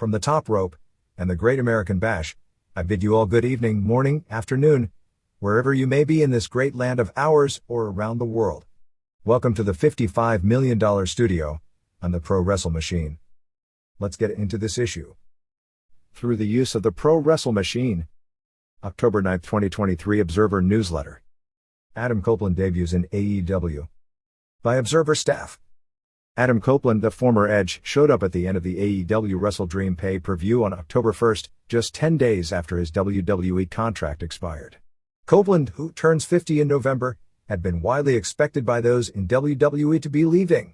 From the top rope, and the Great American Bash, I bid you all good evening, morning, afternoon, wherever you may be in this great land of ours or around the world. Welcome to the $55 million studio on the Pro Wrestle Machine. Let's get into this issue. Through the use of the Pro Wrestle Machine. October 9, 2023 Observer Newsletter. Adam Copeland debuts in AEW. By Observer Staff. Adam Copeland, the former Edge, showed up at the end of the AEW Wrestle Dream pay-per-view on October 1st, just 10 days after his WWE contract expired. Copeland, who turns 50 in November, had been widely expected by those in WWE to be leaving.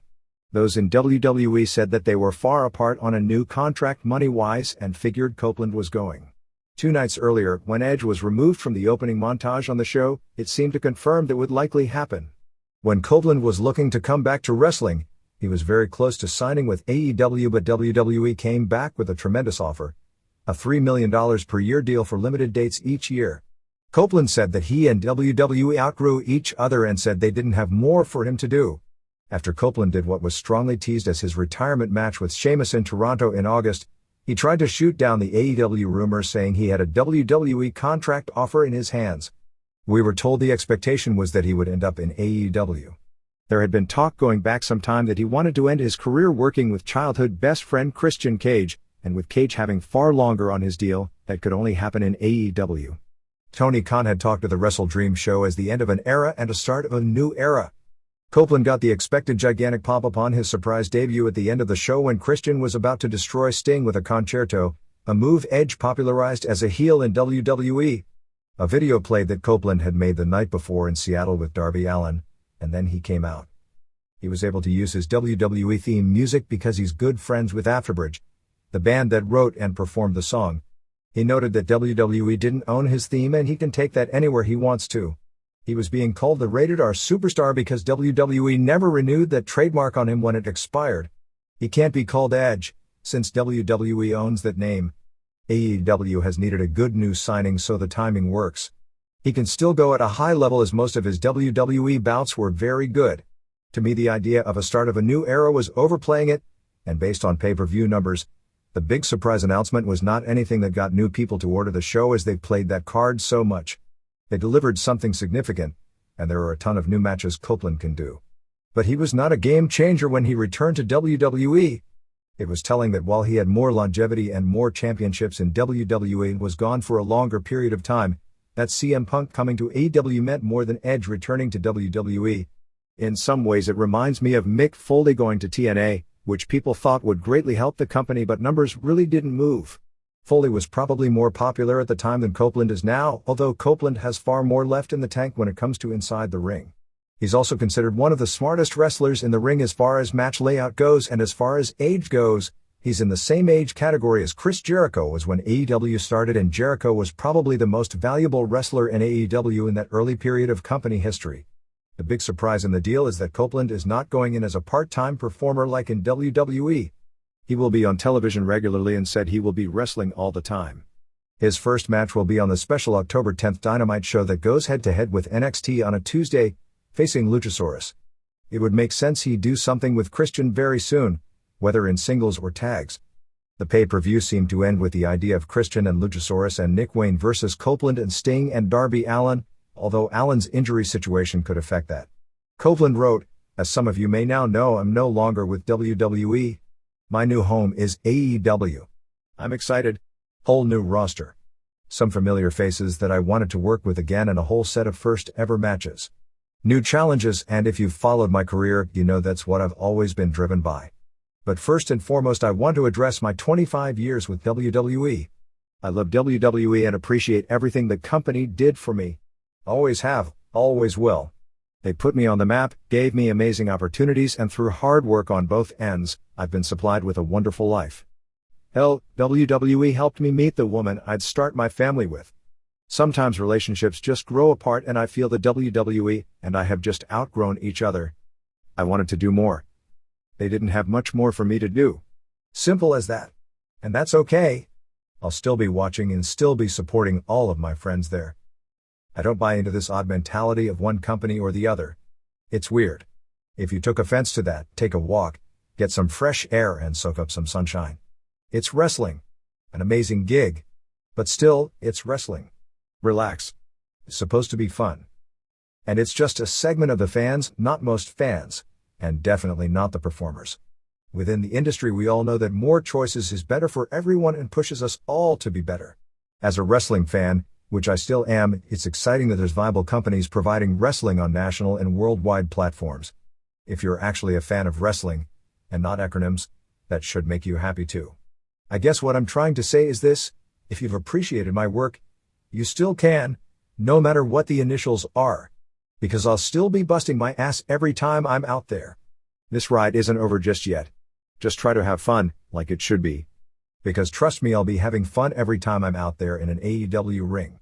Those in WWE said that they were far apart on a new contract money-wise and figured Copeland was going. 2 nights earlier, when Edge was removed from the opening montage on the show, it seemed to confirm that would likely happen. When Copeland was looking to come back to wrestling, he was very close to signing with AEW, but WWE came back with a tremendous offer, a $3 million per year deal for limited dates each year. Copeland said that he and WWE outgrew each other and said they didn't have more for him to do. After Copeland did what was strongly teased as his retirement match with Sheamus in Toronto in August, he tried to shoot down the AEW rumors, saying he had a WWE contract offer in his hands. We were told the expectation was that he would end up in AEW. There had been talk going back some time that he wanted to end his career working with childhood best friend Christian Cage, and with Cage having far longer on his deal, that could only happen in AEW. Tony Khan had talked of the Wrestle Dream show as the end of an era and a start of a new era. Copeland got the expected gigantic pop upon his surprise debut at the end of the show when Christian was about to destroy Sting with a concerto, a move Edge popularized as a heel in WWE. A video played that Copeland had made the night before in Seattle with Darby Allin, and then he came out. He was able to use his WWE theme music because he's good friends with Afterbridge, the band that wrote and performed the song. He noted that WWE didn't own his theme and he can take that anywhere he wants to. He was being called the Rated R Superstar because WWE never renewed that trademark on him when it expired. He can't be called Edge, since WWE owns that name. AEW has needed a good new signing, so the timing works. He can still go at a high level as most of his WWE bouts were very good. To me, the idea of a start of a new era was overplaying it, and based on pay-per-view numbers, the big surprise announcement was not anything that got new people to order the show, as they played that card so much. They delivered something significant, and there are a ton of new matches Copeland can do. But he was not a game changer when he returned to WWE. It was telling that while he had more longevity and more championships in WWE and was gone for a longer period of time, that CM Punk coming to AEW meant more than Edge returning to WWE. In some ways it reminds me of Mick Foley going to TNA, which people thought would greatly help the company, but numbers really didn't move. Foley was probably more popular at the time than Copeland is now, although Copeland has far more left in the tank when it comes to inside the ring. He's also considered one of the smartest wrestlers in the ring as far as match layout goes, and as far as age goes, he's in the same age category as Chris Jericho was when AEW started, and Jericho was probably the most valuable wrestler in AEW in that early period of company history. The big surprise in the deal is that Copeland is not going in as a part-time performer like in WWE. He will be on television regularly and said he will be wrestling all the time. His first match will be on the special October 10th Dynamite show that goes head-to-head with NXT on a Tuesday, facing Luchasaurus. It would make sense he do something with Christian very soon, whether in singles or tags. The pay-per-view seemed to end with the idea of Christian and Luchasaurus and Nick Wayne versus Copeland and Sting and Darby Allin, although Allin's injury situation could affect that. Copeland wrote, "As some of you may now know, I'm no longer with WWE. My new home is AEW. I'm excited. Whole new roster. Some familiar faces that I wanted to work with again, and a whole set of first ever matches. New challenges, and if you've followed my career, you know that's what I've always been driven by. But first and foremost, I want to address my 25 years with WWE. I love WWE and appreciate everything the company did for me. Always have, always will. They put me on the map, gave me amazing opportunities, and through hard work on both ends, I've been supplied with a wonderful life. Hell, WWE helped me meet the woman I'd start my family with. Sometimes relationships just grow apart, and I feel that WWE and I have just outgrown each other. I wanted to do more. They didn't have much more for me to do. Simple as that. And that's okay. I'll still be watching and still be supporting all of my friends there. I don't buy into this odd mentality of one company or the other. It's weird. If you took offense to that, take a walk, get some fresh air and soak up some sunshine. It's wrestling. An amazing gig. But still, it's wrestling. Relax. It's supposed to be fun. And it's just a segment of the fans, not most fans. And definitely not the performers. Within the industry we all know that more choices is better for everyone and pushes us all to be better. As a wrestling fan, which I still am, it's exciting that there's viable companies providing wrestling on national and worldwide platforms. If you're actually a fan of wrestling, and not acronyms, that should make you happy too. I guess what I'm trying to say is this: if you've appreciated my work, you still can, no matter what the initials are. Because I'll still be busting my ass every time I'm out there. This ride isn't over just yet. Just try to have fun, like it should be. Because trust me, I'll be having fun every time I'm out there in an AEW ring.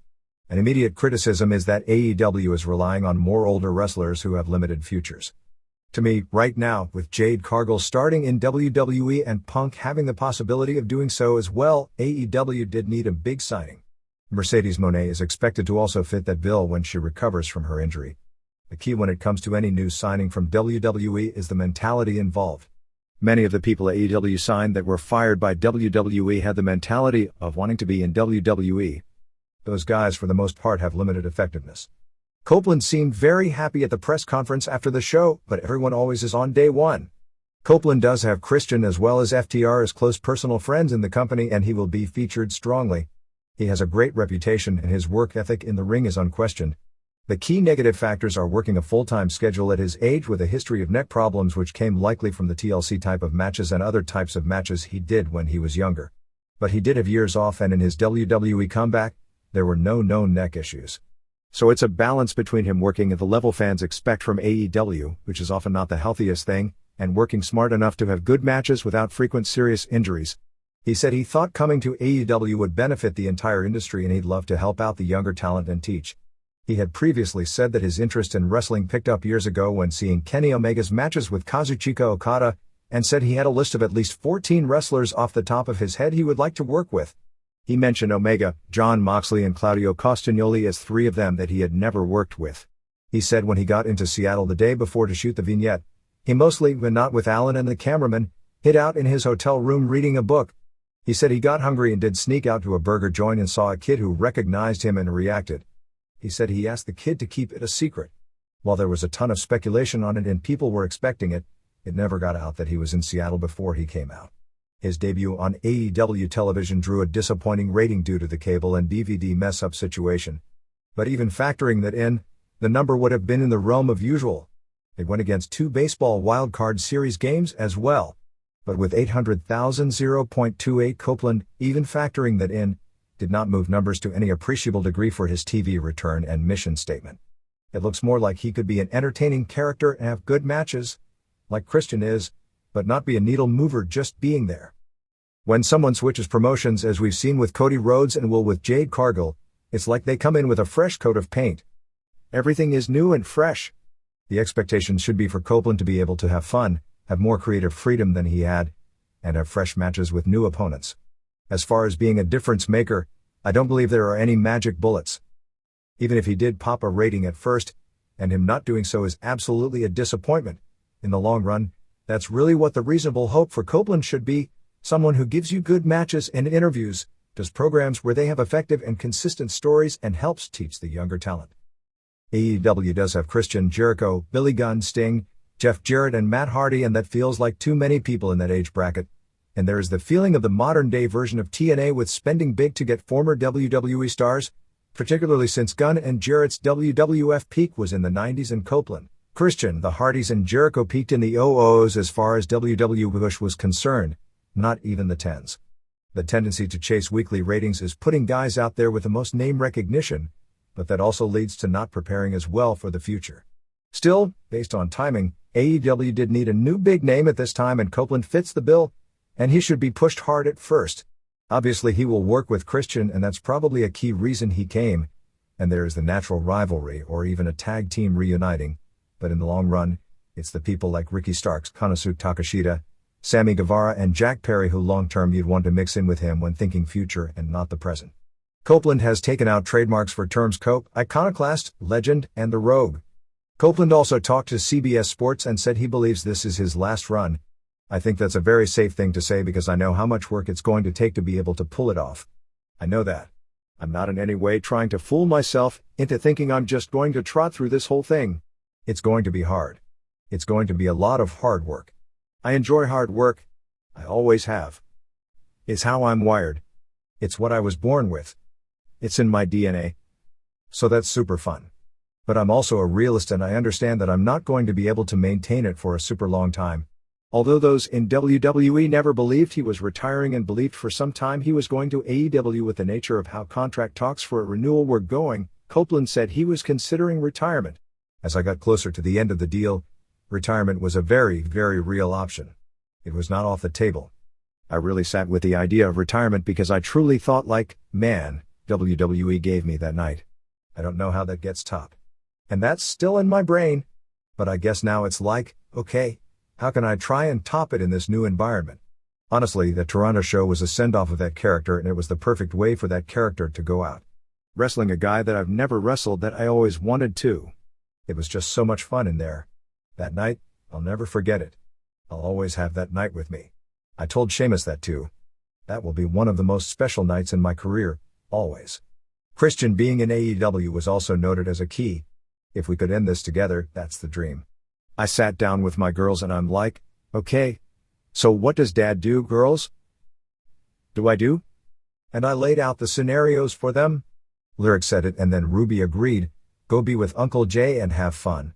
An immediate criticism is that AEW is relying on more older wrestlers who have limited futures. To me, right now, with Jade Cargill starting in WWE and Punk having the possibility of doing so as well, AEW did need a big signing. Mercedes Moné is expected to also fit that bill when she recovers from her injury. The key when it comes to any new signing from WWE is the mentality involved. Many of the people AEW signed that were fired by WWE had the mentality of wanting to be in WWE. Those guys for the most part have limited effectiveness. Copeland seemed very happy at the press conference after the show, but everyone always is on day one. Copeland does have Christian as well as FTR as close personal friends in the company, and he will be featured strongly. He has a great reputation and his work ethic in the ring is unquestioned. The key negative factors are working a full-time schedule at his age with a history of neck problems which came likely from the TLC type of matches and other types of matches he did when he was younger. But he did have years off, and in his WWE comeback, there were no known neck issues. So it's a balance between him working at the level fans expect from AEW, which is often not the healthiest thing, and working smart enough to have good matches without frequent serious injuries. He said he thought coming to AEW would benefit the entire industry and he'd love to help out the younger talent and teach. He had previously said that his interest in wrestling picked up years ago when seeing Kenny Omega's matches with Kazuchika Okada, and said he had a list of at least 14 wrestlers off the top of his head he would like to work with. He mentioned Omega, Jon Moxley and Claudio Castagnoli as three of them that he had never worked with. He said when he got into Seattle the day before to shoot the vignette, he mostly, when not with Alan and the cameraman, hid out in his hotel room reading a book. He said he got hungry and did sneak out to a burger joint and saw a kid who recognized him and reacted. He said he asked the kid to keep it a secret. While there was a ton of speculation on it and people were expecting it, it never got out that he was in Seattle before he came out. His debut on AEW television drew a disappointing rating due to the cable and DVD mess-up situation. But even factoring that in, the number would have been in the realm of usual. It went against 2 baseball wildcard series games as well. But with 800,000 0.28 Copeland, even factoring that in, did not move numbers to any appreciable degree for his TV return and mission statement. It looks more like he could be an entertaining character and have good matches, like Christian is, but not be a needle mover just being there. When someone switches promotions, as we've seen with Cody Rhodes and will with Jade Cargill, it's like they come in with a fresh coat of paint. Everything is new and fresh. The expectation should be for Copeland to be able to have fun, have more creative freedom than he had, and have fresh matches with new opponents. As far as being a difference maker, I don't believe there are any magic bullets. Even if he did pop a rating at first, and him not doing so is absolutely a disappointment, in the long run, that's really what the reasonable hope for Copeland should be: someone who gives you good matches and interviews, does programs where they have effective and consistent stories, and helps teach the younger talent. AEW does have Christian, Jericho, Billy Gunn, Sting, Jeff Jarrett and Matt Hardy, and that feels like too many people in that age bracket. And there is the feeling of the modern-day version of TNA with spending big to get former WWE stars, particularly since Gunn and Jarrett's WWF peak was in the 90s and Copeland, Christian, the Hardys and Jericho peaked in the 00s as far as WWF was concerned, not even the 10s. The tendency to chase weekly ratings is putting guys out there with the most name recognition, but that also leads to not preparing as well for the future. Still, based on timing, AEW did need a new big name at this time, and Copeland fits the bill, and he should be pushed hard at first. Obviously he will work with Christian, and that's probably a key reason he came, and there is the natural rivalry or even a tag team reuniting, but in the long run, it's the people like Ricky Starks, Konosuke Takeshita, Sammy Guevara and Jack Perry who long-term you'd want to mix in with him when thinking future and not the present. Copeland has taken out trademarks for terms Cope, Iconoclast, Legend, and The Rogue. Copeland also talked to CBS Sports and said he believes this is his last run, I think that's a very safe thing to say because I know how much work it's going to take to be able to pull it off. I know that. I'm not in any way trying to fool myself into thinking I'm just going to trot through this whole thing. It's going to be hard. It's going to be a lot of hard work. I enjoy hard work. I always have. It's how I'm wired. It's what I was born with. It's in my DNA. So that's super fun. But I'm also a realist and I understand that I'm not going to be able to maintain it for a super long time. Although those in WWE never believed he was retiring and believed for some time he was going to AEW with the nature of how contract talks for a renewal were going, Copeland said he was considering retirement. As I got closer to the end of the deal, retirement was a very, very real option. It was not off the table. I really sat with the idea of retirement because I truly thought like, man, WWE gave me that night. I don't know how that gets top. And that's still in my brain. But I guess now it's like, okay, how can I try and top it in this new environment? Honestly, the Toronto show was a send-off of that character and it was the perfect way for that character to go out. Wrestling a guy that I've never wrestled that I always wanted to. It was just so much fun in there. That night, I'll never forget it. I'll always have that night with me. I told Sheamus that too. That will be one of the most special nights in my career, always. Christian being in AEW was also noted as a key. If we could end this together, that's the dream. I sat down with my girls and I'm like, okay, so what does Dad do, girls? Do I do? And I laid out the scenarios for them. Lyric said it and then Ruby agreed, go be with Uncle Jay and have fun.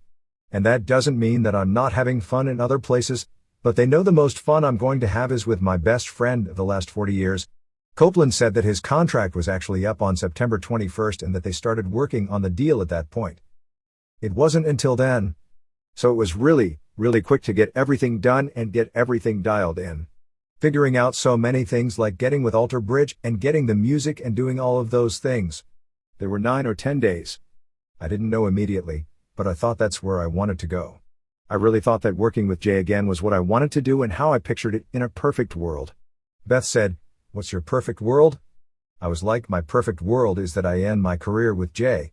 And that doesn't mean that I'm not having fun in other places, but they know the most fun I'm going to have is with my best friend of the last 40 years. Copeland said that his contract was actually up on September 21st and that they started working on the deal at that point. It wasn't until then. So it was really, really quick to get everything done and get everything dialed in. Figuring out so many things like getting with Alter Bridge and getting the music and doing all of those things. There were 9 or 10 days. I didn't know immediately, but I thought that's where I wanted to go. I really thought that working with Jay again was what I wanted to do and how I pictured it in a perfect world. Beth said, "What's your perfect world?" I was like, my perfect world is that I end my career with Jay.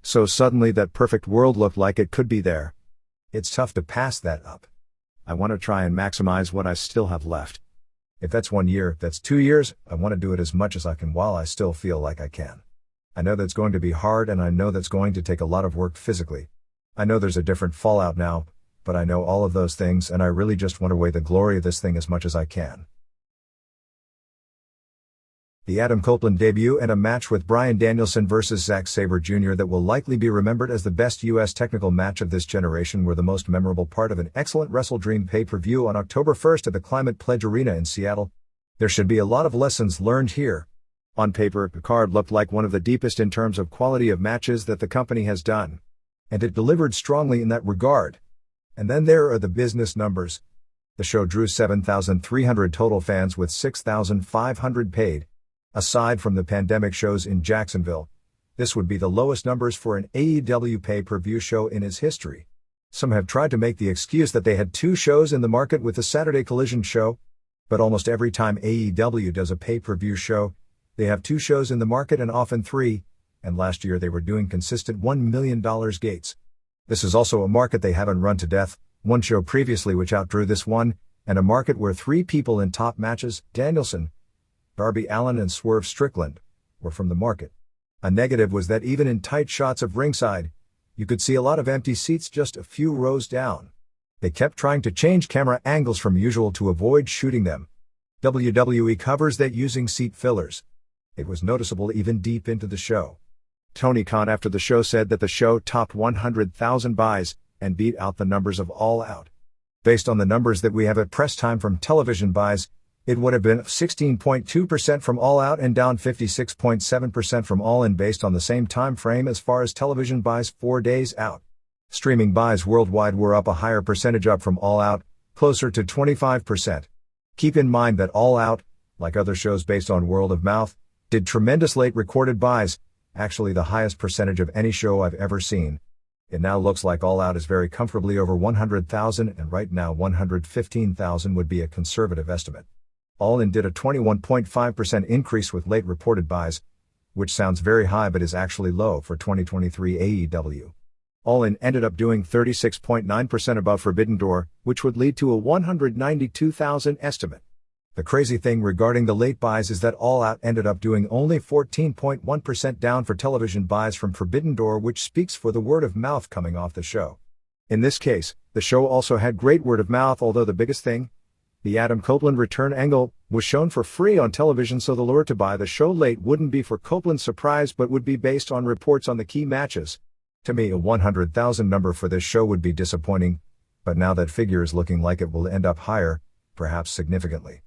So suddenly that perfect world looked like it could be there. It's tough to pass that up. I want to try and maximize what I still have left. If that's 1 year, that's 2 years, I want to do it as much as I can while I still feel like I can. I know that's going to be hard and I know that's going to take a lot of work physically. I know there's a different fallout now, but I know all of those things and I really just want to weigh the glory of this thing as much as I can. The Adam Copeland debut and a match with Bryan Danielson vs. Zack Sabre Jr. that will likely be remembered as the best U.S. technical match of this generation were the most memorable part of an excellent Wrestle Dream pay-per-view on October 1st at the Climate Pledge Arena in Seattle. There should be a lot of lessons learned here. On paper, the card looked like one of the deepest in terms of quality of matches that the company has done. And it delivered strongly in that regard. And then there are the business numbers. The show drew 7,300 total fans with 6,500 paid. Aside from the pandemic shows in Jacksonville, this would be the lowest numbers for an AEW pay-per-view show in its history. Some have tried to make the excuse that they had 2 shows in the market with the Saturday Collision show, but almost every time AEW does a pay-per-view show, they have 2 shows in the market and often 3, and last year they were doing consistent $1 million gates. This is also a market they haven't run to death, 1 show previously which outdrew this one, and a market where 3 people in top matches, Danielson, Darby Allin and Swerve Strickland, were from the market. A negative was that even in tight shots of ringside, you could see a lot of empty seats just a few rows down. They kept trying to change camera angles from usual to avoid shooting them. WWE covers that using seat fillers. It was noticeable even deep into the show. Tony Khan after the show said that the show topped 100,000 buys and beat out the numbers of All Out. Based on the numbers that we have at press time from television buys, it would have been 16.2% from All Out and down 56.7% from All In based on the same time frame as far as television buys 4 days out. Streaming buys worldwide were up a higher percentage up from All Out, closer to 25%. Keep in mind that All Out, like other shows based on word of mouth, did tremendous late recorded buys, actually the highest percentage of any show I've ever seen. It now looks like All Out is very comfortably over 100,000 and right now 115,000 would be a conservative estimate. All In did a 21.5% increase with late reported buys, which sounds very high but is actually low for 2023 AEW. All In ended up doing 36.9% above Forbidden Door, which would lead to a 192,000 estimate. The crazy thing regarding the late buys is that All Out ended up doing only 14.1% down for television buys from Forbidden Door, which speaks for the word of mouth coming off the show. In this case, the show also had great word of mouth, although the biggest thing, the Adam Copeland return angle, was shown for free on television, so the lure to buy the show late wouldn't be for Copeland's surprise but would be based on reports on the key matches. To me, a 100,000 number for this show would be disappointing, but now that figure is looking like it will end up higher, perhaps significantly.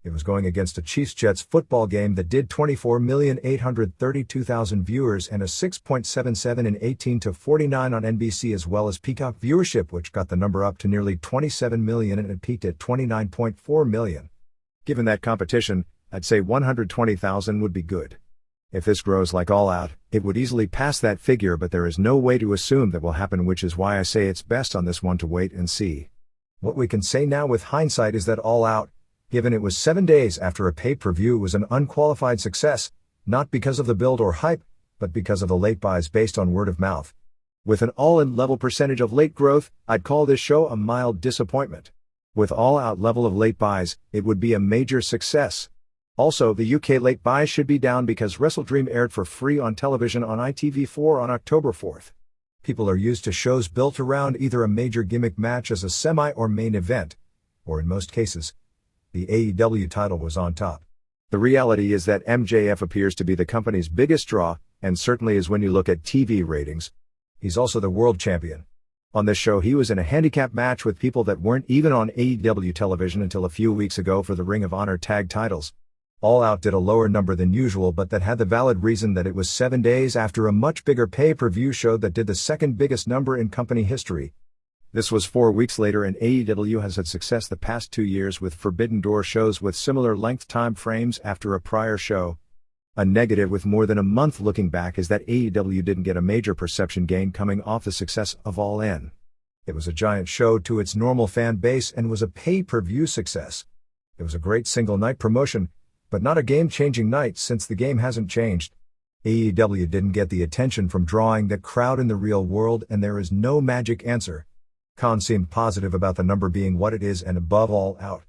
It was going against a Chiefs-Jets football game that did 24,832,000 viewers and a 6.77 in 18-49 on NBC, as well as Peacock viewership, which got the number up to nearly 27 million and it peaked at 29.4 million. Given that competition, I'd say 120,000 would be good. If this grows like All Out, it would easily pass that figure, but there is no way to assume that will happen, which is why I say it's best on this one to wait and see. What we can say now with hindsight is that All Out, given it was 7 days after a pay-per-view, was an unqualified success, not because of the build or hype, but because of the late buys based on word of mouth. With an all-in level percentage of late growth, I'd call this show a mild disappointment. With All Out level of late buys, it would be a major success. Also, the UK late buys should be down because WrestleDream aired for free on television on ITV4 on October 4th. People are used to shows built around either a major gimmick match as a semi or main event, or in most cases, the AEW title was on top. The reality is that MJF appears to be the company's biggest draw, and certainly is when you look at TV ratings. He's also the world champion. On this show he was in a handicap match with people that weren't even on AEW television until a few weeks ago for the Ring of Honor tag titles. All Out did a lower number than usual, but that had the valid reason that it was 7 days after a much bigger pay-per-view show that did the second biggest number in company history. This was 4 weeks later, and AEW has had success the past 2 years with Forbidden Door shows with similar length time frames after a prior show. A negative with more than a month looking back is that AEW didn't get a major perception gain coming off the success of All In. It was a giant show to its normal fan base and was a pay-per-view success. It was a great single-night promotion, but not a game-changing night since the game hasn't changed. AEW didn't get the attention from drawing that crowd in the real world, and there is no magic answer. Khan seemed positive about the number being what it is and above All Out.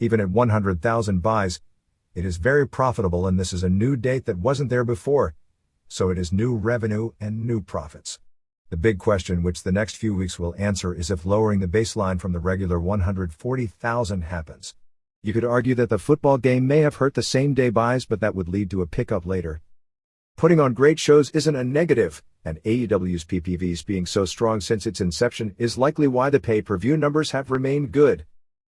Even at 100,000 buys, it is very profitable, and this is a new date that wasn't there before, so it is new revenue and new profits. The big question which the next few weeks will answer is if lowering the baseline from the regular 140,000 happens. You could argue that the football game may have hurt the same-day buys, but that would lead to a pickup later. Putting on great shows isn't a negative, and AEW's PPVs being so strong since its inception is likely why the pay-per-view numbers have remained good.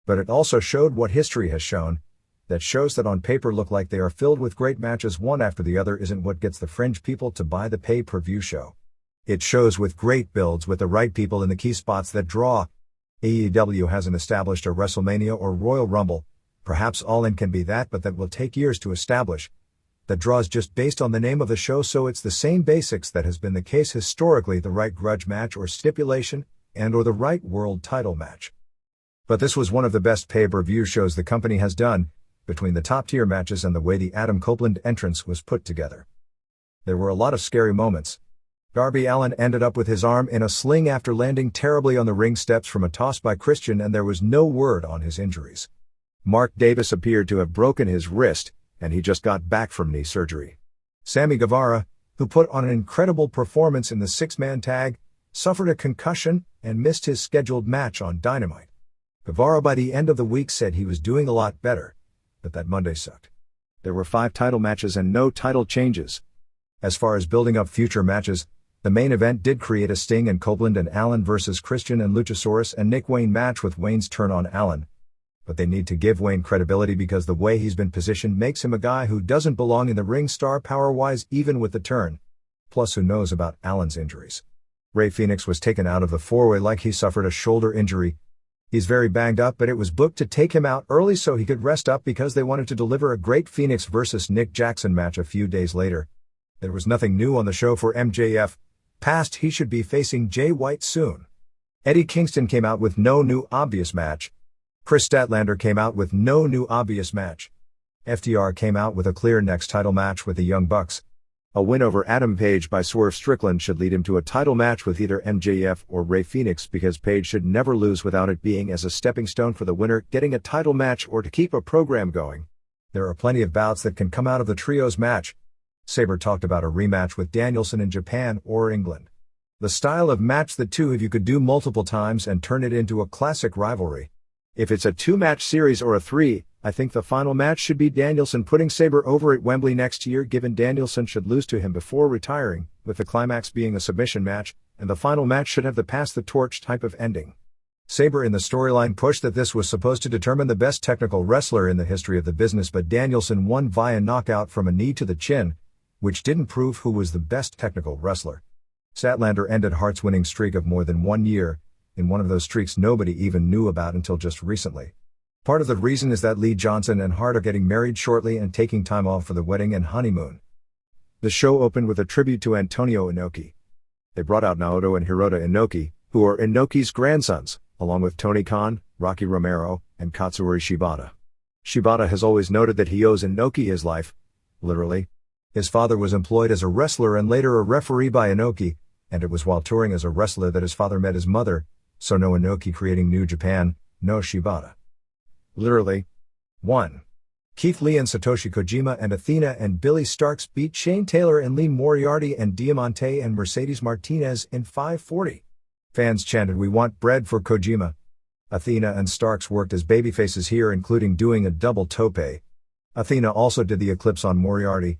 But it also showed what history has shown, that shows that on paper look like they are filled with great matches one after the other isn't what gets the fringe people to buy the pay-per-view show. It shows with great builds with the right people in the key spots that draw. AEW hasn't established a WrestleMania or Royal Rumble. Perhaps All In can be that, but that will take years to establish. That draws just based on the name of the show, so it's the same basics that has been the case historically: the right grudge match or stipulation, and or the right world title match. But this was one of the best pay-per-view shows the company has done, between the top-tier matches and the way the Adam Copeland entrance was put together. There were a lot of scary moments. Darby Allin ended up with his arm in a sling after landing terribly on the ring steps from a toss by Christian, and there was no word on his injuries. Mark Davis appeared to have broken his wrist, and he just got back from knee surgery. Sammy Guevara, who put on an incredible performance in the six-man tag, suffered a concussion and missed his scheduled match on Dynamite. Guevara by the end of the week said he was doing a lot better, but that Monday sucked. There were 5 title matches and no title changes. As far as building up future matches, the main event did create a Sting and Copeland and Allin versus Christian and Luchasaurus and Nick Wayne match with Wayne's turn on Allin. But they need to give Wayne credibility because the way he's been positioned makes him a guy who doesn't belong in the ring star power-wise even with the turn. Plus, who knows about Allen's injuries? Rey Fenix was taken out of the four-way like he suffered a shoulder injury. He's very banged up, but it was booked to take him out early so he could rest up because they wanted to deliver a great Fenix versus Nick Jackson match a few days later. There was nothing new on the show for MJF. Past he should be facing Jay White soon. Eddie Kingston came out with no new obvious match. Chris Statlander came out with no new obvious match. FTR came out with a clear next title match with the Young Bucks. A win over Adam Page by Swerve Strickland should lead him to a title match with either MJF or Rey Fenix, because Page should never lose without it being as a stepping stone for the winner getting a title match or to keep a program going. There are plenty of bouts that can come out of the trios match. Sabre talked about a rematch with Danielson in Japan or England. The style of match the two of you could do multiple times and turn it into a classic rivalry. If it's a 2-match series or a 3, I think the final match should be Danielson putting Sabre over at Wembley next year, given Danielson should lose to him before retiring, with the climax being a submission match, and the final match should have the pass the torch type of ending. Sabre in the storyline pushed that this was supposed to determine the best technical wrestler in the history of the business, but Danielson won via knockout from a knee to the chin, which didn't prove who was the best technical wrestler. Statlander ended Hart's winning streak of more than 1 year, in one of those streaks nobody even knew about until just recently. Part of the reason is that Lee Johnson and Hart are getting married shortly and taking time off for the wedding and honeymoon. The show opened with a tribute to Antonio Inoki. They brought out Naoto and Hirota Inoki, who are Inoki's grandsons, along with Tony Khan, Rocky Romero, and Katsuyori Shibata. Shibata has always noted that he owes Inoki his life, literally. His father was employed as a wrestler and later a referee by Inoki, and it was while touring as a wrestler that his father met his mother, so no Inoki creating New Japan, no Shibata. Literally. 1. Keith Lee and Satoshi Kojima and Athena and Billy Starks beat Shane Taylor and Lee Moriarty and Diamante and Mercedes Martinez in 5:40. Fans chanted, "We want bread for Kojima." Athena and Starks worked as babyfaces here, including doing a double tope. Athena also did the eclipse on Moriarty.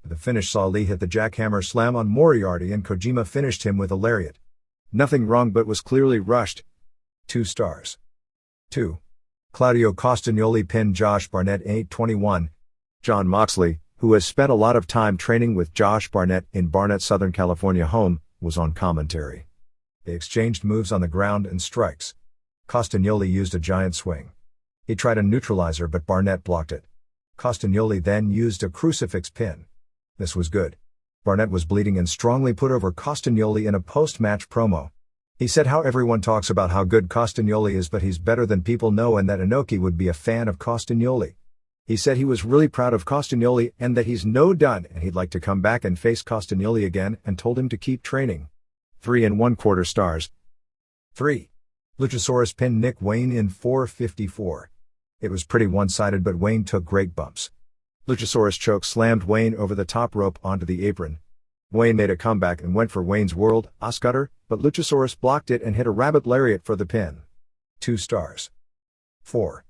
The finish saw Lee hit the jackhammer slam on Moriarty and Kojima finished him with a lariat. Nothing wrong but was clearly rushed. 2 stars. 2. Claudio Castagnoli pinned Josh Barnett 8:21. Jon Moxley, who has spent a lot of time training with Josh Barnett in Barnett's Southern California home, was on commentary. They exchanged moves on the ground and strikes. Castagnoli used a giant swing. He tried a neutralizer but Barnett blocked it. Castagnoli then used a crucifix pin. This was good. Barnett was bleeding and strongly put over Castagnoli in a post-match promo. He said how everyone talks about how good Castagnoli is, but he's better than people know, and that Inoki would be a fan of Castagnoli. He said he was really proud of Castagnoli and that he's no done and he'd like to come back and face Castagnoli again, and told him to keep training. 3 1/4 stars. 3. Luchasaurus pinned Nick Wayne in 4:54. It was pretty one-sided, but Wayne took great bumps. Luchasaurus choke slammed Wayne over the top rope onto the apron. Wayne made a comeback and went for Wayne's World Oscutter, but Luchasaurus blocked it and hit a rabbit lariat for the pin. 2 stars. 4.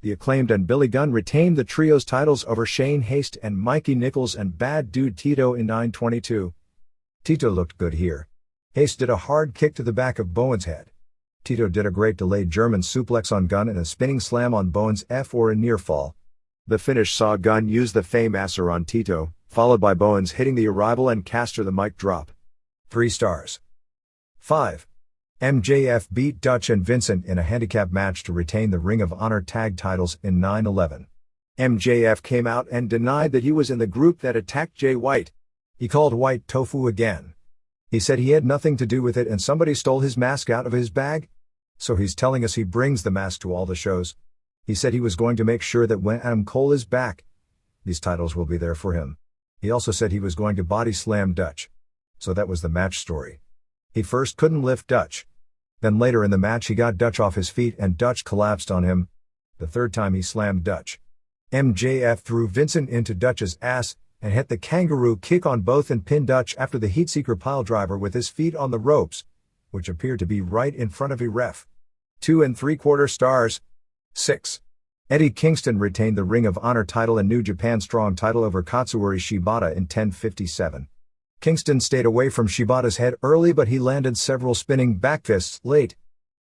The Acclaimed and Billy Gunn retained the trios titles over Shane Haste and Mikey Nichols and Bad Dude Tito in 9:22. Tito looked good here. Haste did a hard kick to the back of Bowen's head. Tito did a great delayed German suplex on Gunn and a spinning slam on Bowen's or a near fall. The finish saw Gunn use the Fame-Asser on Tito, followed by Bowens hitting the arrival and Caster the mic drop. 3 stars. 5. MJF beat Dutch and Vincent in a handicap match to retain the Ring of Honor tag titles in 9/11. MJF came out and denied that he was in the group that attacked Jay White. He called White tofu again. He said he had nothing to do with it and somebody stole his mask out of his bag. So he's telling us he brings the mask to all the shows. He said he was going to make sure that when Adam Cole is back, these titles will be there for him. He also said he was going to body slam Dutch. So that was the match story. He first couldn't lift Dutch. Then later in the match he got Dutch off his feet and Dutch collapsed on him. The third time he slammed Dutch. MJF threw Vincent into Dutch's ass and hit the kangaroo kick on both and pinned Dutch after the Heatseeker piledriver with his feet on the ropes, which appeared to be right in front of a ref. 2 3/4 stars. 6. Eddie Kingston retained the Ring of Honor title and New Japan Strong title over Katsuyori Shibata in 10:57. Kingston stayed away from Shibata's head early, but he landed several spinning backfists late.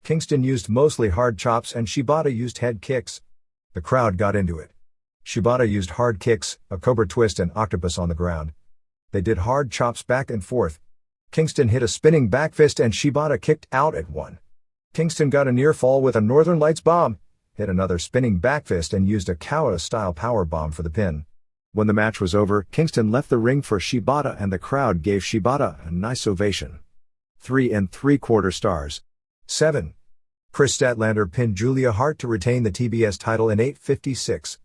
Kingston used mostly hard chops and Shibata used head kicks. The crowd got into it. Shibata used hard kicks, a cobra twist and octopus on the ground. They did hard chops back and forth. Kingston hit a spinning backfist and Shibata kicked out at one. Kingston got a near fall with a Northern Lights bomb, hit another spinning backfist and used a Kawada-style power bomb for the pin. When the match was over, Kingston left the ring for Shibata and the crowd gave Shibata a nice ovation. 3 3/4 stars. 7. Chris Statlander pinned Julia Hart to retain the TBS title in 8:56.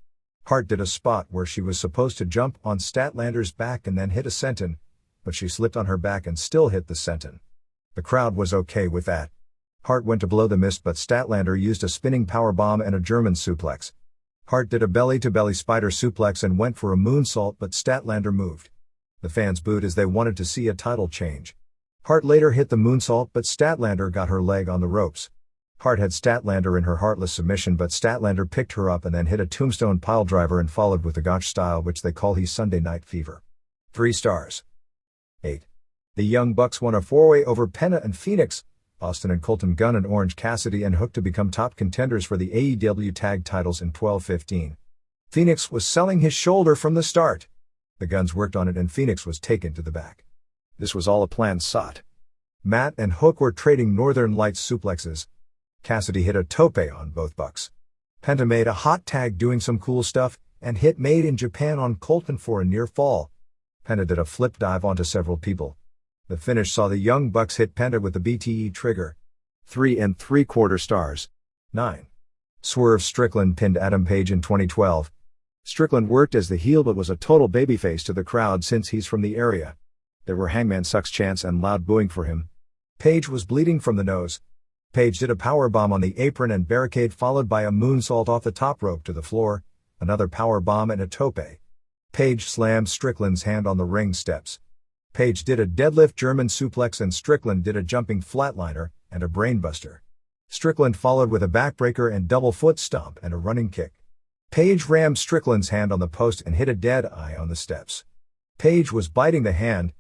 Hart did a spot where she was supposed to jump on Statlander's back and then hit a senton, but she slipped on her back and still hit the senton. The crowd was okay with that. Hart went to blow the mist, but Statlander used a spinning powerbomb and a German suplex. Hart did a belly-to-belly spider suplex and went for a moonsault, but Statlander moved. The fans booed as they wanted to see a title change. Hart later hit the moonsault, but Statlander got her leg on the ropes. Hart had Statlander in her heartless submission, but Statlander picked her up and then hit a tombstone piledriver and followed with the Gotch style, which they call He's Sunday Night Fever. 3 stars. 8. The Young Bucks won a 4-way over Penta and Phoenix, Austin and Colton Gunn and Orange Cassidy and Hook to become top contenders for the AEW tag titles in 12-15. Phoenix was selling his shoulder from the start. The Guns worked on it and Phoenix was taken to the back. This was all a planned shot. Matt and Hook were trading Northern Lights suplexes. Cassidy hit a tope on both Bucks. Penta made a hot tag doing some cool stuff, and hit Made in Japan on Colton for a near fall. Penta did a flip dive onto several people. The finish saw the Young Bucks hit Penta with the BTE trigger. 3 3/4 stars. 9. Swerve Strickland pinned Adam Page in 2012. Strickland worked as the heel but was a total babyface to the crowd since he's from the area. There were Hangman Sucks chants and loud booing for him. Page was bleeding from the nose. Page did a powerbomb on the apron and barricade followed by a moonsault off the top rope to the floor, another powerbomb and a tope. Page slammed Strickland's hand on the ring steps. Page did a deadlift German suplex and Strickland did a jumping flatliner and a brainbuster. Strickland followed with a backbreaker and double foot stomp and a running kick. Page rammed Strickland's hand on the post and hit a dead eye on the steps. Page was biting the hand.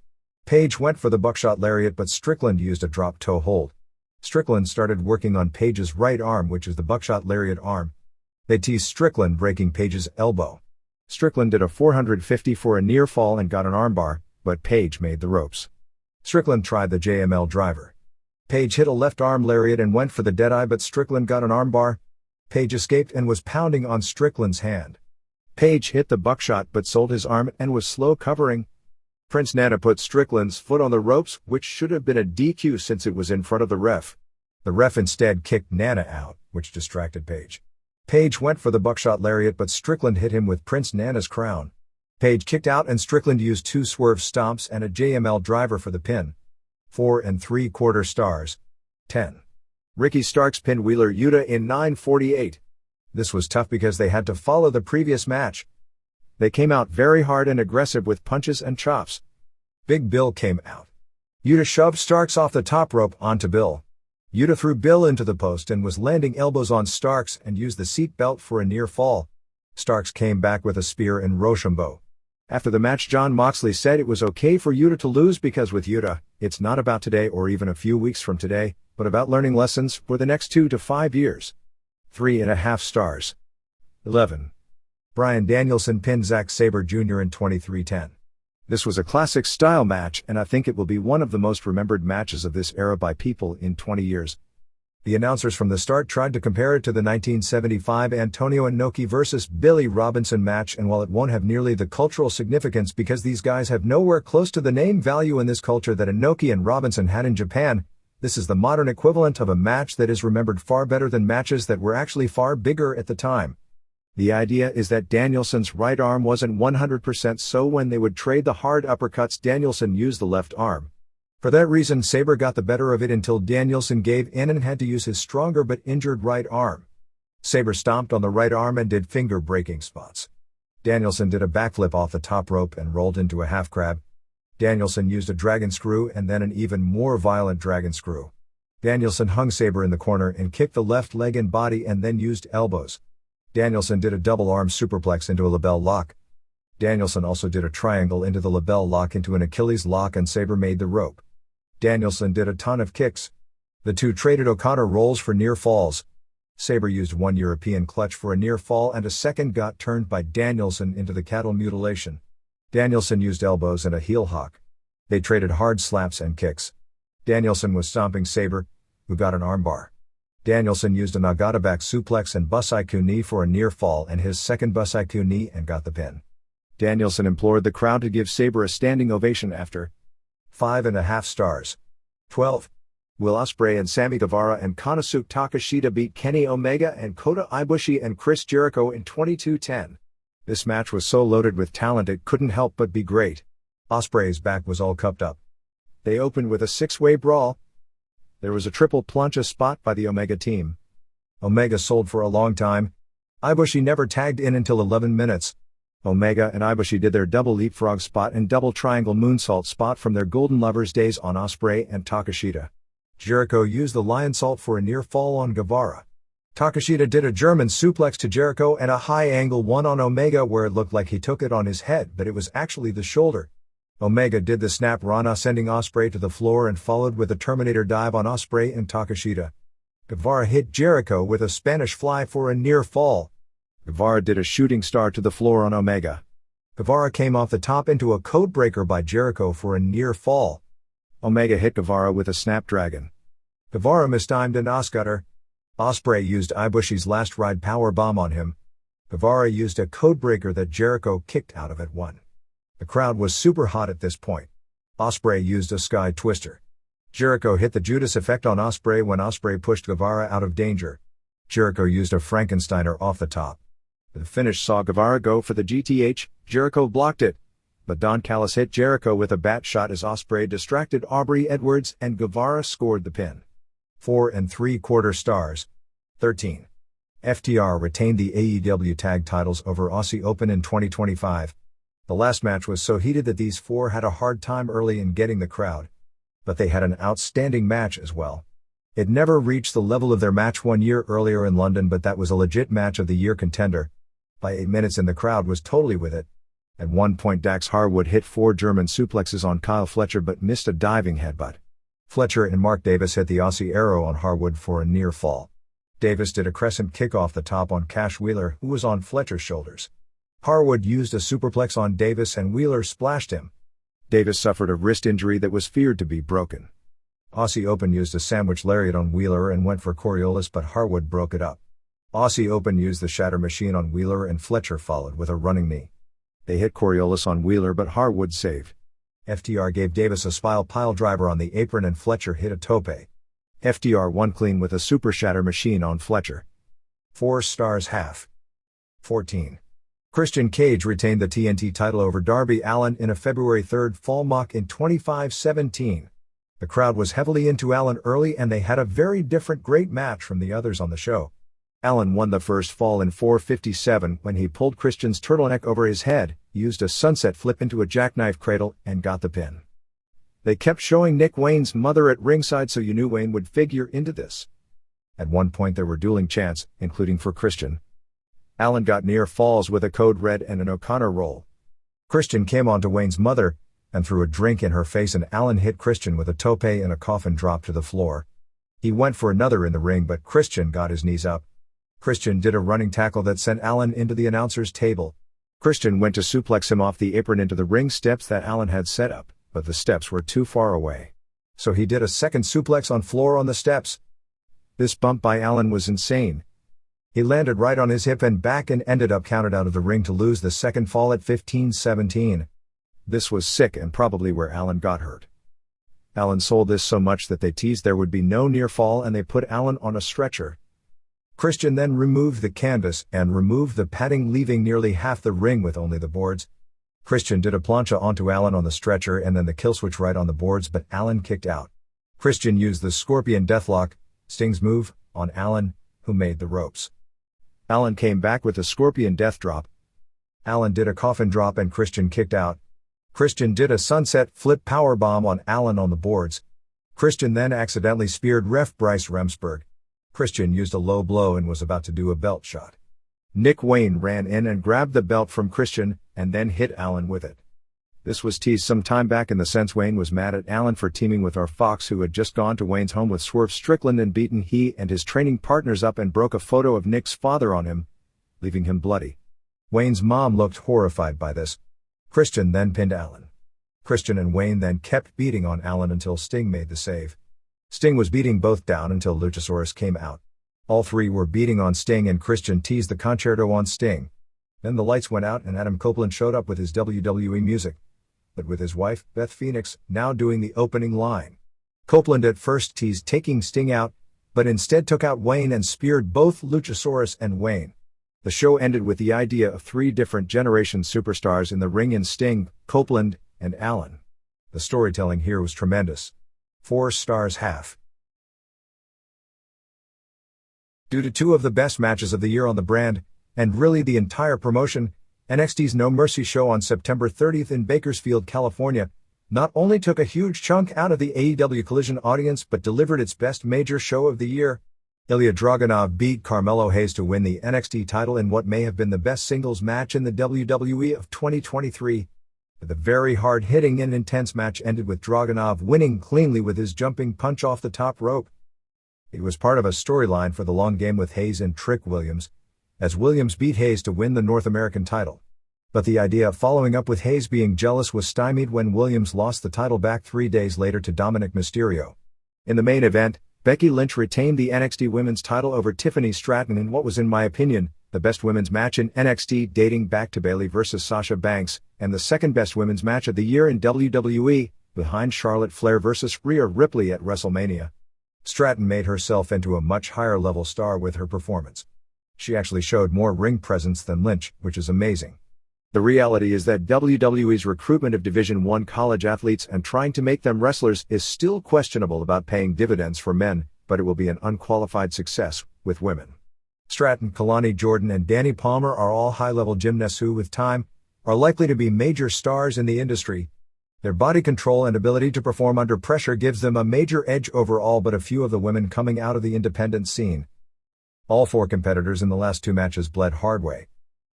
Page went for the buckshot lariat, but Strickland used a drop toe hold. Strickland started working on Page's right arm, which is the buckshot lariat arm. They teased Strickland breaking Page's elbow. Strickland did a 450 for a near fall and got an armbar, but Page made the ropes. Strickland tried the JML driver. Page hit a left arm lariat and went for the deadeye, but Strickland got an armbar. Page escaped and was pounding on Strickland's hand. Page hit the buckshot but sold his arm and was slow covering. Prince Nana put Strickland's foot on the ropes, which should have been a DQ since it was in front of the ref. The ref instead kicked Nana out, which distracted Page. Page went for the buckshot lariat, but Strickland hit him with Prince Nana's crown. Page kicked out and Strickland used 2 swerve stomps and a JML driver for the pin. 4 3/4 stars. 10. Ricky Starks pinned Wheeler Yuta in 9:48. This was tough because they had to follow the previous match. They came out very hard and aggressive with punches and chops. Big Bill came out. Yuta shoved Starks off the top rope onto Bill. Yuta threw Bill into the post and was landing elbows on Starks and used the seat belt for a near fall. Starks came back with a spear and Rochambeau. After the match, Jon Moxley said it was okay for Yuta to lose because with Yuta, it's not about today or even a few weeks from today, but about learning lessons for the next 2 to 5 years. 3.5 stars. 11. Bryan Danielson pinned Zack Sabre Jr. in 23-10. This was a classic style match, and I think it will be one of the most remembered matches of this era by people in 20 years. The announcers from the start tried to compare it to the 1975 Antonio Inoki vs. Billy Robinson match, and while it won't have nearly the cultural significance because these guys have nowhere close to the name value in this culture that Inoki and Robinson had in Japan, this is the modern equivalent of a match that is remembered far better than matches that were actually far bigger at the time. The idea is that Danielson's right arm wasn't 100%, so when they would trade the hard uppercuts, Danielson used the left arm. For that reason, Sabre got the better of it until Danielson gave in and had to use his stronger but injured right arm. Sabre stomped on the right arm and did finger-breaking spots. Danielson did a backflip off the top rope and rolled into a half crab. Danielson used a dragon screw and then an even more violent dragon screw. Danielson hung Sabre in the corner and kicked the left leg and body and then used elbows. Danielson did a double arm superplex into a label lock. Danielson also did a triangle into the label lock into an Achilles lock, and Sabre made the rope. Danielson did a ton of kicks. The two traded O'Connor rolls for near falls. Sabre used one European clutch for a near fall and a second got turned by Danielson into the cattle mutilation. Danielson used elbows and a heel hook. They traded hard slaps and kicks. Danielson was stomping Sabre, who got an armbar. Danielson used a Nagata back suplex and Busaiku knee for a near fall and his second Busaiku knee and got the pin. Danielson implored the crowd to give Sabre a standing ovation after. 5.5 stars. 12. Will Ospreay and Sammy Guevara and Konosuke Takeshita beat Kenny Omega and Kota Ibushi and Chris Jericho in 22-10. This match was so loaded with talent it couldn't help but be great. Ospreay's back was all cupped up. They opened with a six-way brawl. There was a triple plancha spot by the Omega team. Omega sold for a long time. Ibushi never tagged in until 11 minutes. Omega and Ibushi did their double leapfrog spot and double triangle moonsault spot from their Golden Lovers days on Ospreay and Takeshita. Jericho used the lion salt for a near fall on Guevara. Takeshita did a German suplex to Jericho and a high angle one on Omega where it looked like he took it on his head, but it was actually the shoulder. Omega did the snap Rana, sending Ospreay to the floor, and followed with a Terminator dive on Ospreay and Takeshita. Guevara hit Jericho with a Spanish fly for a near fall. Guevara did a shooting star to the floor on Omega. Guevara came off the top into a codebreaker by Jericho for a near fall. Omega hit Guevara with a snapdragon. Guevara mistimed an Oscutter. Ospreay used Ibushi's last ride powerbomb on him. Guevara used a codebreaker that Jericho kicked out of at 1. The crowd was super hot at this point. Ospreay used a sky twister. Jericho hit the Judas effect on Ospreay when Ospreay pushed Guevara out of danger. Jericho used a Frankensteiner off the top. The finish saw Guevara go for the GTH, Jericho blocked it. But Don Callis hit Jericho with a bat shot as Ospreay distracted Aubrey Edwards and Guevara scored the pin. 4 3/4 stars. 13. FTR retained the AEW tag titles over Aussie Open in 2025. The last match was so heated that these four had a hard time early in getting the crowd. But they had an outstanding match as well. It never reached the level of their match 1 year earlier in London, but that was a legit match of the year contender. By 8 minutes in, the crowd was totally with it. At one point Dax Harwood hit 4 German suplexes on Kyle Fletcher but missed a diving headbutt. Fletcher and Mark Davis hit the Aussie Arrow on Harwood for a near fall. Davis did a crescent kick off the top on Cash Wheeler, who was on Fletcher's shoulders. Harwood used a superplex on Davis and Wheeler splashed him. Davis suffered a wrist injury that was feared to be broken. Aussie Open used a sandwich lariat on Wheeler and went for Coriolis, but Harwood broke it up. Aussie Open used the Shatter Machine on Wheeler and Fletcher followed with a running knee. They hit Coriolis on Wheeler but Harwood saved. FTR gave Davis a spile pile driver on the apron and Fletcher hit a tope. FTR won clean with a Super Shatter Machine on Fletcher. 4 stars half. 14. Christian Cage retained the TNT title over Darby Allin in a February 3rd fall mock in 25-17. The crowd was heavily into Allin early and they had a very different great match from the others on the show. Allin won the first fall in 4:57 when he pulled Christian's turtleneck over his head, used a sunset flip into a jackknife cradle, and got the pin. They kept showing Nick Wayne's mother at ringside so you knew Wayne would figure into this. At one point there were dueling chants, including for Christian. Allin got near falls with a code red and an O'Connor roll. Christian came on to Wayne's mother and threw a drink in her face, and Allin hit Christian with a tope and a coffin drop to the floor. He went for another in the ring but Christian got his knees up. Christian did a running tackle that sent Allin into the announcer's table. Christian went to suplex him off the apron into the ring steps that Allin had set up, but the steps were too far away. So he did a second suplex on floor on the steps. This bump by Allin was insane. He landed right on his hip and back and ended up counted out of the ring to lose the second fall at 15-17. This was sick and probably where Allin got hurt. Allin sold this so much that they teased there would be no near fall and they put Allin on a stretcher. Christian then removed the canvas and removed the padding, leaving nearly half the ring with only the boards. Christian did a plancha onto Allin on the stretcher and then the killswitch right on the boards, but Allin kicked out. Christian used the Scorpion Deathlock, Sting's move, on Allin, who made the ropes. Allin came back with a Scorpion Death Drop. Allin did a coffin drop and Christian kicked out. Christian did a sunset flip powerbomb on Allin on the boards. Christian then accidentally speared ref Bryce Remsburg. Christian used a low blow and was about to do a belt shot. Nick Wayne ran in and grabbed the belt from Christian, and then hit Allin with it. This was teased some time back in the sense Wayne was mad at Allin for teaming with our Fox, who had just gone to Wayne's home with Swerve Strickland and beaten he and his training partners up and broke a photo of Nick's father on him, leaving him bloody. Wayne's mom looked horrified by this. Christian then pinned Allin. Christian and Wayne then kept beating on Allin until Sting made the save. Sting was beating both down until Luchasaurus came out. All three were beating on Sting and Christian teased the concerto on Sting. Then the lights went out and Adam Copeland showed up with his WWE music, but with his wife, Beth Phoenix, now doing the opening line. Copeland at first teased taking Sting out, but instead took out Wayne and speared both Luchasaurus and Wayne. The show ended with the idea of 3 different generation superstars in the ring in Sting, Copeland, and Allen. The storytelling here was tremendous. 4 stars half. Due to 2 of the best matches of the year on the brand, and really the entire promotion, NXT's No Mercy show on September 30th in Bakersfield, California, not only took a huge chunk out of the AEW Collision audience but delivered its best major show of the year. Ilya Dragunov beat Carmelo Hayes to win the NXT title in what may have been the best singles match in the WWE of 2023. The very hard-hitting and intense match ended with Dragunov winning cleanly with his jumping punch off the top rope. It was part of a storyline for the long game with Hayes and Trick Williams, as Williams beat Hayes to win the North American title. But the idea of following up with Hayes being jealous was stymied when Williams lost the title back 3 days later to Dominic Mysterio. In the main event, Becky Lynch retained the NXT Women's title over Tiffany Stratton in what was, in my opinion, the best women's match in NXT dating back to Bayley vs. Sasha Banks, and the second best women's match of the year in WWE, behind Charlotte Flair vs. Rhea Ripley at WrestleMania. Stratton made herself into a much higher level star with her performance. She actually showed more ring presence than Lynch, which is amazing. The reality is that WWE's recruitment of Division I college athletes and trying to make them wrestlers is still questionable about paying dividends for men, but it will be an unqualified success with women. Stratton, Kalani Jordan and Danny Palmer are all high-level gymnasts who, with time, are likely to be major stars in the industry. Their body control and ability to perform under pressure gives them a major edge over all but a few of the women coming out of the independent scene. All 4 competitors in the last 2 matches bled hard way.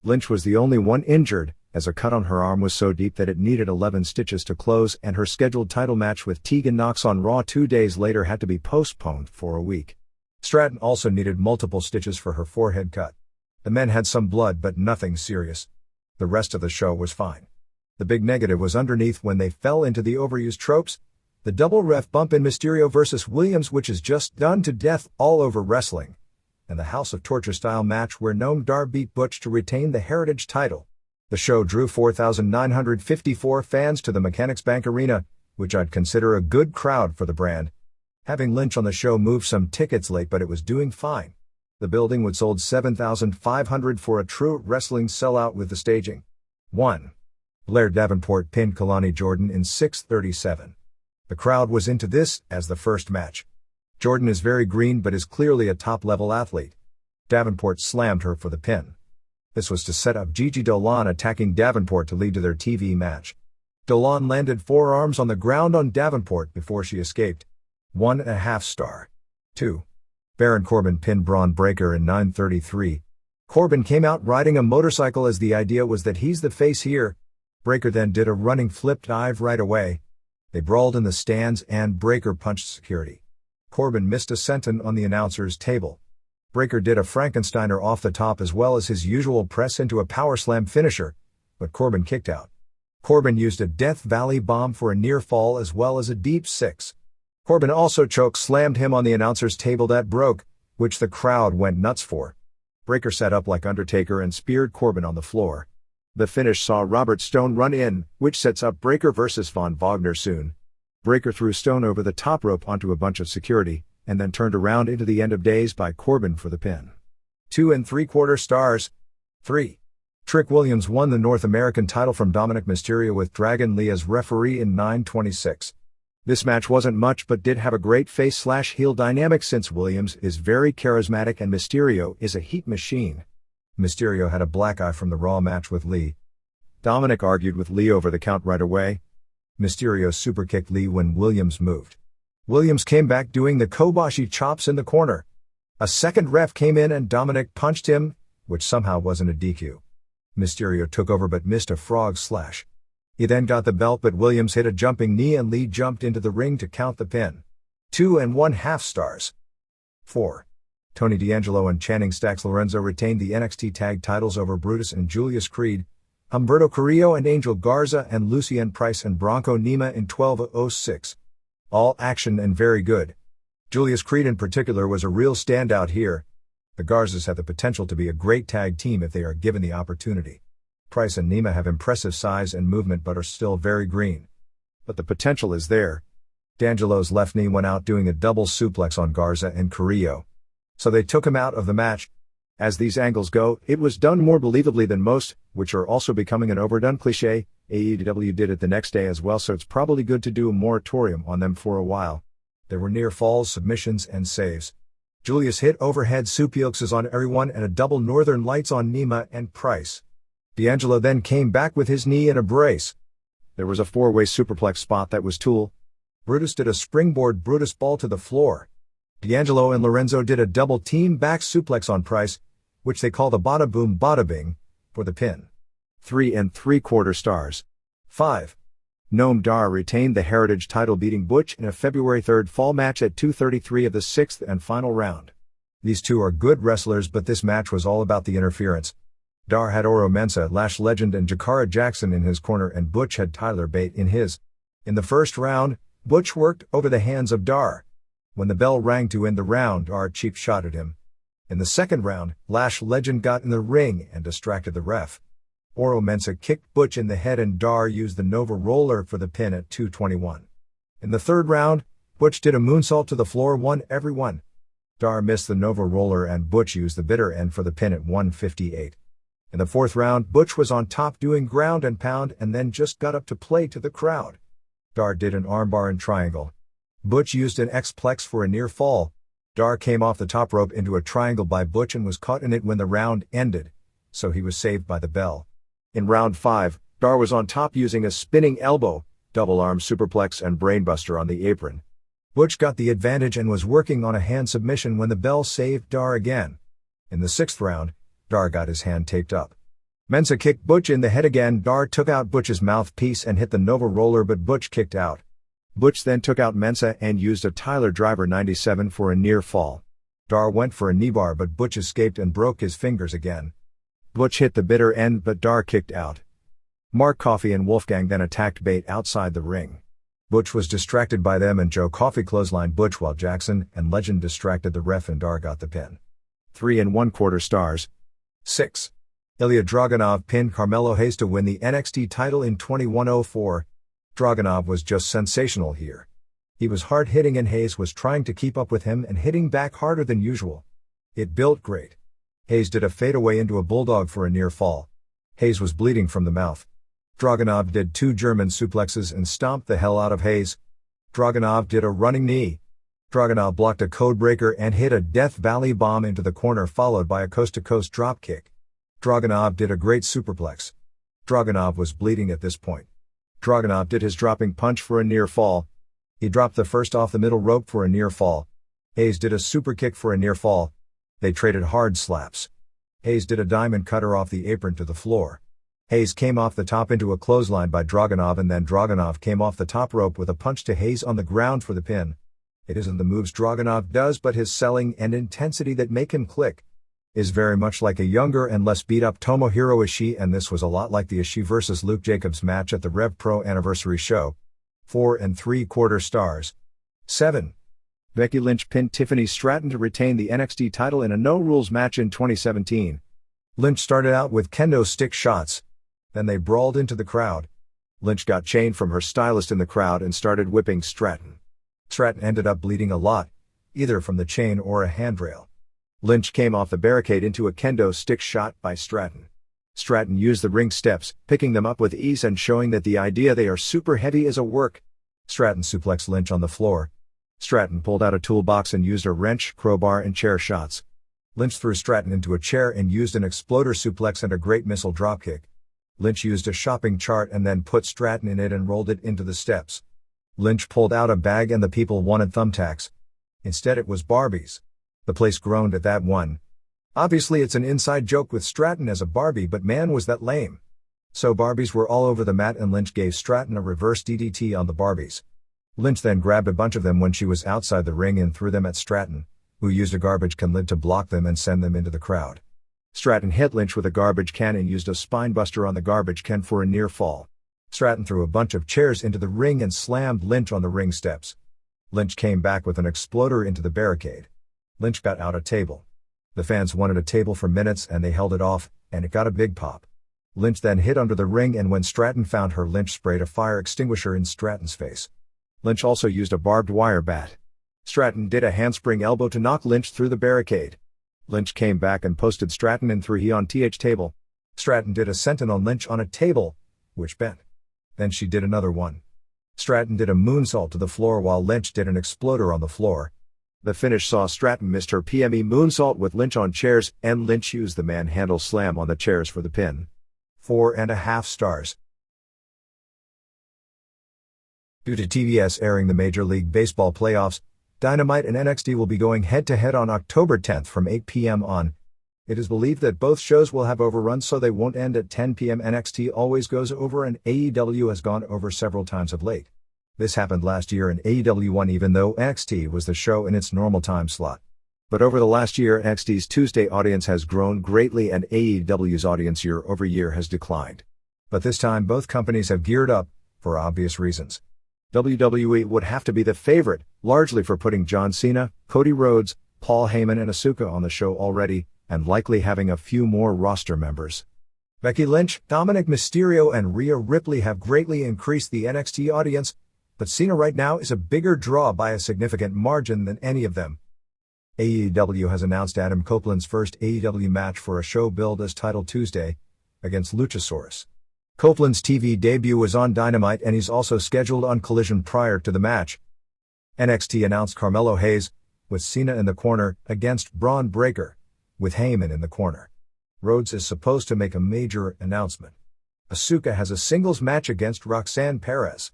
Lynch was the only one injured, as a cut on her arm was so deep that it needed 11 stitches to close, and her scheduled title match with Tegan Nox on Raw 2 days later had to be postponed for a week. Stratton also needed multiple stitches for her forehead cut. The men had some blood but nothing serious. The rest of the show was fine. The big negative was underneath when they fell into the overused tropes. The double ref bump in Mysterio vs. Williams, which is just done to death all over wrestling. And the House of Torture style match where Noam Dar beat Butch to retain the Heritage title. The show drew 4,954 fans to the Mechanics Bank Arena, which I'd consider a good crowd for the brand. Having Lynch on the show moved some tickets late, but it was doing fine. The building would sold 7,500 for a true wrestling sellout with the staging. 1. Blair Davenport pinned Kalani Jordan in 6:37. The crowd was into this as the first match. Jordan is very green but is clearly a top-level athlete. Davenport slammed her for the pin. This was to set up Gigi Dolan attacking Davenport to lead to their TV match. Dolan landed forearms on the ground on Davenport before she escaped. 1.5 star. 2. Baron Corbin pinned Braun Breaker in 9:33. Corbin came out riding a motorcycle as the idea was that he's the face here. Breaker then did a running flip dive right away. They brawled in the stands and Breaker punched security. Corbin missed a senton on the announcer's table. Breaker did a Frankensteiner off the top as well as his usual press into a power slam finisher, but Corbin kicked out. Corbin used a Death Valley bomb for a near fall as well as a deep 6. Corbin also choke slammed him on the announcer's table that broke, which the crowd went nuts for. Breaker sat up like Undertaker and speared Corbin on the floor. The finish saw Robert Stone run in, which sets up Breaker vs. Von Wagner soon. Breaker threw Stone over the top rope onto a bunch of security, and then turned around into the end of days by Corbin for the pin. 2.75 stars. 3. Trick Williams won the North American title from Dominic Mysterio with Dragon Lee as referee in 9:26. This match wasn't much but did have a great face/heel dynamic since Williams is very charismatic and Mysterio is a heat machine. Mysterio had a black eye from the Raw match with Lee. Dominic argued with Lee over the count right away. Mysterio superkicked Lee when Williams moved. Williams came back doing the Kobashi chops in the corner. A second ref came in and Dominic punched him, which somehow wasn't a DQ. Mysterio took over but missed a frog slash. He then got the belt but Williams hit a jumping knee and Lee jumped into the ring to count the pin. 2.5 stars. 4. Tony D'Angelo and Channing Stacks Lorenzo retained the NXT Tag Titles over Brutus and Julius Creed, Humberto Carrillo and Angel Garza and Lucien Price and Bronco Nima in 12:06. All action and very good. Julius Creed in particular was a real standout here. The Garzas have the potential to be a great tag team if they are given the opportunity. Price and Nima have impressive size and movement but are still very green. But the potential is there. D'Angelo's left knee went out doing a double suplex on Garza and Carrillo. So they took him out of the match. As these angles go, it was done more believably than most, which are also becoming an overdone cliche. AEW did it the next day as well, so it's probably good to do a moratorium on them for a while. There were near falls, submissions, and saves. Julius hit overhead suplexes on everyone and a double Northern Lights on Nima and Price. D'Angelo then came back with his knee in a brace. There was a four-way superplex spot that was Tool. Brutus did a springboard Brutus ball to the floor. D'Angelo and Lorenzo did a double team back suplex on Price, which they call the bada boom bada bing, for the pin. 3 3/4 stars. 5. Noam Dar retained the Heritage title, beating Butch in a February 3rd fall match at 2:33 of the 6th and final round. These two are good wrestlers, but this match was all about the interference. Dar had Oro Mensah, Lash Legend, and Jakara Jackson in his corner, and Butch had Tyler Bate in his. In the first round, Butch worked over the hands of Dar. When the bell rang to end the round, Dar cheap shot at him. In the second round, Lash Legend got in the ring and distracted the ref. Oro Mensah kicked Butch in the head and Dar used the Nova Roller for the pin at 2:21. In the third round, Butch did a moonsault to the floor, won everyone. Dar missed the Nova Roller and Butch used the bitter end for the pin at 1:58. In the fourth round, Butch was on top doing ground and pound and then just got up to play to the crowd. Dar did an armbar and triangle. Butch used an X-plex for a near fall. Dar came off the top rope into a triangle by Butch and was caught in it when the round ended, so he was saved by the bell. In round 5, Dar was on top using a spinning elbow, double arm superplex and brainbuster on the apron. Butch got the advantage and was working on a hand submission when the bell saved Dar again. In the sixth round, Dar got his hand taped up. Mensah kicked Butch in the head again. Dar took out Butch's mouthpiece and hit the Nova Roller, but Butch kicked out. Butch then took out Mensah and used a Tyler Driver 97 for a near fall. Dar went for a knee bar, but Butch escaped and broke his fingers again. Butch hit the bitter end, but Dar kicked out. Mark Coffey and Wolfgang then attacked Bate outside the ring. Butch was distracted by them and Joe Coffey clotheslined Butch while Jackson and Legend distracted the ref and Dar got the pin. 3 1/4 stars. 6. Ilya Dragunov pinned Carmelo Hayes to win the NXT title in 21:04. Dragunov was just sensational here. He was hard-hitting and Hayes was trying to keep up with him and hitting back harder than usual. It built great. Hayes did a fadeaway into a bulldog for a near fall. Hayes was bleeding from the mouth. Dragunov did 2 German suplexes and stomped the hell out of Hayes. Dragunov did a running knee. Dragunov blocked a codebreaker and hit a Death Valley bomb into the corner, followed by a coast-to-coast dropkick. Dragunov did a great superplex. Dragunov was bleeding at this point. Dragunov did his dropping punch for a near fall. He dropped the first off the middle rope for a near fall. Hayes did a super kick for a near fall. They traded hard slaps. Hayes did a diamond cutter off the apron to the floor. Hayes came off the top into a clothesline by Dragunov, and then Dragunov came off the top rope with a punch to Hayes on the ground for the pin. It isn't the moves Dragunov does, but his selling and intensity that make him click. Is very much like a younger and less beat-up Tomohiro Ishii, and this was a lot like the Ishii vs. Luke Jacobs match at the Rev Pro Anniversary show. 4 3/4 stars. 7. Becky Lynch pinned Tiffany Stratton to retain the NXT title in a no-rules match in 2017. Lynch started out with kendo stick shots. Then they brawled into the crowd. Lynch got chained from her stylist in the crowd and started whipping Stratton. Stratton ended up bleeding a lot, either from the chain or a handrail. Lynch came off the barricade into a kendo stick shot by Stratton. Stratton used the ring steps, picking them up with ease and showing that the idea they are super heavy is a work. Stratton suplexed Lynch on the floor. Stratton pulled out a toolbox and used a wrench, crowbar and chair shots. Lynch threw Stratton into a chair and used an exploder suplex and a great missile dropkick. Lynch used a shopping chart and then put Stratton in it and rolled it into the steps. Lynch pulled out a bag and the people wanted thumbtacks. Instead it was Barbies. The place groaned at that one. Obviously it's an inside joke with Stratton as a Barbie, but man was that lame. So Barbies were all over the mat and Lynch gave Stratton a reverse DDT on the Barbies. Lynch then grabbed a bunch of them when she was outside the ring and threw them at Stratton, who used a garbage can lid to block them and send them into the crowd. Stratton hit Lynch with a garbage can and used a spinebuster on the garbage can for a near fall. Stratton threw a bunch of chairs into the ring and slammed Lynch on the ring steps. Lynch came back with an exploder into the barricade. Lynch got out a table. The fans wanted a table for minutes and they held it off, and it got a big pop. Lynch then hid under the ring, and when Stratton found her, Lynch sprayed a fire extinguisher in Stratton's face. Lynch also used a barbed wire bat. Stratton did a handspring elbow to knock Lynch through the barricade. Lynch came back and posted Stratton in 3 on th table. Stratton did a senton on Lynch on a table, which bent. Then she did another one. Stratton did a moonsault to the floor while Lynch did an exploder on the floor. The finish saw Stratton missed her PME moonsault with Lynch on chairs, and Lynch used the manhandle slam on the chairs for the pin. 4.5 stars. Due to TBS airing the Major League Baseball playoffs, Dynamite and NXT will be going head-to-head on October 10th from 8 p.m. on. It is believed that both shows will have overruns so they won't end at 10 p.m. NXT always goes over and AEW has gone over several times of late. This happened last year and AEW won even though NXT was the show in its normal time slot. But over the last year NXT's Tuesday audience has grown greatly and AEW's audience year over year has declined. But this time both companies have geared up, for obvious reasons. WWE would have to be the favorite, largely for putting John Cena, Cody Rhodes, Paul Heyman and Asuka on the show already, and likely having a few more roster members. Becky Lynch, Dominic Mysterio and Rhea Ripley have greatly increased the NXT audience, but Cena right now is a bigger draw by a significant margin than any of them. AEW has announced Adam Copeland's first AEW match for a show billed as Title Tuesday, against Luchasaurus. Copeland's TV debut was on Dynamite and he's also scheduled on Collision prior to the match. NXT announced Carmelo Hayes, with Cena in the corner, against Braun Breaker, with Heyman in the corner. Rhodes is supposed to make a major announcement. Asuka has a singles match against Roxanne Perez.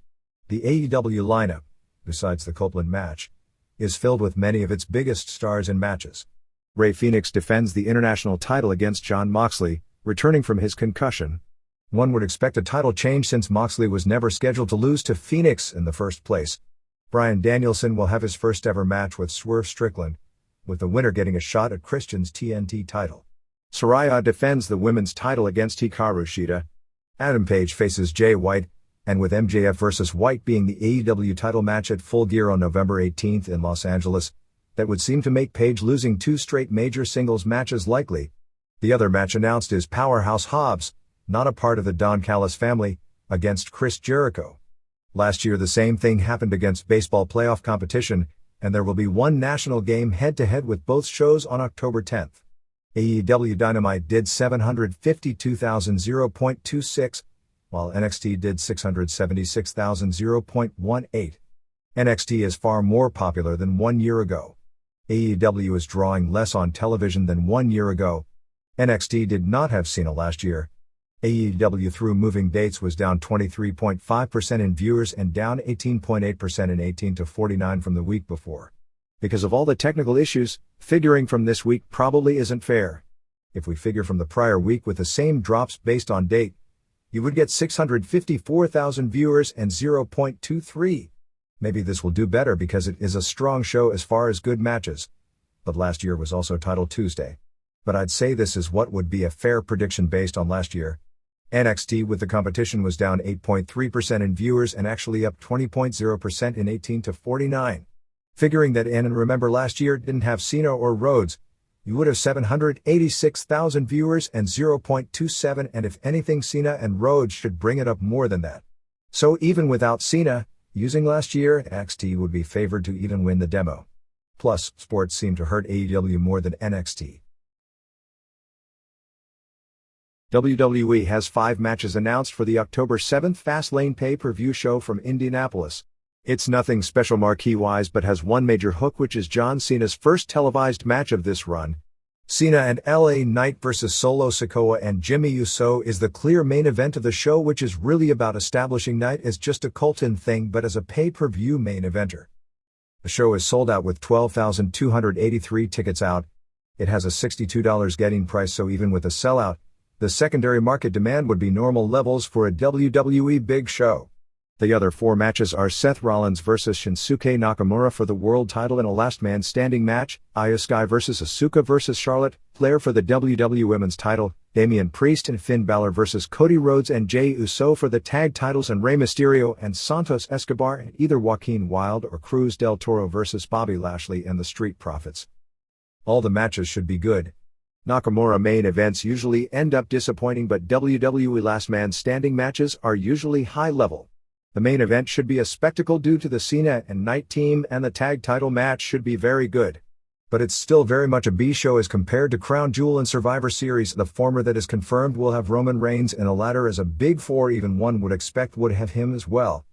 The AEW lineup, besides the Copeland match, is filled with many of its biggest stars in matches. Rey Fenix defends the international title against Jon Moxley, returning from his concussion. One would expect a title change since Moxley was never scheduled to lose to Phoenix in the first place. Bryan Danielson will have his first ever match with Swerve Strickland, with the winner getting a shot at Christian's TNT title. Saraya defends the women's title against Hikaru Shida. Adam Page faces Jay White, and with MJF vs. White being the AEW title match at Full Gear on November 18th in Los Angeles, that would seem to make Page losing 2 straight major singles matches likely. The other match announced is Powerhouse Hobbs, not a part of the Don Callis family, against Chris Jericho. Last year the same thing happened against baseball playoff competition, and there will be one national game head-to-head with both shows on October 10th. AEW Dynamite did 752,000.26, while NXT did 676,000.18. NXT is far more popular than 1 year ago. AEW is drawing less on television than 1 year ago. NXT did not have Cena last year. AEW through moving dates was down 23.5% in viewers and down 18.8% in 18 to 49 from the week before. Because of all the technical issues, figuring from this week probably isn't fair. If we figure from the prior week with the same drops based on date, you would get 654,000 viewers and 0.23. Maybe this will do better because it is a strong show as far as good matches. But last year was also Title Tuesday. But I'd say this is what would be a fair prediction based on last year. NXT with the competition was down 8.3% in viewers and actually up 20.0% in 18 to 49. Figuring that in and remember last year didn't have Cena or Rhodes, you would have 786,000 viewers and 0.27, and if anything Cena and Rhodes should bring it up more than that. So even without Cena, using last year, NXT would be favored to even win the demo. Plus, sports seem to hurt AEW more than NXT. WWE has 5 matches announced for the October 7th Fastlane pay-per-view show from Indianapolis. It's nothing special marquee-wise but has one major hook, which is John Cena's first televised match of this run. Cena and LA Knight vs. Solo Sikoa and Jimmy Uso is the clear main event of the show, which is really about establishing Knight as just a Colton thing but as a pay-per-view main eventer. The show is sold out with 12,283 tickets out. It has a $62 getting price, so even with a sellout, the secondary market demand would be normal levels for a WWE big show. The other 4 matches are Seth Rollins vs. Shinsuke Nakamura for the world title in a last man standing match, Io Sky vs. Asuka vs. Charlotte Flair for the WWE women's title, Damian Priest and Finn Balor vs. Cody Rhodes and Jey Uso for the tag titles, and Rey Mysterio and Santos Escobar and either Joaquin Wilde or Cruz del Toro vs. Bobby Lashley and the Street Profits. All the matches should be good. Nakamura main events usually end up disappointing, but WWE last man standing matches are usually high level. The main event should be a spectacle due to the Cena and Knight team, and the tag title match should be very good. But it's still very much a B show as compared to Crown Jewel and Survivor Series. The former that is confirmed will have Roman Reigns, and the latter as a big four, even one would expect would have him as well.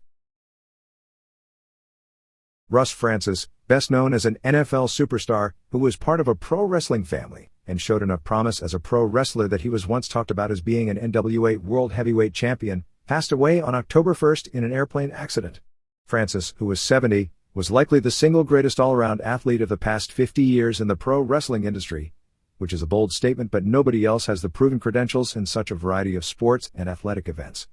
Russ Francis, best known as an NFL superstar, who was part of a pro wrestling family, and showed enough promise as a pro wrestler that he was once talked about as being an NWA World Heavyweight Champion, passed away on October 1st in an airplane accident. Francis, who was 70, was likely the single greatest all-around athlete of the past 50 years in the pro wrestling industry, which is a bold statement, but nobody else has the proven credentials in such a variety of sports and athletic events.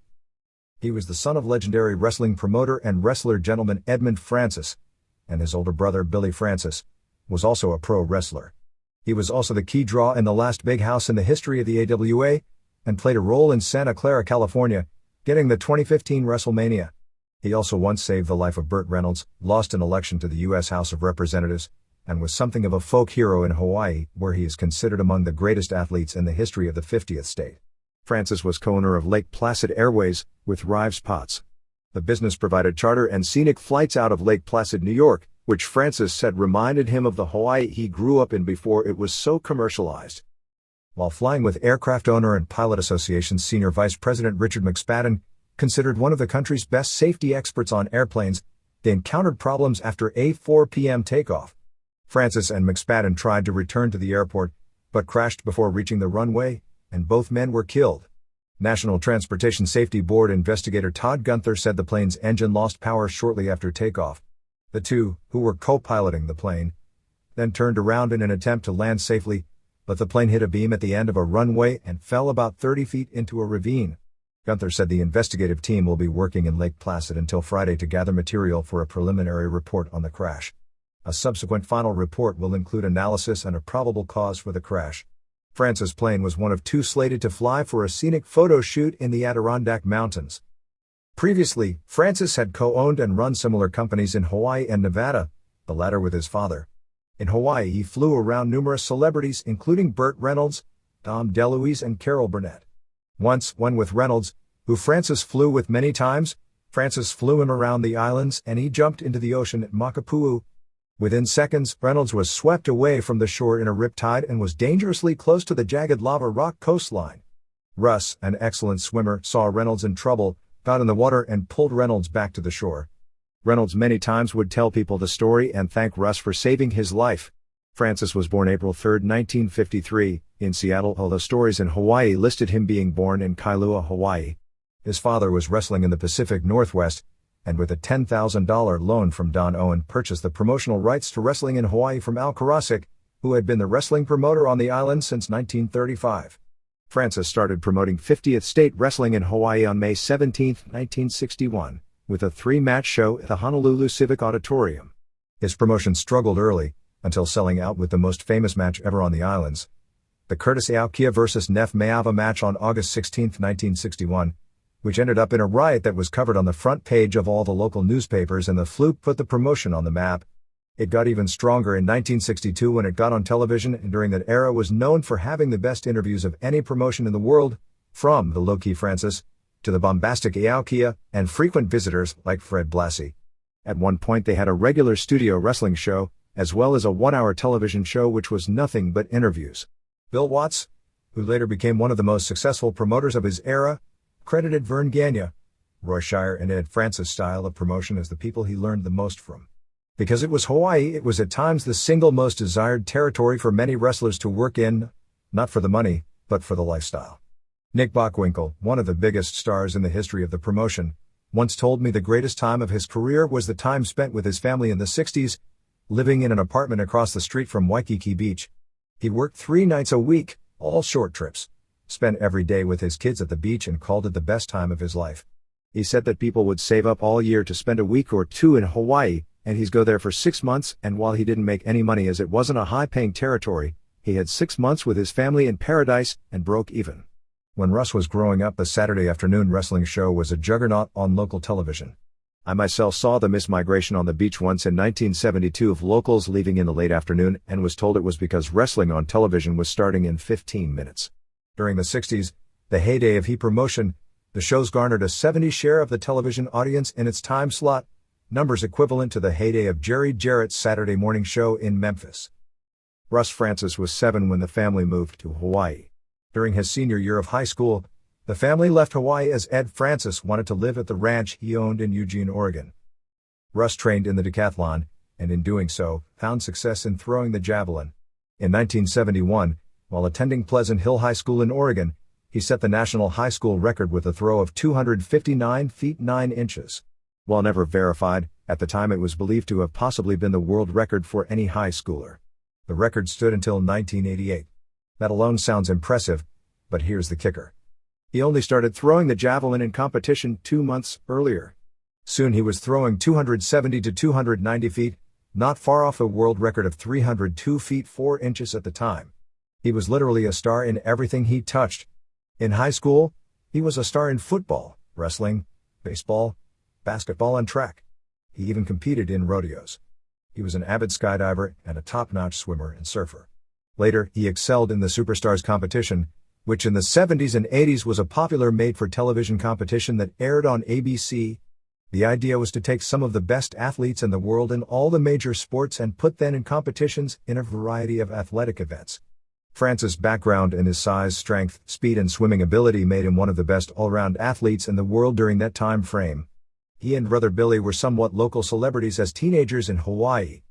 He was the son of legendary wrestling promoter and wrestler gentleman Edmund Francis, and his older brother Billy Francis was also a pro wrestler. He was also the key draw in the last big house in the history of the AWA, and played a role in Santa Clara, California, getting the 2015 WrestleMania. He also once saved the life of Burt Reynolds, lost an election to the U.S. House of Representatives, and was something of a folk hero in Hawaii, where he is considered among the greatest athletes in the history of the 50th state. Francis was co-owner of Lake Placid Airways, with Rives Potts. The business provided charter and scenic flights out of Lake Placid, New York, which Francis said reminded him of the Hawaii he grew up in before it was so commercialized. While flying with Aircraft Owner and Pilot Association's Senior Vice President Richard McSpadden, considered one of the country's best safety experts on airplanes, they encountered problems after a 4 p.m. takeoff. Francis and McSpadden tried to return to the airport, but crashed before reaching the runway, and both men were killed. National Transportation Safety Board investigator Todd Gunther said the plane's engine lost power shortly after takeoff. The two, who were co-piloting the plane, then turned around in an attempt to land safely, but the plane hit a beam at the end of a runway and fell about 30 feet into a ravine. Gunther said the investigative team will be working in Lake Placid until Friday to gather material for a preliminary report on the crash. A subsequent final report will include analysis and a probable cause for the crash. Francis' plane was one of two slated to fly for a scenic photo shoot in the Adirondack Mountains. Previously, Francis had co-owned and run similar companies in Hawaii and Nevada, the latter with his father. In Hawaii, he flew around numerous celebrities including Burt Reynolds, Dom DeLuise and Carol Burnett. Once, when with Reynolds, who Francis flew with many times, Francis flew him around the islands and he jumped into the ocean at Makapuu. Within seconds, Reynolds was swept away from the shore in a riptide and was dangerously close to the jagged lava rock coastline. Russ, an excellent swimmer, saw Reynolds in trouble, got in the water and pulled Reynolds back to the shore. Reynolds many times would tell people the story and thank Russ for saving his life. Francis was born April 3, 1953, in Seattle, although stories in Hawaii listed him being born in Kailua, Hawaii. His father was wrestling in the Pacific Northwest, and with a $10,000 loan from Don Owen purchased the promotional rights to wrestling in Hawaii from Al Karasik, who had been the wrestling promoter on the island since 1935. Francis started promoting 50th State Wrestling in Hawaii on May 17, 1961, with a 3-match show at the Honolulu Civic Auditorium. His promotion struggled early, until selling out with the most famous match ever on the islands, the Curtis Aokia vs. Nef Meava match on August 16, 1961, which ended up in a riot that was covered on the front page of all the local newspapers, and the fluke put the promotion on the map. It got even stronger in 1962 when it got on television, and during that era was known for having the best interviews of any promotion in the world, from the low-key Francis to the bombastic Aokia and frequent visitors like Fred Blassie. At one point they had a regular studio wrestling show, as well as a 1-hour television show which was nothing but interviews. Bill Watts, who later became one of the most successful promoters of his era, credited Vern Gagne, Roy Shire and Ed Francis' style of promotion as the people he learned the most from. Because it was Hawaii, it was at times the single most desired territory for many wrestlers to work in, not for the money, but for the lifestyle. Nick Bockwinkel, one of the biggest stars in the history of the promotion, once told me the greatest time of his career was the time spent with his family in the 60s, living in an apartment across the street from Waikiki Beach. He worked 3 nights a week, all short trips, spent every day with his kids at the beach, and called it the best time of his life. He said that people would save up all year to spend a week or two in Hawaii, and he'd go there for 6 months, and while he didn't make any money as it wasn't a high-paying territory, he had 6 months with his family in paradise and broke even. When Russ was growing up, the Saturday afternoon wrestling show was a juggernaut on local television. I myself saw the migration on the beach once in 1972 of locals leaving in the late afternoon, and was told it was because wrestling on television was starting in 15 minutes. During the 60s, the heyday of He Promotion, the shows garnered a 70% share of the television audience in its time slot, numbers equivalent to the heyday of Jerry Jarrett's Saturday morning show in Memphis. Russ Francis was 7 when the family moved to Hawaii. During his senior year of high school, the family left Hawaii as Ed Francis wanted to live at the ranch he owned in Eugene, Oregon. Russ trained in the decathlon, and in doing so, found success in throwing the javelin. In 1971, while attending Pleasant Hill High School in Oregon, he set the national high school record with a throw of 259 feet 9 inches. While never verified, at the time it was believed to have possibly been the world record for any high schooler. The record stood until 1988. That alone sounds impressive, but here's the kicker. He only started throwing the javelin in competition 2 months earlier. Soon he was throwing 270 to 290 feet, not far off the world record of 302 feet 4 inches at the time. He was literally a star in everything he touched. In high school, he was a star in football, wrestling, baseball, basketball and track. He even competed in rodeos. He was an avid skydiver and a top-notch swimmer and surfer. Later, he excelled in the Superstars competition, which in the 70s and 80s was a popular made-for-television competition that aired on ABC. The idea was to take some of the best athletes in the world in all the major sports and put them in competitions in a variety of athletic events. Francis' background and his size, strength, speed and swimming ability made him one of the best all-round athletes in the world during that time frame. He and brother Billy were somewhat local celebrities as teenagers in Hawaii.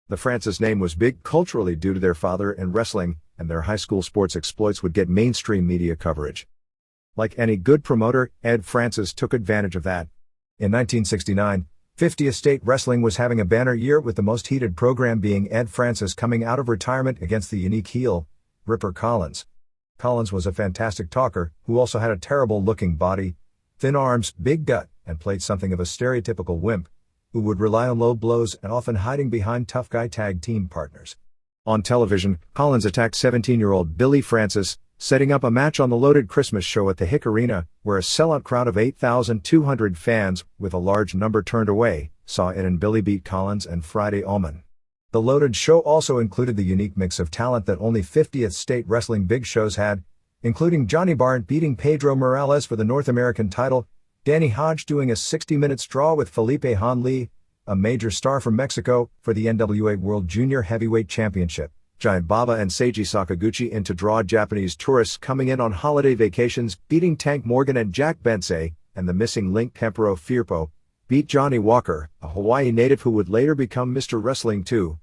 The Francis name was big culturally due to their father in wrestling, and their high school sports exploits would get mainstream media coverage. Like any good promoter, Ed Francis took advantage of that. In 1969, 50th State Wrestling was having a banner year with the most heated program being Ed Francis coming out of retirement against the unique heel, Ripper Collins. Collins was a fantastic talker, who also had a terrible-looking body, thin arms, big gut, and played something of a stereotypical wimp, who would rely on low blows and often hiding behind tough guy tag team partners. On television, Collins attacked 17-year-old Billy Francis, setting up a match on the loaded Christmas show at the Hick Arena, where a sellout crowd of 8,200 fans, with a large number turned away, saw Ed and Billy beat Collins and Friday Ullman. The loaded show also included the unique mix of talent that only 50th State Wrestling big shows had, including Johnny Barnett beating Pedro Morales for the North American title, Danny Hodge doing a 60-minute draw with Felipe Hanley, a major star from Mexico, for the NWA World Junior Heavyweight Championship, Giant Baba and Seiji Sakaguchi in to draw Japanese tourists coming in on holiday vacations, beating Tank Morgan and Jack Bensei, and the missing link Tempero Firpo, beat Johnny Walker, a Hawaii native who would later become Mr. Wrestling 2.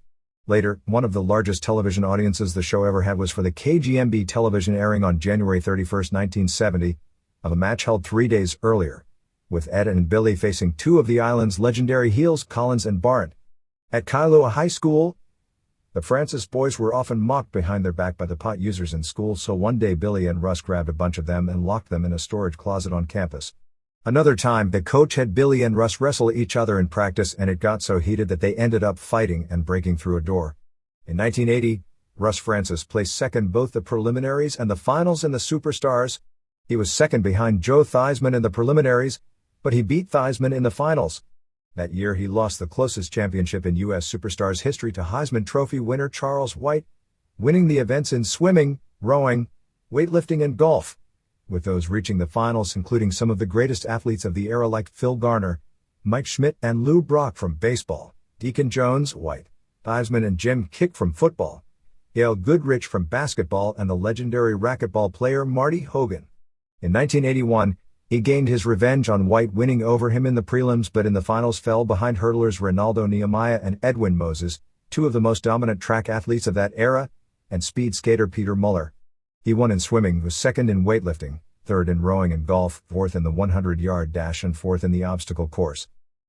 Later, one of the largest television audiences the show ever had was for the KGMB television airing on January 31, 1970, of a match held 3 days earlier, with Ed and Billy facing two of the island's legendary heels, Collins and Barnett. At Kailua High School, the Francis boys were often mocked behind their back by the pot users in school, so one day Billy and Russ grabbed a bunch of them and locked them in a storage closet on campus. Another time, the coach had Billy and Russ wrestle each other in practice, and it got so heated that they ended up fighting and breaking through a door. In 1980, Russ Francis placed second both the preliminaries and the finals in the Superstars. He was second behind Joe Theismann in the preliminaries, but he beat Theismann in the finals. That year he lost the closest championship in U.S. Superstars history to Heisman Trophy winner Charles White, winning the events in swimming, rowing, weightlifting and golf, with those reaching the finals including some of the greatest athletes of the era like Phil Garner, Mike Schmidt and Lou Brock from baseball, Deacon Jones, White, Theismann and Jim Kick from football, Gail Goodrich from basketball and the legendary racquetball player Marty Hogan. In 1981, he gained his revenge on White, winning over him in the prelims, but in the finals fell behind hurdlers Ronaldo Nehemiah and Edwin Moses, two of the most dominant track athletes of that era, and speed skater Peter Muller. He won in swimming, was second in weightlifting, third in rowing and golf, fourth in the 100-yard dash and fourth in the obstacle course.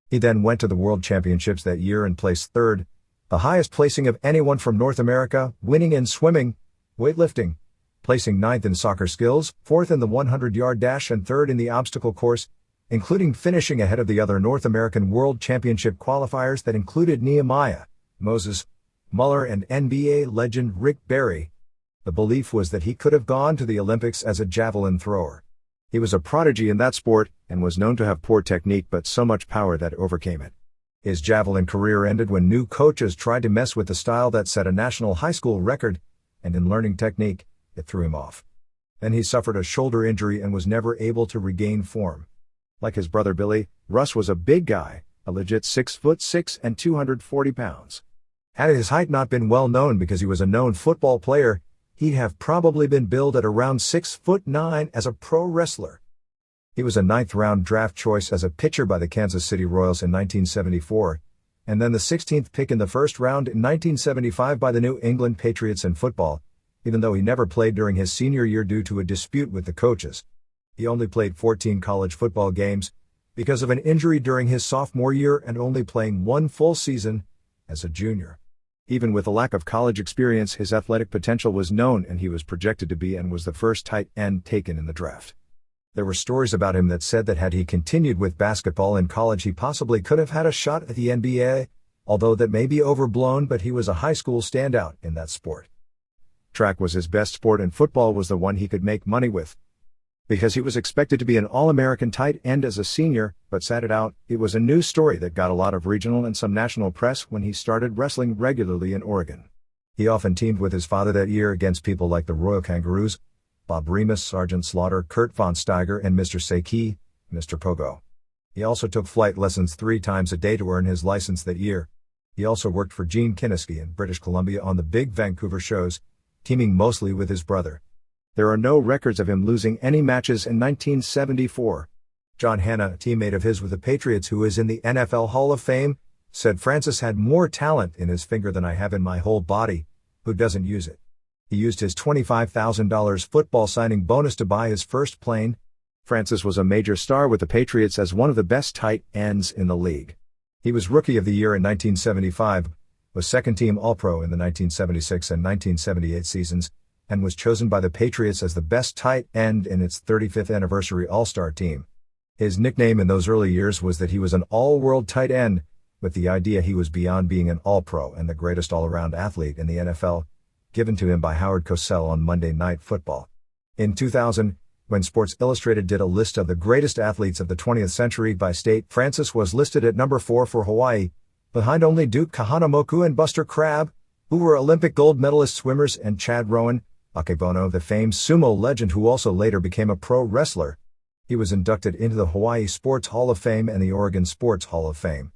He then went to the World Championships that year and placed third, the highest placing of anyone from North America, winning in swimming, weightlifting, placing ninth in soccer skills, fourth in the 100-yard dash and third in the obstacle course, including finishing ahead of the other North American World Championship qualifiers that included Nehemiah, Moses, Muller and NBA legend Rick Barry. The belief was that he could have gone to the Olympics as a javelin thrower. He was a prodigy in that sport, and was known to have poor technique but so much power that overcame it. His javelin career ended when new coaches tried to mess with the style that set a national high school record, and in learning technique, it threw him off. Then he suffered a shoulder injury and was never able to regain form. Like his brother Billy, Russ was a big guy, a legit 6'6" and 240 pounds. Had his height not been well known because he was a known football player, he'd have probably been billed at around 6'9" as a pro wrestler. He was a 9th-round draft choice as a pitcher by the Kansas City Royals in 1974, and then the 16th pick in the first round in 1975 by the New England Patriots in football, even though he never played during his senior year due to a dispute with the coaches. He only played 14 college football games because of an injury during his sophomore year and only playing one full season as a junior. Even with a lack of college experience, his athletic potential was known and he was projected to be and was the first tight end taken in the draft. There were stories about him that said that had he continued with basketball in college he possibly could have had a shot at the NBA, although that may be overblown, but he was a high school standout in that sport. Track was his best sport and football was the one he could make money with. Because he was expected to be an All-American tight end as a senior, but sat it out, it was a news story that got a lot of regional and some national press when he started wrestling regularly in Oregon. He often teamed with his father that year against people like the Royal Kangaroos, Bob Remus, Sergeant Slaughter, Kurt Von Steiger, and Mr. Seiki, Mr. Pogo. He also took flight lessons 3 times a day to earn his license that year. He also worked for Gene Kiniski in British Columbia on the big Vancouver shows, teaming mostly with his brother. There are no records of him losing any matches in 1974. John Hanna, a teammate of his with the Patriots who is in the NFL Hall of Fame, said Francis had more talent in his finger than I have in my whole body. Who doesn't use it? He used his $25,000 football signing bonus to buy his first plane. Francis was a major star with the Patriots as one of the best tight ends in the league. He was Rookie of the Year in 1975, was second-team All-Pro in the 1976 and 1978 seasons, and was chosen by the Patriots as the best tight end in its 35th anniversary All-Star team. His nickname in those early years was that he was an all-world tight end, with the idea he was beyond being an All-Pro and the greatest all-around athlete in the NFL, given to him by Howard Cosell on Monday Night Football. In 2000, when Sports Illustrated did a list of the greatest athletes of the 20th century by state, Francis was listed at number 4 for Hawaii, behind only Duke Kahanamoku and Buster Crabbe, who were Olympic gold medalist swimmers, and Chad Rowan, Akebono, the famed sumo legend who also later became a pro wrestler. He was inducted into the Hawaii Sports Hall of Fame and the Oregon Sports Hall of Fame.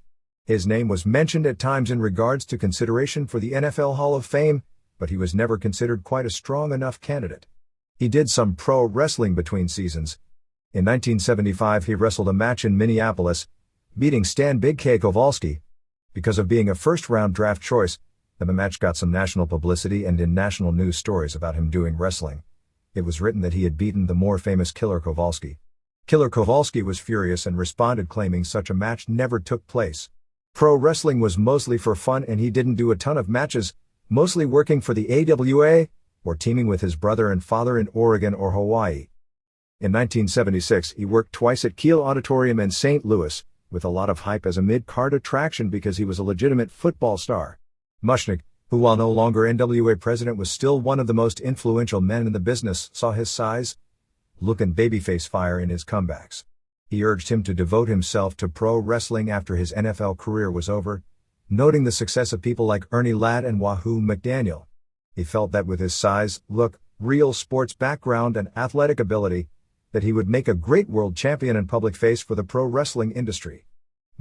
His name was mentioned at times in regards to consideration for the NFL Hall of Fame, but he was never considered quite a strong enough candidate. He did some pro wrestling between seasons. In 1975 he wrestled a match in Minneapolis, beating Stan Big K Kowalski. Because of being a first-round draft choice, the match got some national publicity and in national news stories about him doing wrestling. It was written that he had beaten the more famous Killer Kowalski. Killer Kowalski was furious and responded claiming such a match never took place. Pro wrestling was mostly for fun and he didn't do a ton of matches, mostly working for the AWA, or teaming with his brother and father in Oregon or Hawaii. In 1976 he worked twice at Kiel Auditorium in St. Louis, with a lot of hype as a mid-card attraction because he was a legitimate football star. Mushnick, who while no longer NWA president was still one of the most influential men in the business, saw his size, look and babyface fire in his comebacks. He urged him to devote himself to pro wrestling after his NFL career was over, noting the success of people like Ernie Ladd and Wahoo McDaniel. He felt that with his size, look, real sports background and athletic ability, that he would make a great world champion and public face for the pro wrestling industry.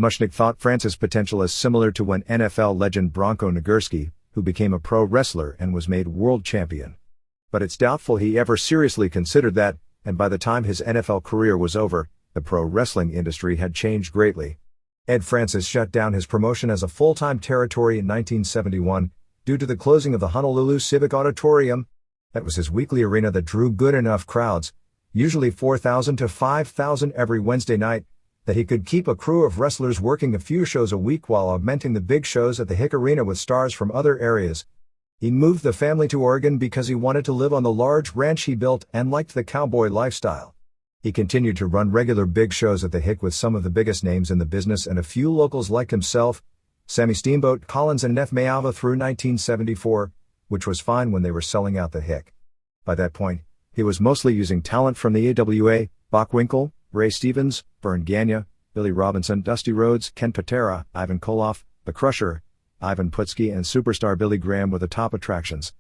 Mushnick thought Francis' potential as similar to when NFL legend Bronco Nagurski, who became a pro wrestler and was made world champion. But it's doubtful he ever seriously considered that, and by the time his NFL career was over, the pro wrestling industry had changed greatly. Ed Francis shut down his promotion as a full-time territory in 1971, due to the closing of the Honolulu Civic Auditorium. That was his weekly arena that drew good enough crowds, usually 4,000 to 5,000 every Wednesday night, that he could keep a crew of wrestlers working a few shows a week while augmenting the big shows at the Hick Arena with stars from other areas. He moved the family to Oregon because he wanted to live on the large ranch he built and liked the cowboy lifestyle. He continued to run regular big shows at the Hick with some of the biggest names in the business and a few locals like himself, Sammy Steamboat Collins and Neff Mayava through 1974, which was fine when they were selling out the Hick. By that point, he was mostly using talent from the AWA, Bockwinkel, Ray Stevens, Vern Gagne, Billy Robinson, Dusty Rhodes, Ken Patera, Ivan Koloff, The Crusher, Ivan Putski and superstar Billy Graham were the top attractions.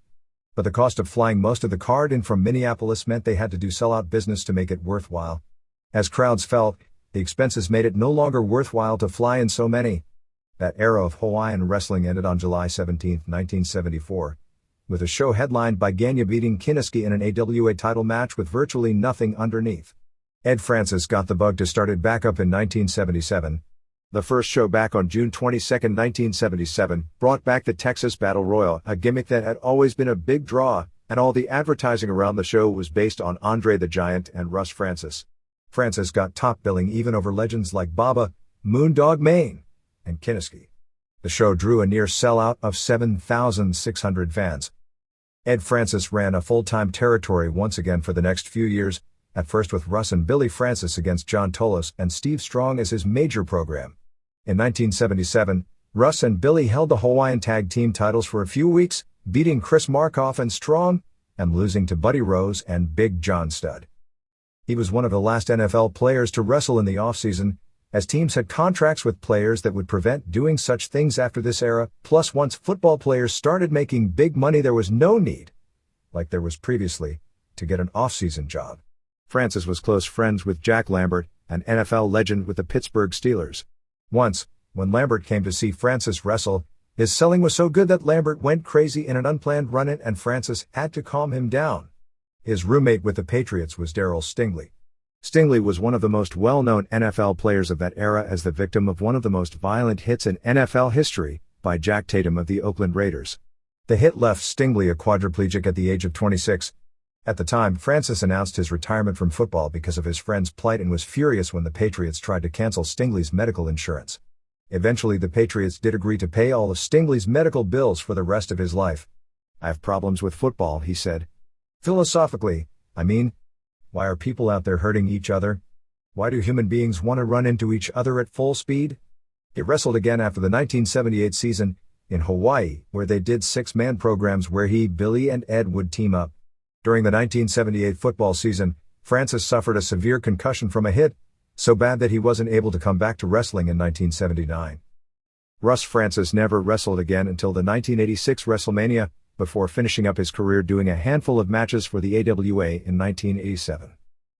But the cost of flying most of the card in from Minneapolis meant they had to do sellout business to make it worthwhile. As crowds felt, the expenses made it no longer worthwhile to fly in so many. That era of Hawaiian wrestling ended on July 17, 1974, with a show headlined by Ganya beating Kiniski in an AWA title match with virtually nothing underneath. Ed Francis got the bug to start it back up in 1977. The first show back on June 22, 1977, brought back the Texas Battle Royal, a gimmick that had always been a big draw, and all the advertising around the show was based on Andre the Giant and Russ Francis. Francis got top billing even over legends like Baba, Moondog Mayne, and Kiniski. The show drew a near sellout of 7,600 fans. Ed Francis ran a full-time territory once again for the next few years, at first with Russ and Billy Francis against John Tolos and Steve Strong as his major program. In 1977, Russ and Billy held the Hawaiian Tag Team titles for a few weeks, beating Chris Markoff and Strong, and losing to Buddy Rose and Big John Studd. He was one of the last NFL players to wrestle in the offseason, as teams had contracts with players that would prevent doing such things after this era, plus once football players started making big money there was no need, like there was previously, to get an off-season job. Francis was close friends with Jack Lambert, an NFL legend with the Pittsburgh Steelers. Once, when Lambert came to see Francis wrestle, his selling was so good that Lambert went crazy in an unplanned run-in and Francis had to calm him down. His roommate with the Patriots was Darryl Stingley. Stingley was one of the most well-known NFL players of that era as the victim of one of the most violent hits in NFL history, by Jack Tatum of the Oakland Raiders. The hit left Stingley a quadriplegic at the age of 26. At the time, Francis announced his retirement from football because of his friend's plight and was furious when the Patriots tried to cancel Stingley's medical insurance. Eventually the Patriots did agree to pay all of Stingley's medical bills for the rest of his life. "I have problems with football," he said. "Philosophically, I mean, why are people out there hurting each other? Why do human beings want to run into each other at full speed?" He wrestled again after the 1978 season, in Hawaii, where they did 6-man programs where he, Billy and Ed would team up. During the 1978 football season, Francis suffered a severe concussion from a hit, so bad that he wasn't able to come back to wrestling in 1979. Russ Francis never wrestled again until the 1986 WrestleMania, before finishing up his career doing a handful of matches for the AWA in 1987.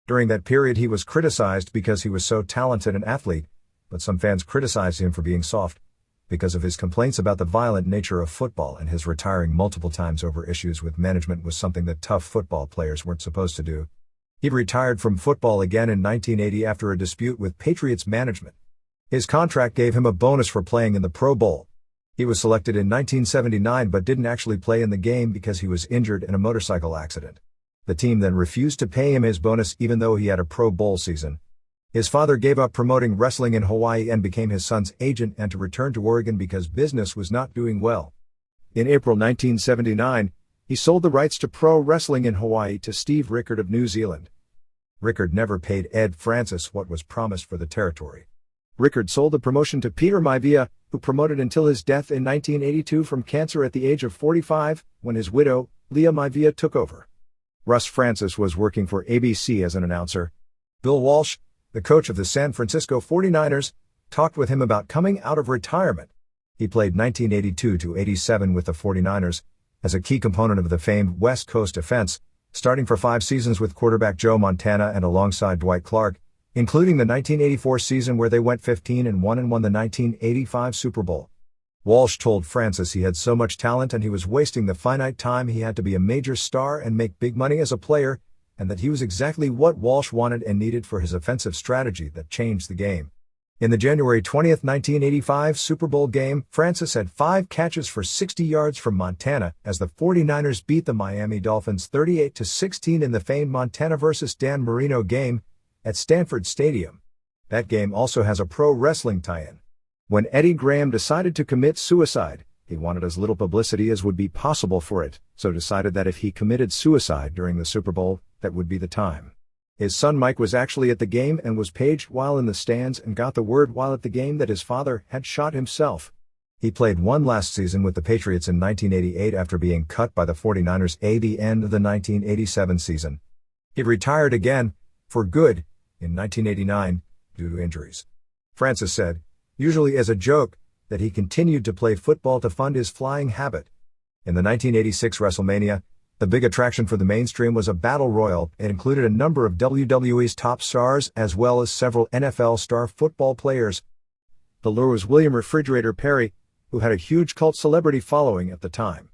During that period he was criticized because he was so talented an athlete, but some fans criticized him for being soft, because of his complaints about the violent nature of football, and his retiring multiple times over issues with management was something that tough football players weren't supposed to do. He retired from football again in 1980 after a dispute with Patriots management. His contract gave him a bonus for playing in the Pro Bowl. He was selected in 1979 but didn't actually play in the game because he was injured in a motorcycle accident. The team then refused to pay him his bonus even though he had a Pro Bowl season. His father gave up promoting wrestling in Hawaii and became his son's agent and to return to Oregon because business was not doing well. In April 1979, he sold the rights to pro wrestling in Hawaii to Steve Rickard of New Zealand. Rickard never paid Ed Francis what was promised for the territory. Rickard sold the promotion to Peter Maivia, who promoted until his death in 1982 from cancer at the age of 45, when his widow, Leah Maivia, took over. Russ Francis was working for ABC as an announcer. Bill Walsh, the coach of the San Francisco 49ers, talked with him about coming out of retirement. He played 1982 to 87 with the 49ers, as a key component of the famed West Coast offense, starting for 5 seasons with quarterback Joe Montana and alongside Dwight Clark, including the 1984 season where they went 15-1 and won the 1985 Super Bowl. Walsh told Francis he had so much talent and he was wasting the finite time he had to be a major star and make big money as a player, and that he was exactly what Walsh wanted and needed for his offensive strategy that changed the game. In the January 20, 1985 Super Bowl game, Francis had 5 catches for 60 yards from Montana as the 49ers beat the Miami Dolphins 38-16 in the famed Montana vs. Dan Marino game at Stanford Stadium. That game also has a pro wrestling tie-in. When Eddie Graham decided to commit suicide, he wanted as little publicity as would be possible for it, so decided that if he committed suicide during the Super Bowl, that would be the time. His son Mike was actually at the game and was paged while in the stands and got the word while at the game that his father had shot himself. He played one last season with the Patriots in 1988 after being cut by the 49ers at the end of the 1987 season. He retired again, for good, in 1989, due to injuries. Francis said, usually as a joke, that he continued to play football to fund his flying habit. In the 1986 WrestleMania, the big attraction for the mainstream was a battle royal. It included a number of WWE's top stars as well as several NFL star football players. The lure was William Refrigerator Perry, who had a huge cult celebrity following at the time.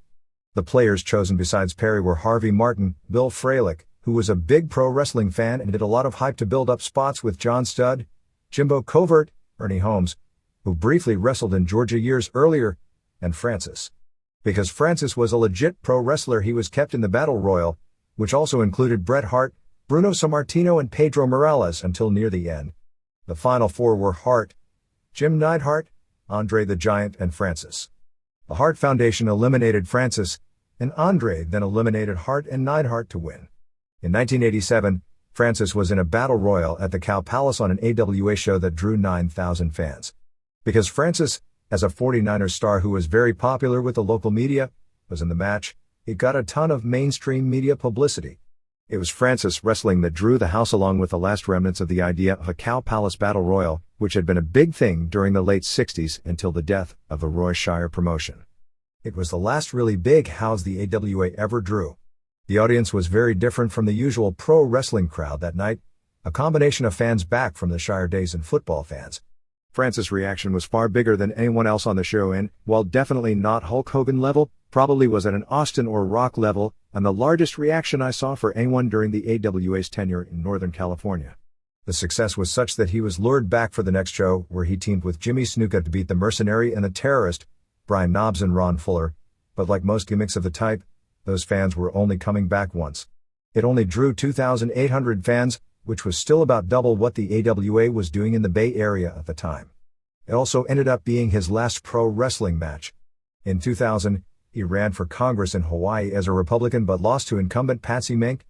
The players chosen besides Perry were Harvey Martin, Bill Fralick, who was a big pro wrestling fan and did a lot of hype to build up spots with John Studd, Jimbo Covert, Ernie Holmes, who briefly wrestled in Georgia years earlier, and Francis. Because Francis was a legit pro wrestler, he was kept in the Battle Royal, which also included Bret Hart, Bruno Sammartino and Pedro Morales until near the end. The final four were Hart, Jim Neidhart, Andre the Giant and Francis. The Hart Foundation eliminated Francis, and Andre then eliminated Hart and Neidhart to win. In 1987, Francis was in a battle royal at the Cow Palace on an AWA show that drew 9,000 fans. Because Francis, as a 49ers star who was very popular with the local media, was in the match, it got a ton of mainstream media publicity. It was Francis wrestling that drew the house along with the last remnants of the idea of a Cow Palace Battle Royal, which had been a big thing during the late 60s until the death of the Roy Shire promotion. It was the last really big house the AWA ever drew. The audience was very different from the usual pro wrestling crowd that night, a combination of fans back from the Shire days and football fans. Francis' reaction was far bigger than anyone else on the show and, while definitely not Hulk Hogan level, probably was at an Austin or Rock level, and the largest reaction I saw for anyone during the AWA's tenure in Northern California. The success was such that he was lured back for the next show, where he teamed with Jimmy Snuka to beat the Mercenary and the Terrorist, Brian Knobbs and Ron Fuller, but like most gimmicks of the type, those fans were only coming back once. It only drew 2,800 fans, which was still about double what the AWA was doing in the Bay Area at the time. It also ended up being his last pro wrestling match. In 2000, he ran for Congress in Hawaii as a Republican but lost to incumbent Patsy Mink.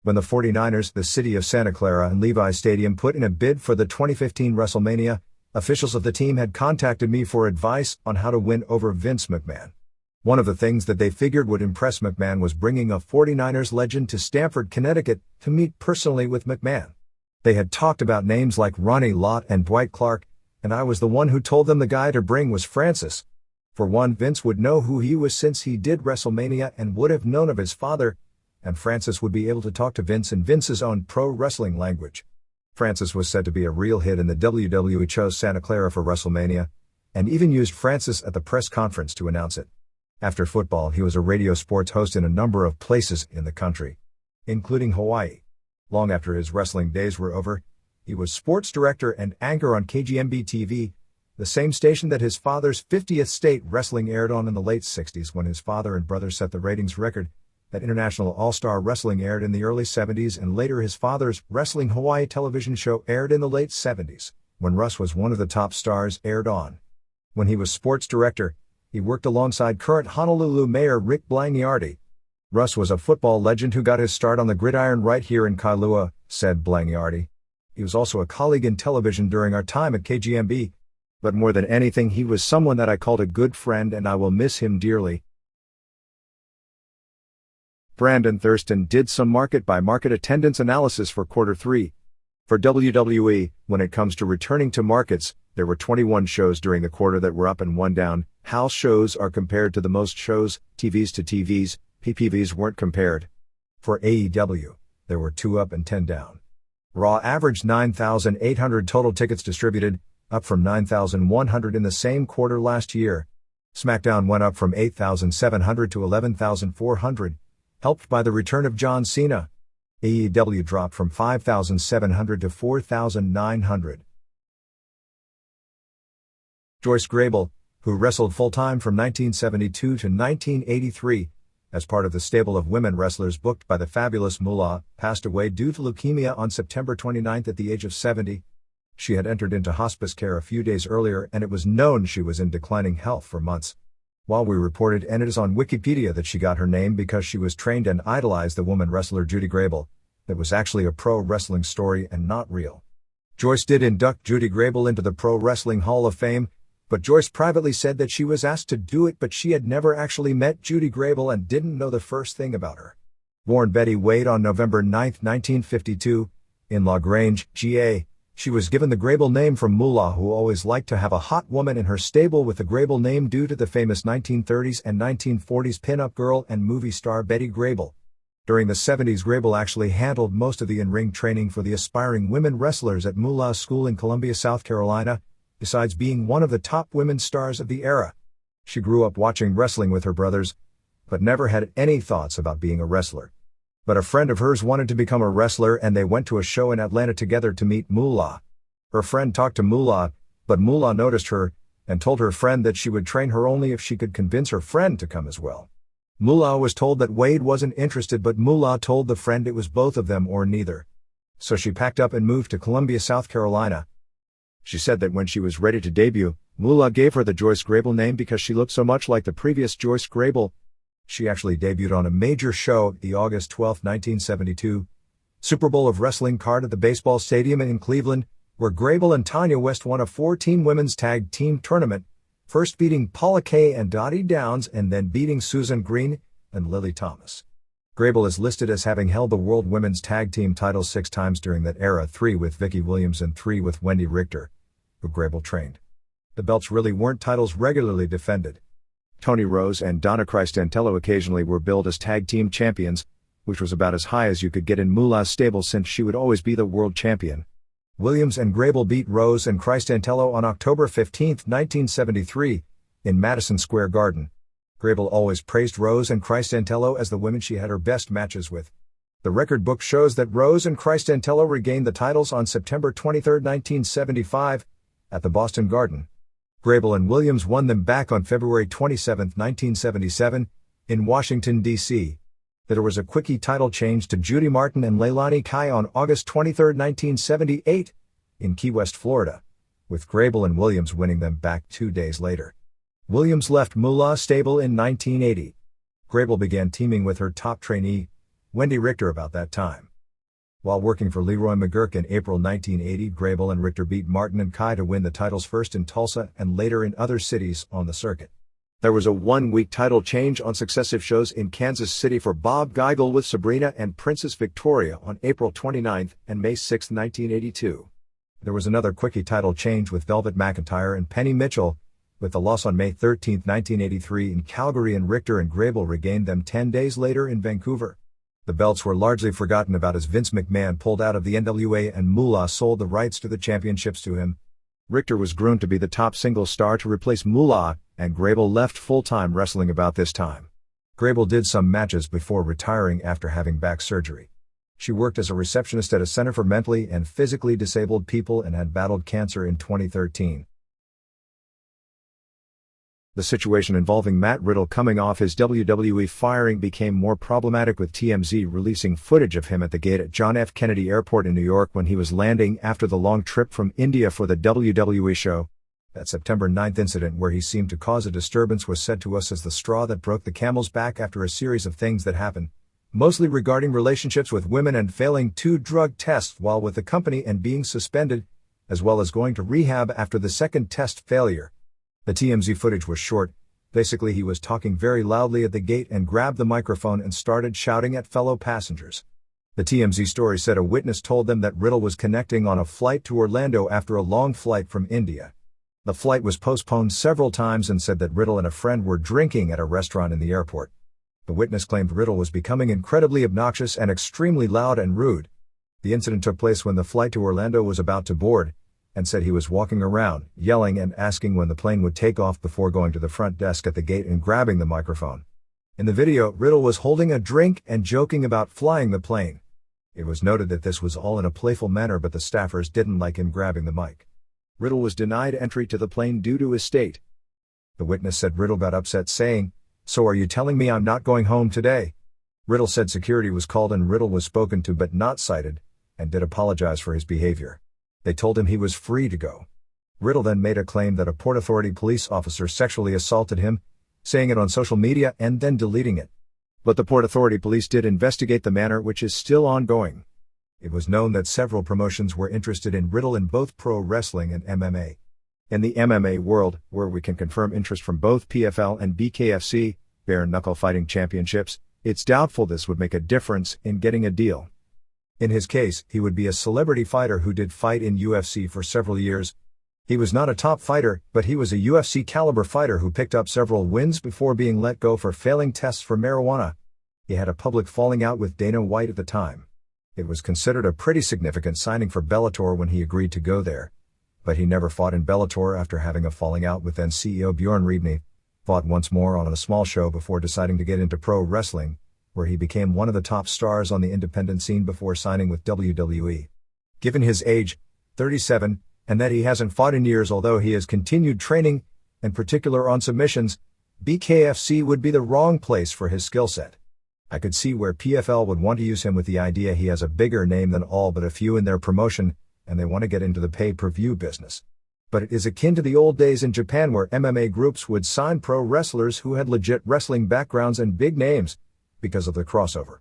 When the 49ers, the city of Santa Clara and Levi's Stadium put in a bid for the 2015 WrestleMania, officials of the team had contacted me for advice on how to win over Vince McMahon. One of the things that they figured would impress McMahon was bringing a 49ers legend to Stamford, Connecticut, to meet personally with McMahon. They had talked about names like Ronnie Lott and Dwight Clark, and I was the one who told them the guy to bring was Francis. For one, Vince would know who he was since he did WrestleMania and would have known of his father, and Francis would be able to talk to Vince in Vince's own pro wrestling language. Francis was said to be a real hit, and the WWE chose Santa Clara for WrestleMania, and even used Francis at the press conference to announce it. After football, he was a radio sports host in a number of places in the country, including Hawaii. Long after his wrestling days were over, he was sports director and anchor on KGMB TV, the same station that his father's 50th State Wrestling aired on in the late 60s when his father and brother set the ratings record, that International All-Star Wrestling aired in the early 70s, and later his father's Wrestling Hawaii television show aired in the late 70s, when Russ was one of the top stars, aired on. When he was sports director, he worked alongside current Honolulu Mayor Rick Blangiardi. Russ was a football legend who got his start on the gridiron right here in Kailua, said Blangiardi. He was also a colleague in television during our time at KGMB. But more than anything, he was someone that I called a good friend, and I will miss him dearly. Brandon Thurston did some market-by-market attendance analysis for Q3. For WWE, when it comes to returning to markets, there were 21 shows during the quarter that were up and 1 down. House shows are compared to the most shows, TVs to TVs, PPVs weren't compared. For AEW, there were 2 up and 10 down. Raw averaged 9,800 total tickets distributed, up from 9,100 in the same quarter last year. SmackDown went up from 8,700 to 11,400, helped by the return of John Cena. AEW dropped from 5,700 to 4,900. Joyce Grable, who wrestled full-time from 1972 to 1983, as part of the stable of women wrestlers booked by the fabulous Moolah, passed away due to leukemia on September 29 at the age of 70. She had entered into hospice care a few days earlier, and it was known she was in declining health for months. While we reported, and it is on Wikipedia, that she got her name because she was trained and idolized the woman wrestler Judy Grable, that was actually a pro wrestling story and not real. Joyce did induct Judy Grable into the Pro Wrestling Hall of Fame, but Joyce privately said that she was asked to do it, but she had never actually met Judy Grable and didn't know the first thing about her. Born Betty Wade on November 9, 1952, in La Grange, GA, she was given the Grable name from Moolah, who always liked to have a hot woman in her stable with the Grable name due to the famous 1930s and 1940s pin-up girl and movie star Betty Grable. During the 70s, Grable actually handled most of the in-ring training for the aspiring women wrestlers at Moolah's school in Columbia, South Carolina, besides being one of the top women stars of the era. She grew up watching wrestling with her brothers, but never had any thoughts about being a wrestler. But a friend of hers wanted to become a wrestler and they went to a show in Atlanta together to meet Moolah. Her friend talked to Moolah, but Moolah noticed her and told her friend that she would train her only if she could convince her friend to come as well. Moolah was told that Wade wasn't interested, but Moolah told the friend it was both of them or neither. So she packed up and moved to Columbia, South Carolina. She said that when she was ready to debut, Moolah gave her the Joyce Grable name because she looked so much like the previous Joyce Grable. She actually debuted on a major show, the August 12, 1972 Super Bowl of Wrestling card at the baseball stadium in Cleveland, where Grable and Tanya West won a 4-team women's tag team tournament, first beating Paula Kay and Dottie Downs and then beating Susan Green and Lily Thomas. Grable is listed as having held the World Women's Tag Team titles 6 times during that era, 3 with Vicki Williams and 3 with Wendy Richter, who Grable trained. The belts really weren't titles regularly defended. Tony Rose and Donna Cristantello occasionally were billed as tag team champions, which was about as high as you could get in Moolah's stable since she would always be the world champion. Williams and Grable beat Rose and Cristantello on October 15, 1973, in Madison Square Garden. Grable always praised Rose and Cristantello as the women she had her best matches with. The record book shows that Rose and Cristantello regained the titles on September 23, 1975, at the Boston Garden. Grable and Williams won them back on February 27, 1977, in Washington, D.C. There was a quickie title change to Judy Martin and Leilani Kai on August 23, 1978, in Key West, Florida, with Grable and Williams winning them back 2 days later. Williams left Moolah's stable in 1980. Grable began teaming with her top trainee, Wendy Richter, about that time. While working for Leroy McGuirk in April 1980, Grable and Richter beat Martin and Kai to win the titles first in Tulsa and later in other cities on the circuit. There was a 1-week title change on successive shows in Kansas City for Bob Geigel with Sabrina and Princess Victoria on April 29 and May 6, 1982. There was another quickie title change with Velvet McIntyre and Penny Mitchell, with the loss on May 13, 1983 in Calgary, and Richter and Grable regained them 10 days later in Vancouver. The belts were largely forgotten about as Vince McMahon pulled out of the NWA and Moolah sold the rights to the championships to him. Richter was groomed to be the top single star to replace Moolah, and Grable left full-time wrestling about this time. Grable did some matches before retiring after having back surgery. She worked as a receptionist at a center for mentally and physically disabled people and had battled cancer in 2013. The situation involving Matt Riddle coming off his WWE firing became more problematic, with TMZ releasing footage of him at the gate at John F. Kennedy Airport in New York when he was landing after the long trip from India for the WWE show. That September 9th incident where he seemed to cause a disturbance was said to us as the straw that broke the camel's back after a series of things that happened, mostly regarding relationships with women and failing 2 drug tests while with the company and being suspended, as well as going to rehab after the second test failure. The TMZ footage was short. Basically, he was talking very loudly at the gate and grabbed the microphone and started shouting at fellow passengers. The TMZ story said a witness told them that Riddle was connecting on a flight to Orlando after a long flight from India. The flight was postponed several times and said that Riddle and a friend were drinking at a restaurant in the airport. The witness claimed Riddle was becoming incredibly obnoxious and extremely loud and rude. The incident took place when the flight to Orlando was about to board, and said he was walking around, yelling and asking when the plane would take off before going to the front desk at the gate and grabbing the microphone. In the video, Riddle was holding a drink and joking about flying the plane. It was noted that this was all in a playful manner, but the staffers didn't like him grabbing the mic. Riddle was denied entry to the plane due to his state. The witness said Riddle got upset, saying, "So are you telling me I'm not going home today?" Riddle said security was called and Riddle was spoken to but not cited, and did apologize for his behavior. They told him he was free to go. Riddle then made a claim that a Port Authority police officer sexually assaulted him, saying it on social media and then deleting it. But the Port Authority police did investigate the matter, which is still ongoing. It was known that several promotions were interested in Riddle in both pro wrestling and MMA. In the MMA world, where we can confirm interest from both PFL and BKFC, bare knuckle fighting championships, it's doubtful this would make a difference in getting a deal. In his case, he would be a celebrity fighter who did fight in UFC for several years. He was not a top fighter, but he was a UFC caliber fighter who picked up several wins before being let go for failing tests for marijuana. He had a public falling out with Dana White at the time. It was considered a pretty significant signing for Bellator when he agreed to go there, but he never fought in Bellator after having a falling out with then CEO Bjorn Rebney, fought once more on a small show before deciding to get into pro wrestling, where he became one of the top stars on the independent scene before signing with WWE. Given his age, 37, and that he hasn't fought in years although he has continued training, in particular on submissions, BKFC would be the wrong place for his skill set. I could see where PFL would want to use him with the idea he has a bigger name than all but a few in their promotion, and they want to get into the pay-per-view business. But it is akin to the old days in Japan where MMA groups would sign pro wrestlers who had legit wrestling backgrounds and big names, because of the crossover.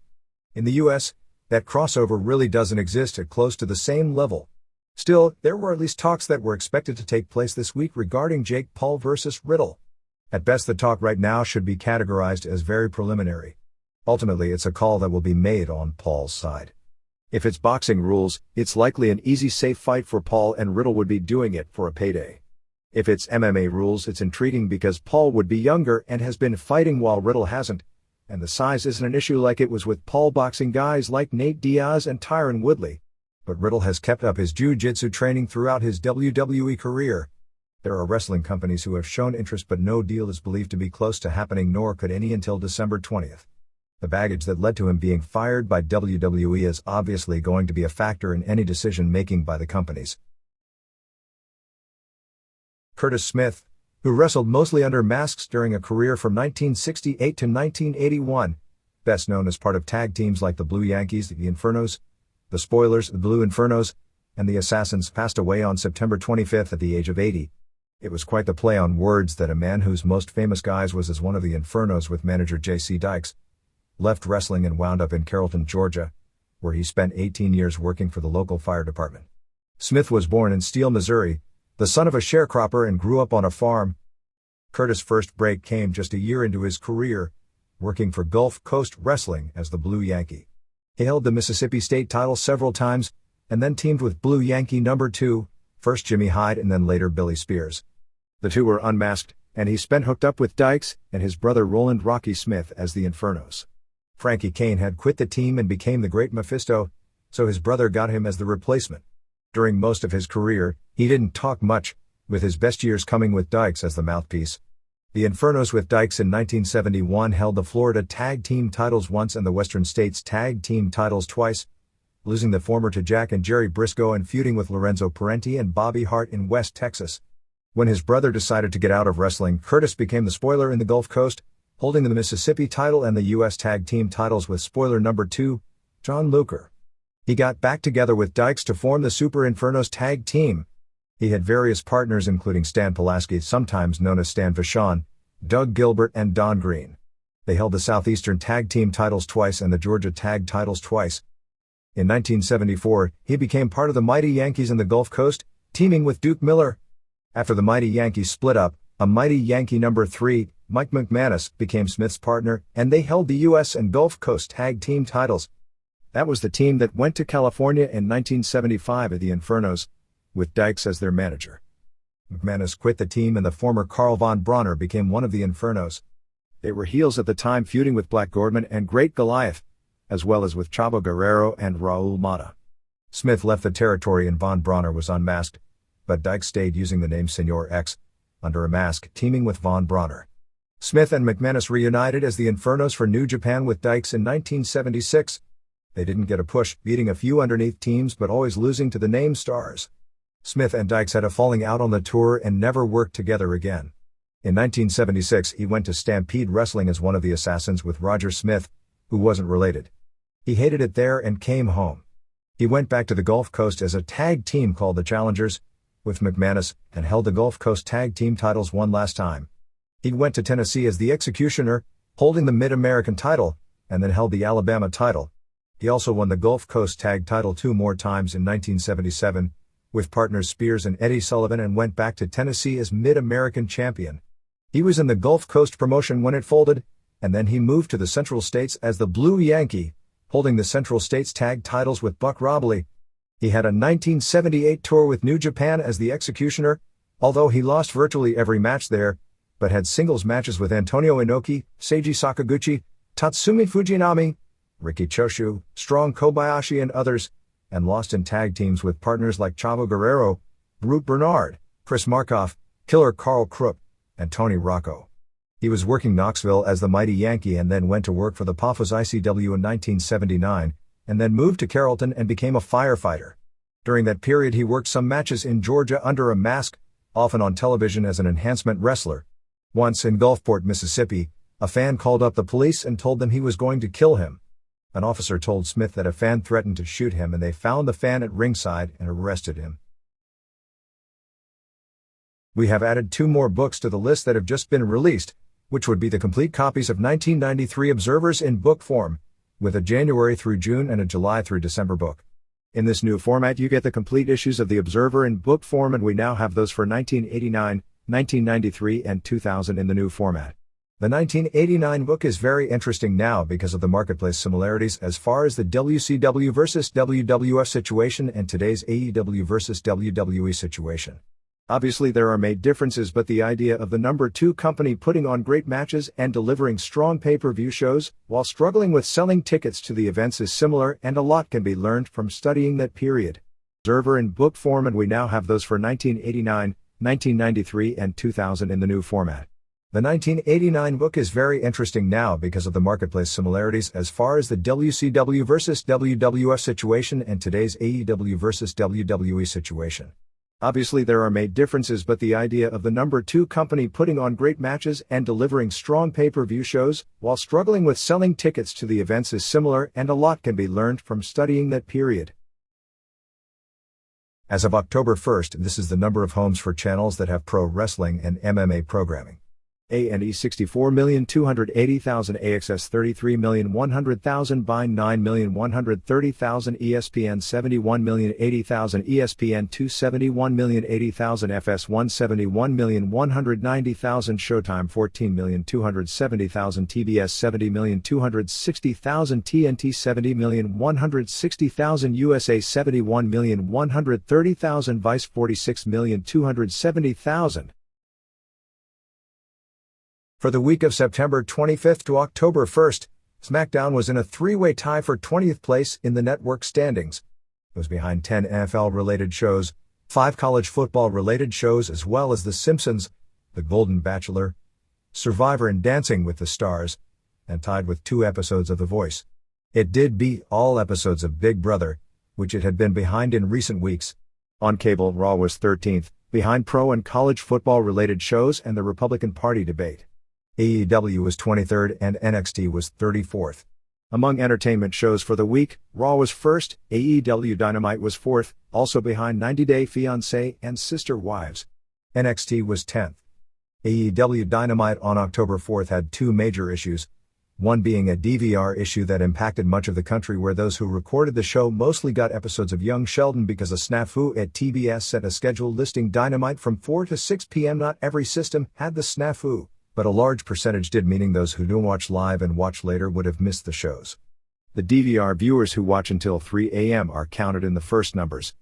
In the US, that crossover really doesn't exist at close to the same level. Still, there were at least talks that were expected to take place this week regarding Jake Paul versus Riddle. At best, the talk right now should be categorized as very preliminary. Ultimately, it's a call that will be made on Paul's side. If it's boxing rules, it's likely an easy safe fight for Paul, and Riddle would be doing it for a payday. If it's MMA rules, it's intriguing because Paul would be younger and has been fighting while Riddle hasn't, and the size isn't an issue like it was with Paul boxing guys like Nate Diaz and Tyron Woodley. But Riddle has kept up his jiu-jitsu training throughout his WWE career. There are wrestling companies who have shown interest, but no deal is believed to be close to happening, nor could any until December 20th. The baggage that led to him being fired by WWE is obviously going to be a factor in any decision-making by the companies. Curtis Smith, who wrestled mostly under masks during a career from 1968 to 1981, best known as part of tag teams like the Blue Yankees, the Infernos, the Spoilers, the Blue Infernos, and the Assassins, passed away on September 25th at the age of 80. It was quite the play on words that a man whose most famous guise was as one of the Infernos with manager J.C. Dykes left wrestling and wound up in Carrollton, Georgia, where he spent 18 years working for the local fire department. Smith was born in Steele, Missouri, the son of a sharecropper, and grew up on a farm. Curtis' first break came just a year into his career, working for Gulf Coast Wrestling as the Blue Yankee. He held the Mississippi State title several times, and then teamed with Blue Yankee number 2, first Jimmy Hyde and then later Billy Spears. The two were unmasked, and he spent hooked up with Dykes and his brother Roland Rocky Smith as the Infernos. Frankie Kane had quit the team and became the Great Mephisto, so his brother got him as the replacement. During most of his career, he didn't talk much, with his best years coming with Dykes as the mouthpiece. The Infernos with Dykes in 1971 held the Florida Tag Team titles once and the Western States Tag Team titles twice, losing the former to Jack and Jerry Briscoe and feuding with Lorenzo Parenti and Bobby Hart in West Texas. When his brother decided to get out of wrestling, Curtis became the Spoiler in the Gulf Coast, holding the Mississippi title and the U.S. Tag Team titles with Spoiler number 2, John Luker. He got back together with Dykes to form the Super Infernos Tag Team. He had various partners including Stan Pulaski, sometimes known as Stan Vachon, Doug Gilbert and Don Green. They held the Southeastern Tag Team titles twice and the Georgia Tag titles twice. In 1974, he became part of the Mighty Yankees in the Gulf Coast, teaming with Duke Miller. After the Mighty Yankees split up, a Mighty Yankee number 3, Mike McManus, became Smith's partner, and they held the U.S. and Gulf Coast Tag Team titles. That was the team that went to California in 1975 at the Infernos, with Dykes as their manager. McManus quit the team and the former Carl von Bronner became one of the Infernos. They were heels at the time, feuding with Black Gordman and Great Goliath, as well as with Chavo Guerrero and Raul Mata. Smith left the territory and von Bronner was unmasked, but Dykes stayed using the name Senor X, under a mask, teaming with von Bronner. Smith and McManus reunited as the Infernos for New Japan with Dykes in 1976. They didn't get a push, beating a few underneath teams but always losing to the name stars. Smith and Dykes had a falling out on the tour and never worked together again. In 1976, he went to Stampede Wrestling as one of the Assassins with Roger Smith, who wasn't related. He hated it there and came home. He went back to the Gulf Coast as a tag team called the Challengers, with McManus, and held the Gulf Coast Tag Team titles one last time. He went to Tennessee as the Executioner, holding the Mid-American title, and then held the Alabama title. He also won the Gulf Coast Tag title 2 more times in 1977, with partners Spears and Eddie Sullivan, and went back to Tennessee as Mid-American Champion. He was in the Gulf Coast promotion when it folded, and then he moved to the Central States as the Blue Yankee, holding the Central States Tag titles with Buck Robley. He had a 1978 tour with New Japan as the Executioner, although he lost virtually every match there, but had singles matches with Antonio Inoki, Seiji Sakaguchi, Tatsumi Fujinami, Riki Choshu, Strong Kobayashi and others, and lost in tag teams with partners like Chavo Guerrero, Root Bernard, Chris Markoff, Killer Carl Krupp, and Tony Rocco. He was working Knoxville as the Mighty Yankee and then went to work for the Paphos ICW in 1979, and then moved to Carrollton and became a firefighter. During that period he worked some matches in Georgia under a mask, often on television as an enhancement wrestler. Once in Gulfport, Mississippi, a fan called up the police and told them he was going to kill him. An officer told Smith that a fan threatened to shoot him and they found the fan at ringside and arrested him. We have added 2 more books to the list that have just been released, which would be the complete copies of 1993 Observers in book form, with a January through June and a July through December book. In this new format you get the complete issues of the Observer in book form, and we now have those for 1989, 1993 and 2000 in the new format. The 1989 book is very interesting now because of the marketplace similarities as far as the WCW versus WWF situation and today's AEW versus WWE situation. Obviously there are made differences, but the idea of the number 2 company putting on great matches and delivering strong pay-per-view shows while struggling with selling tickets to the events is similar, and a lot can be learned from studying that period. Observer in book form, and we now have those for 1989, 1993 and 2000 in the new format. The 1989 book is very interesting now because of the marketplace similarities as far as the WCW versus WWF situation and today's AEW versus WWE situation. Obviously there are made differences, but the idea of the number 2 company putting on great matches and delivering strong pay-per-view shows while struggling with selling tickets to the events is similar, and a lot can be learned from studying that period. As of October 1st, this is the number of homes for channels that have pro wrestling and MMA programming. A&E 64,280,000, AXS 33,100,000, Bind 9,130,000, ESPN 71,080,000, ESPN 2 71,080,000, FS 1 71,190,000, Showtime 14,270,000, TBS 70,260,000, TNT 70,160,000, USA 71,130,000, Vice 46,270,000. For the week of September 25th to October 1st, SmackDown was in a 3-way tie for 20th place in the network standings. It was behind 10 NFL-related shows, 5 college football-related shows as well as The Simpsons, The Golden Bachelor, Survivor and Dancing with the Stars, and tied with 2 episodes of The Voice. It did beat all episodes of Big Brother, which it had been behind in recent weeks. On cable, Raw was 13th, behind pro and college football-related shows and the Republican Party debate. AEW was 23rd and NXT was 34th. Among entertainment shows for the week, Raw was 1st, AEW Dynamite was 4th, also behind 90 Day Fiancé and Sister Wives. NXT was 10th. AEW Dynamite on October 4th had 2 major issues, one being a DVR issue that impacted much of the country where those who recorded the show mostly got episodes of Young Sheldon because a snafu at TBS set a schedule listing Dynamite from 4 to 6 p.m. Not every system had the snafu, but a large percentage did, meaning those who don't watch live and watch later would have missed the shows. The DVR viewers who watch until 3 a.m. are counted in the first numbers.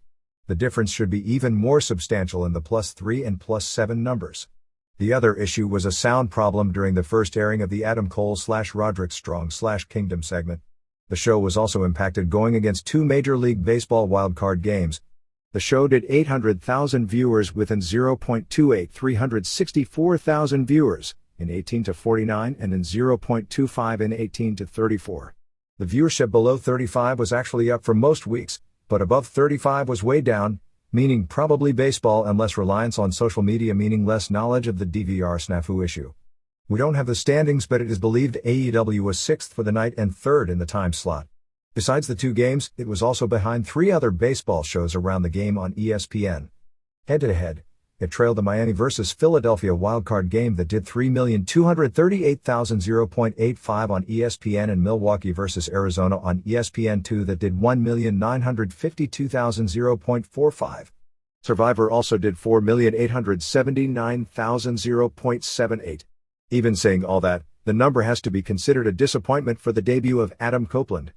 The difference should be even more substantial in the +3 and +7 numbers. The other issue was a sound problem during the first airing of the Adam Cole/Roderick Strong/Kingdom segment. The show was also impacted going against 2 Major League Baseball wildcard games. The show did 800,000 viewers within 0.28 364,000 viewers in 18 to 49 and in 0.25 in 18 to 34. The viewership below 35 was actually up for most weeks, but above 35 was way down, meaning probably baseball and less reliance on social media, meaning less knowledge of the DVR snafu issue. We don't have the standings, but it is believed AEW was 6th for the night and 3rd in the time slot. Besides the 2 games, it was also behind 3 other baseball shows around the game on ESPN. Head-to-head, it trailed the Miami vs. Philadelphia wildcard game that did 3,238,000 0.85 on ESPN and Milwaukee vs. Arizona on ESPN2 that did 1,952,000 0.45. Survivor also did 4,879,000 0.78. Even saying all that, the number has to be considered a disappointment for the debut of Adam Copeland.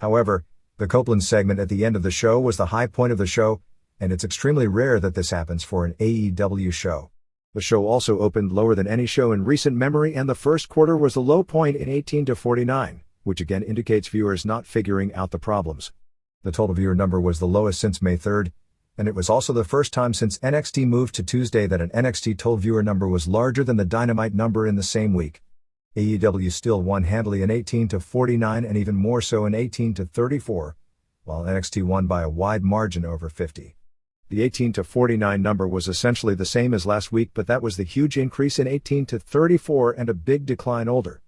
However, the Copeland segment at the end of the show was the high point of the show, and it's extremely rare that this happens for an AEW show. The show also opened lower than any show in recent memory, and the first quarter was the low point in 18 to 49, which again indicates viewers not figuring out the problems. The total viewer number was the lowest since May 3rd, and it was also the first time since NXT moved to Tuesday that an NXT total viewer number was larger than the Dynamite number in the same week. AEW still won handily in 18-49 and even more so in 18-34, while NXT won by a wide margin over 50. The 18-49 number was essentially the same as last week, but that was the huge increase in 18-34 and a big decline older.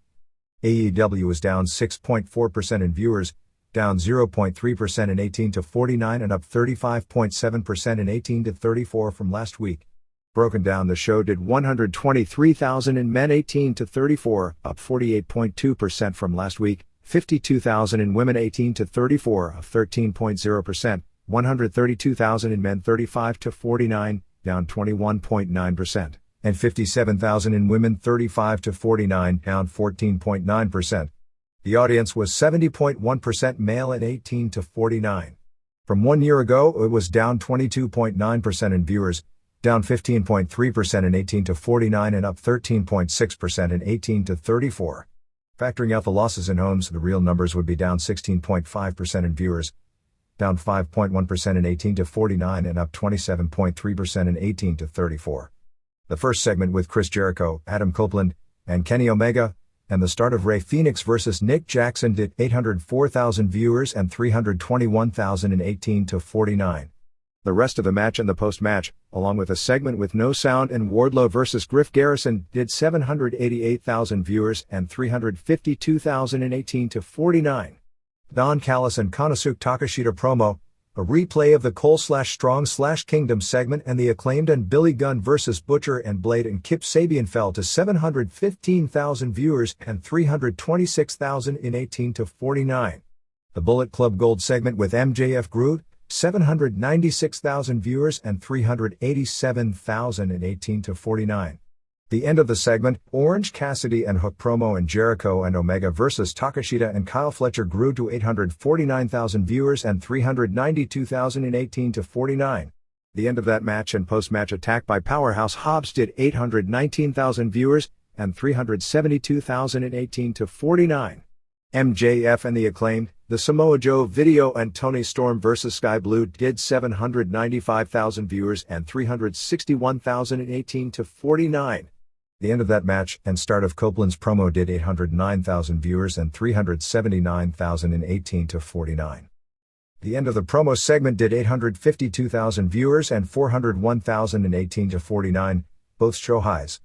AEW was down 6.4% in viewers, down 0.3% in 18-49 and up 35.7% in 18-34 from last week. Broken down, the show did 123,000 in men 18-34, up 48.2% from last week, 52,000 in women 18-34, up 13.0%, 132,000 in men 35-49, down 21.9%, and 57,000 in women 35-49, down 14.9%. The audience was 70.1% male at 18-49. From 1 year ago, it was down 22.9% in viewers, down 15.3% in 18-49 and up 13.6% in 18-34. Factoring out the losses in homes, the real numbers would be down 16.5% in viewers, down 5.1% in 18-49 and up 27.3% in 18-34. The first segment with Chris Jericho, Adam Copeland, and Kenny Omega, and the start of Rey Fenix vs. Nick Jackson did 804,000 viewers and 321,000 in 18-49. The rest of the match and the post-match, along with a segment with no sound and Wardlow vs. Griff Garrison, did 788,000 viewers and 352,000 in 18-49. Don Callis and Konosuke Takeshita promo, a replay of the Cole/Strong/Kingdom segment and the Acclaimed and Billy Gunn vs. Butcher and Blade and Kip Sabian fell to 715,000 viewers and 326,000 in 18-49. The Bullet Club Gold segment with MJF grew 796,000 viewers and 387,000 in 18-49. The end of the segment, Orange Cassidy and Hook promo and Jericho and Omega vs. Takeshita and Kyle Fletcher grew to 849,000 viewers and 392,000 in 18-49. The end of that match and post-match attack by Powerhouse Hobbs did 819,000 viewers and 372,000 in 18-49. MJF and the Acclaimed, the Samoa Joe video and Tony Storm vs. Sky Blue did 795,000 viewers and 361,000 in 18-49. The end of that match and start of Copeland's promo did 809,000 viewers and 379,000 in 18-49. The end of the promo segment did 852,000 viewers and 401,000 in 18-49, both show highs.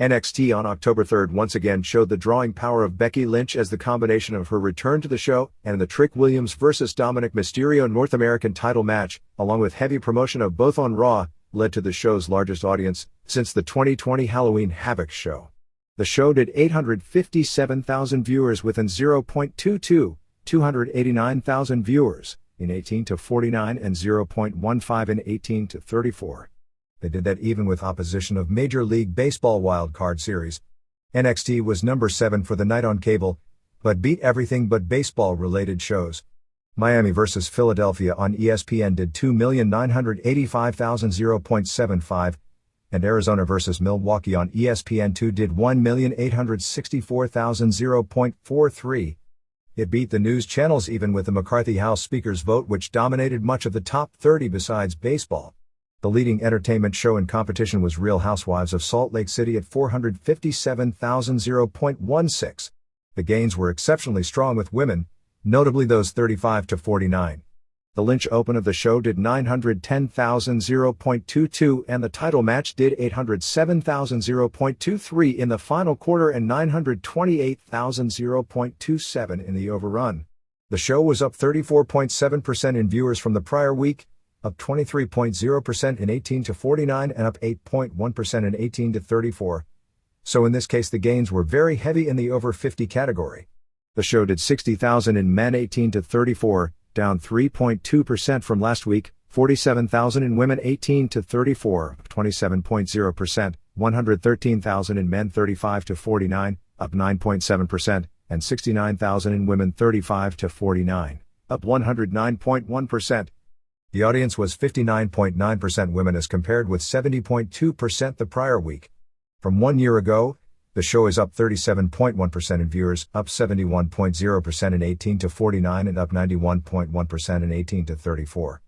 NXT on October 3rd once again showed the drawing power of Becky Lynch as the combination of her return to the show and the Trick Williams vs. Dominic Mysterio North American title match, along with heavy promotion of both on Raw, led to the show's largest audience since the 2020 Halloween Havoc show. The show did 857,000 viewers within 0.22, 289,000 viewers in 18-49 and 0.15 in 18-34. They did that even with opposition of Major League Baseball Wild Card Series. NXT was number 7 for the night on cable, but beat everything but baseball-related shows. Miami vs. Philadelphia on ESPN did 2,985,000 0.75, and Arizona vs. Milwaukee on ESPN2 did 1,864,000 0.43. It beat the news channels even with the McCarthy House Speaker's vote, which dominated much of the top 30 besides baseball. The leading entertainment show in competition was Real Housewives of Salt Lake City at 457,000 0.16. The gains were exceptionally strong with women, notably those 35-49. The Lynch Open of the show did 910,000 0.22 and the title match did 807,000 0.23 in the final quarter and 928,000 0.27 in the overrun. The show was up 34.7% in viewers from the prior week, up 23.0% in 18-49 and up 8.1% in 18-34. So in this case the gains were very heavy in the over 50 category. The show did 60,000 in men 18-34, down 3.2% from last week, 47,000 in women 18-34, 27.0%, 113,000 in men 35-49, up 9.7%, and 69,000 in women 35-49, up 109.1%. The audience was 59.9% women as compared with 70.2% the prior week. From 1 year ago, the show is up 37.1% in viewers, up 71.0% in 18-49 and up 91.1% in 18-34.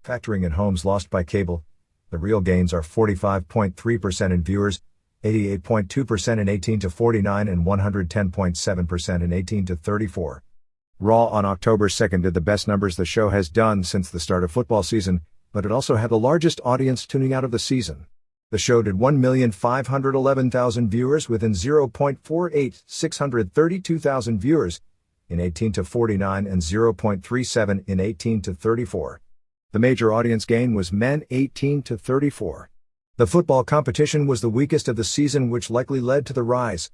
Factoring in homes lost by cable, the real gains are 45.3% in viewers, 88.2% in 18 to 49 and 110.7% in 18 to 34. Raw on October 2nd did the best numbers the show has done since the start of football season, but it also had the largest audience tuning out of the season. The show did 1,511,000 viewers within 0.48, 632,000 viewers in 18 to 49 and 0.37 in 18 to 34. The major audience gain was men 18 to 34. The football competition was the weakest of the season, which likely led to the rise.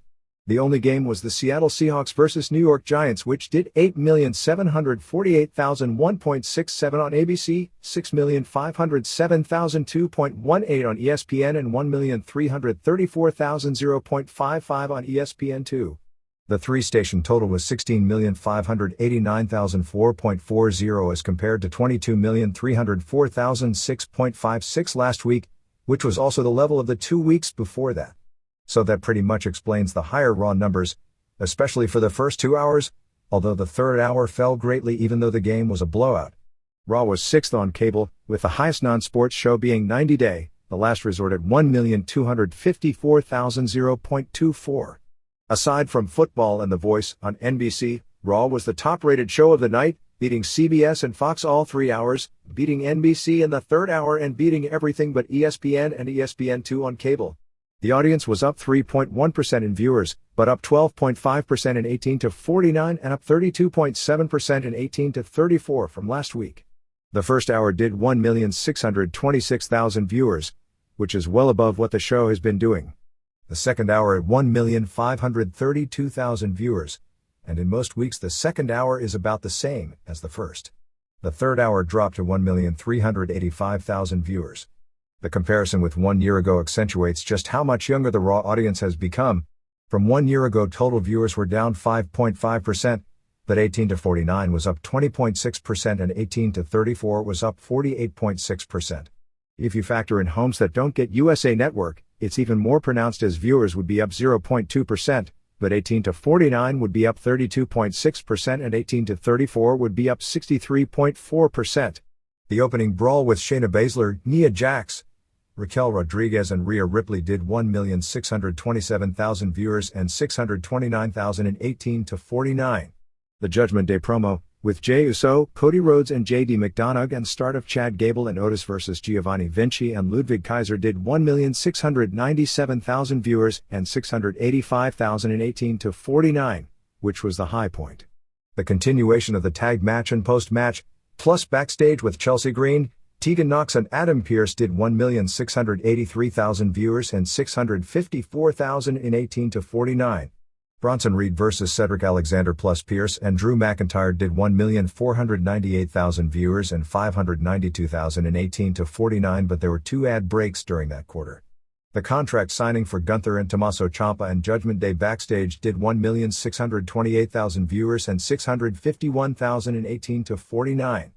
The only game was the Seattle Seahawks versus New York Giants, which did 8,748,001.67 on ABC, 6,507,002.18 on ESPN, and 1,334,000.55 on ESPN2. The three-station total was 16,589,004.40 as compared to 22,304,006.56 last week, which was also the level of the 2 weeks before that. So that pretty much explains the higher Raw numbers, especially for the first 2 hours, although the third hour fell greatly even though the game was a blowout. Raw was 6th on cable, with the highest non-sports show being 90 Day, the last resort at 1,254,000.24. Aside from football and The Voice on NBC, Raw was the top-rated show of the night, beating CBS and Fox all 3 hours, beating NBC in the third hour and beating everything but ESPN and ESPN2 on cable. The audience was up 3.1% in viewers, but up 12.5% in 18 to 49 and up 32.7% in 18 to 34 from last week. The first hour did 1,626,000 viewers, which is well above what the show has been doing. The second hour at 1,532,000 viewers, and in most weeks the second hour is about the same as the first. The third hour dropped to 1,385,000 viewers. The comparison with 1 year ago accentuates just how much younger the Raw audience has become. From 1 year ago, total viewers were down 5.5%, but 18 to 49 was up 20.6% and 18 to 34 was up 48.6%. If you factor in homes that don't get USA Network, it's even more pronounced, as viewers would be up 0.2%, but 18 to 49 would be up 32.6% and 18 to 34 would be up 63.4%. The opening brawl with Shayna Baszler, Nia Jax, Raquel Rodriguez and Rhea Ripley did 1,627,000 viewers and 629,000 in 18 to 49. The Judgment Day promo, with Jey Uso, Cody Rhodes and JD McDonough and start of Chad Gable and Otis vs. Giovanni Vinci and Ludwig Kaiser did 1,697,000 viewers and 685,000 in 18 to 49, which was the high point. The continuation of the tag match and post-match, plus backstage with Chelsea Green, Tegan Nox and Adam Pearce did 1,683,000 viewers and 654,000 in 18 to 49. Bronson Reed vs. Cedric Alexander plus Pearce and Drew McIntyre did 1,498,000 viewers and 592,000 in 18 to 49, but there were 2 ad breaks during that quarter. The contract signing for Gunther and Tommaso Ciampa and Judgment Day backstage did 1,628,000 viewers and 651,000 in 18 to 49.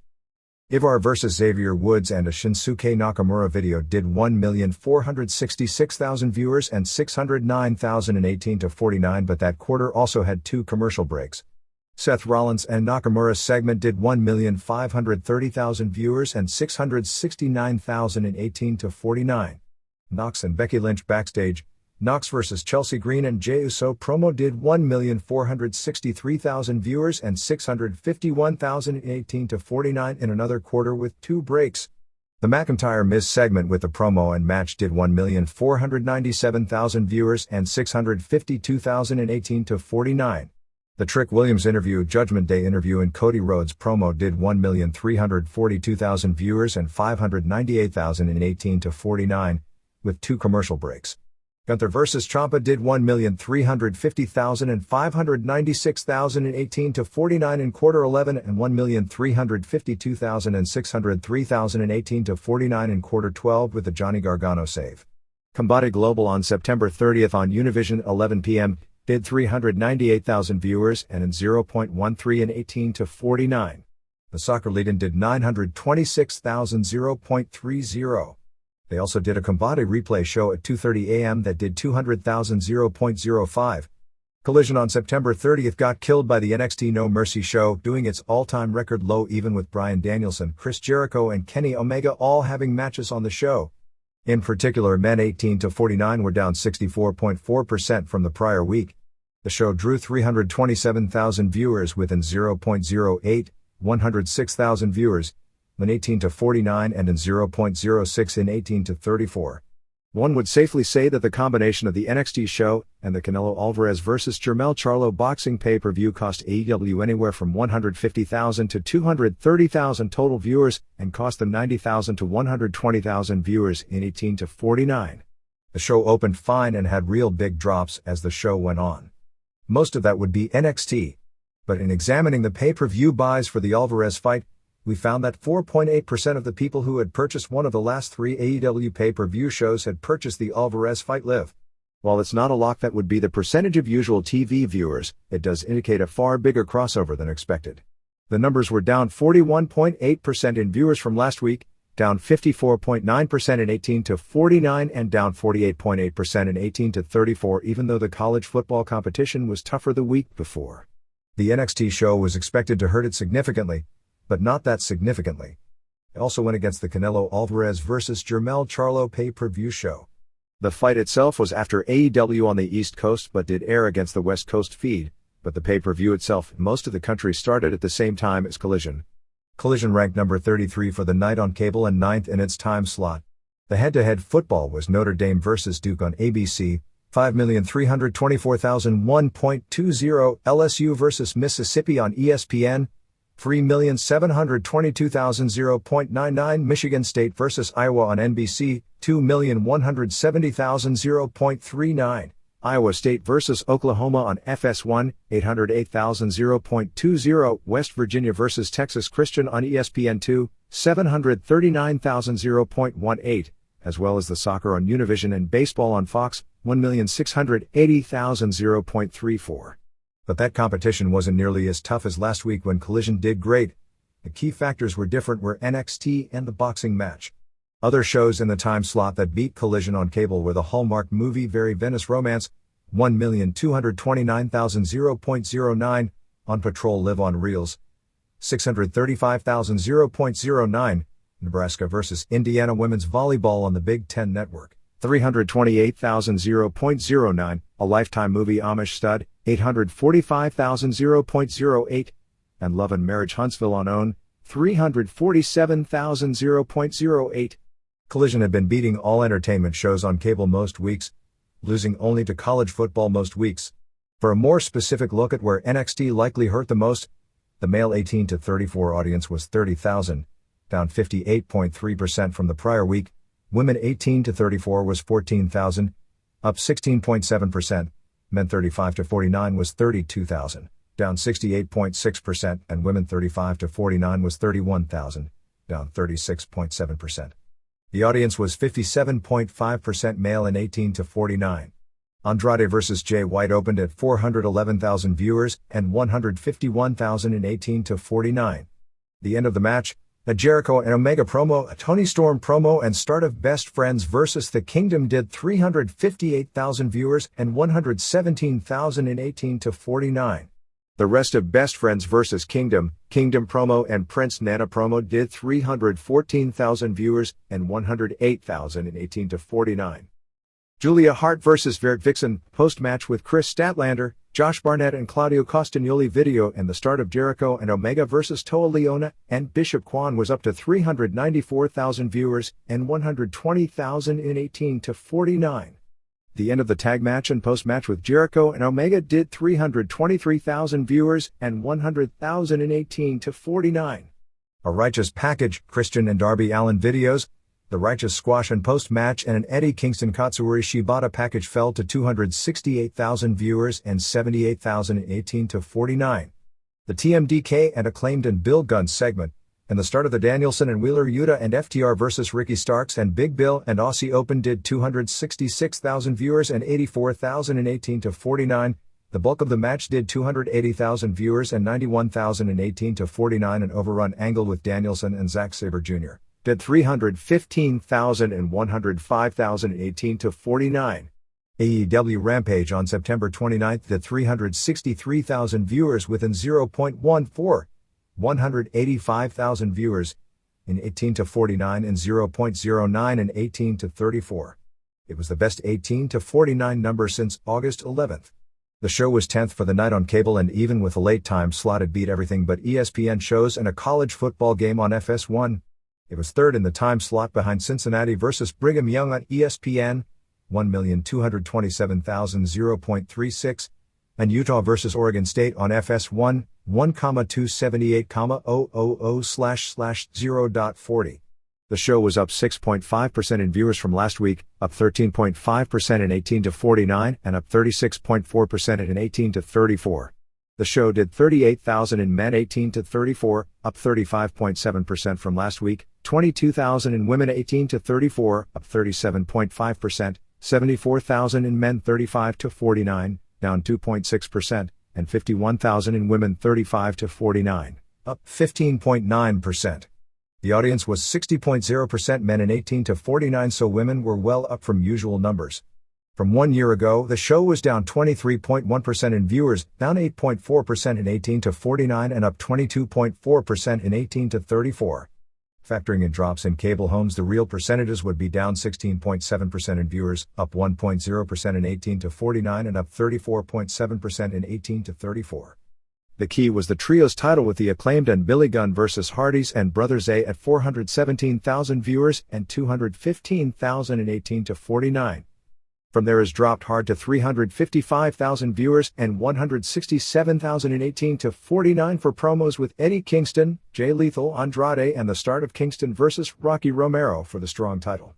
Ivar vs. Xavier Woods and a Shinsuke Nakamura video did 1,466,000 viewers and 609,000 in 18 to 49, but that quarter also had 2 commercial breaks. Seth Rollins and Nakamura's segment did 1,530,000 viewers and 669,000 in 18 to 49. Nox and Becky Lynch backstage, Nox vs. Chelsea Green and Jey Uso promo did 1,463,000 viewers and 651,000 in 18 to 49 in another quarter with 2 breaks. The McIntyre-Miz segment with the promo and match did 1,497,000 viewers and 652,000 in 18 to 49. The Trick Williams interview, Judgment Day interview and Cody Rhodes promo did 1,342,000 viewers and 598,000 in 18 to 49, with 2 commercial breaks. Gunther vs. Ciampa did 1,350,000 and 596,000 in 18 to 49 in quarter 11 and 1,352,000 and 603,000 in 18 to 49 in quarter 12 with the Johnny Gargano save. Combate Global on September 30th on Univision 11 p.m. did 398,000 viewers and in 0.13 in 18 to 49. The Soccer Lead-In did 926,000 0.30. They also did a Combate replay show at 2:30 a.m. that did 200,000 0.05. Collision on September 30th got killed by the NXT No Mercy show, doing its all-time record low even with Bryan Danielson, Chris Jericho and Kenny Omega all having matches on the show. In particular, men 18 to 49 were down 64.4% from the prior week. The show drew 327,000 viewers within 0.08, 106,000 viewers, men 18 to 49 and in 0.06 in 18 to 34. One would safely say that the combination of the NXT show and the Canelo Alvarez vs. Jermell Charlo boxing pay-per-view cost AEW anywhere from 150,000 to 230,000 total viewers and cost them 90,000 to 120,000 viewers in 18 to 49. The show opened fine and had real big drops as the show went on. Most of that would be NXT. But in examining the pay-per-view buys for the Alvarez fight, we found that 4.8% of the people who had purchased one of the last 3 AEW pay-per-view shows had purchased the Alvarez fight live. While it's not a lock that would be the percentage of usual TV viewers, it does indicate a far bigger crossover than expected. The numbers were down 41.8% in viewers from last week, down 54.9% in 18 to 49 and down 48.8% in 18 to 34 even though the college football competition was tougher the week before. The NXT show was expected to hurt it significantly, but not that significantly. It also went against the Canelo Alvarez vs. Jermell Charlo pay-per-view show. The fight itself was after AEW on the East Coast but did air against the West Coast feed, but the pay-per-view itself in most of the country started at the same time as Collision. Collision ranked number 33 for the night on cable and 9th in its time slot. The head-to-head football was Notre Dame vs. Duke on ABC, 5,324,001.20, LSU vs. Mississippi on ESPN, 3,722,000.99, Michigan State vs. Iowa on NBC, 2,170,000.39, Iowa State vs. Oklahoma on FS1, 808,000.20, West Virginia vs. Texas Christian on ESPN2, 739,000.18, as well as the soccer on Univision and baseball on Fox, 1,680,000.34. But that competition wasn't nearly as tough as last week when Collision did great. The key factors were different were NXT and the boxing match. Other shows in the time slot that beat Collision on cable were the Hallmark movie Very Venice Romance, 1,229,000.09, On Patrol Live on Reels, 635,000.09, Nebraska vs. Indiana Women's Volleyball on the Big Ten Network, 328,000.09, A Lifetime Movie Amish Stud, 845,000.08, and Love and Marriage Huntsville on OWN, 347,000.08. Collision had been beating all entertainment shows on cable most weeks, losing only to college football most weeks. For a more specific look at where NXT likely hurt the most, the male 18 to 34 audience was 30,000, down 58.3% from the prior week. Women 18 to 34 was 14,000, up 16.7%. Men 35 to 49 was 32,000, down 68.6%, and women 35 to 49 was 31,000, down 36.7%. The audience was 57.5% male and 18 to 49. Andrade vs. Jay White opened at 411,000 viewers and 151,000 in 18 to 49. The end of the match, a Jericho and Omega promo, a Tony Storm promo and start of Best Friends vs. The Kingdom did 358,000 viewers and 117,000 in 18 to 49. The rest of Best Friends vs. Kingdom promo and Prince Nana promo did 314,000 viewers and 108,000 in 18 to 49. Julia Hart vs. Vert Vixen, post-match with Chris Statlander, Josh Barnett and Claudio Castagnoli video and the start of Jericho and Omega vs. Toa Leona and Bishop Kwan was up to 394,000 viewers and 120,000 in 18 to 49. The end of the tag match and post-match with Jericho and Omega did 323,000 viewers and 100,000 in 18 to 49. A Righteous Package, Christian and Darby Allin videos, the Righteous Squash and post-match and an Eddie Kingston Katsuyori Shibata package fell to 268,000 viewers and 78,000 in 18 to 49. The TMDK and Acclaimed and Bill Gunn segment, and the start of the Danielson and Wheeler Yuta and FTR vs. Ricky Starks and Big Bill and Aussie Open did 266,000 viewers and 84,000 in 18 to 49. The bulk of the match did 280,000 viewers and 91,000 in 18 to 49. An overrun angle with Danielson and Zack Sabre Jr. did 315,000 and 105,000 in 18 to 49. AEW Rampage on September 29 did 363,000 viewers within 0.14, 185,000 viewers in 18 to 49 and 0.09 in 18 to 34. It was the best 18 to 49 number since August 11. The show was 10th for the night on cable, and even with a late time slot it beat everything but ESPN shows and a college football game on FS1. It was third in the time slot behind Cincinnati vs. Brigham Young on ESPN, 1,227,000 0.36, and Utah vs. Oregon State on FS1, 1,278,000/0.40. The show was up 6.5% in viewers from last week, up 13.5% in 18 to 49, and up 36.4% in 18 to 34. The show did 38,000 in men 18 to 34, up 35.7% from last week, 22,000 in women 18 to 34, up 37.5%, 74,000 in men 35 to 49, down 2.6%, and 51,000 in women 35 to 49, up 15.9%. The audience was 60.0% men and 18 to 49, so women were well up from usual numbers. From 1 year ago, the show was down 23.1% in viewers, down 8.4% in 18 to 49 and up 22.4% in 18 to 34. Factoring in drops in cable homes, the real percentages would be down 16.7% in viewers, up 1.0% in 18 to 49 and up 34.7% in 18 to 34. The key was the trio's title with the Acclaimed and Billy Gunn vs. Hardys and Brothers A at 417,000 viewers and 215,000 in 18 to 49. From there is dropped hard to 355,000 viewers and 167,000 in 18 to 49 for promos with Eddie Kingston, Jay Lethal Andrade, and the start of Kingston vs. Rocky Romero for the strong title.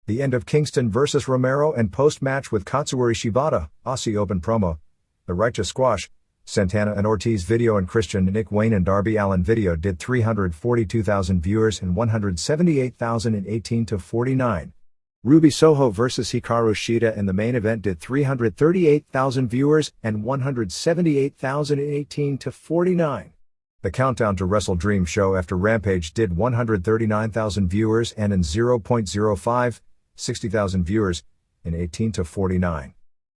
The end of Kingston vs. Romero and post-match with Katsuyori Shibata, Aussie Open promo, the Righteous Squash, Santana and Ortiz video, and Christian, Nick Wayne and Darby Allin video did 342,000 viewers and 178,000 in 18 to 49. Ruby Soho vs. Hikaru Shida and the main event did 338,000 viewers and 178,000 in 18 to 49. The Countdown to Wrestle Dream show after Rampage did 139,000 viewers and in 0.05, 60,000 viewers in 18 to 49.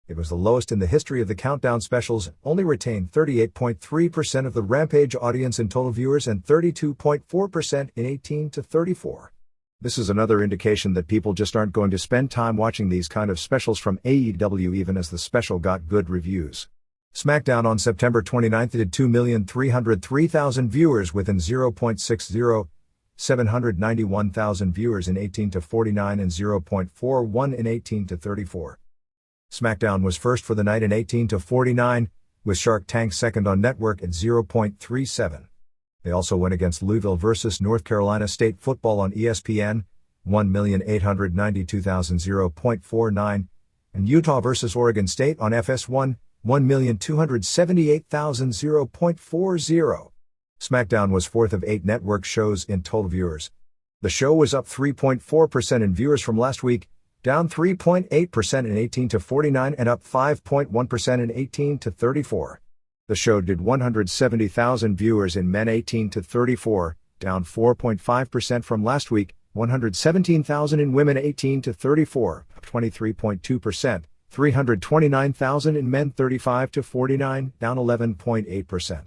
It was the lowest in the history of the Countdown specials, only retained 38.3% of the Rampage audience in total viewers and 32.4% in 18 to 34. This is another indication that people just aren't going to spend time watching these kind of specials from AEW even as the special got good reviews. SmackDown on September 29 did 2,303,000 viewers within 0.60, 791,000 viewers in 18 to 49 and 0.41 in 18 to 34. SmackDown was first for the night in 18 to 49, with Shark Tank second on network at 0.37. They also went against Louisville vs. North Carolina State football on ESPN, 1,892,000 0.49, and Utah vs. Oregon State on FS1, 1,278,000 0.40. SmackDown was fourth of 8 network shows in total viewers. The show was up 3.4% in viewers from last week, down 3.8% in 18 to 49 and up 5.1% in 18 to 34. The show did 170,000 viewers in men 18 to 34, down 4.5% from last week, 117,000 in women 18 to 34, up 23.2%, 329,000 in men 35 to 49, down 11.8%,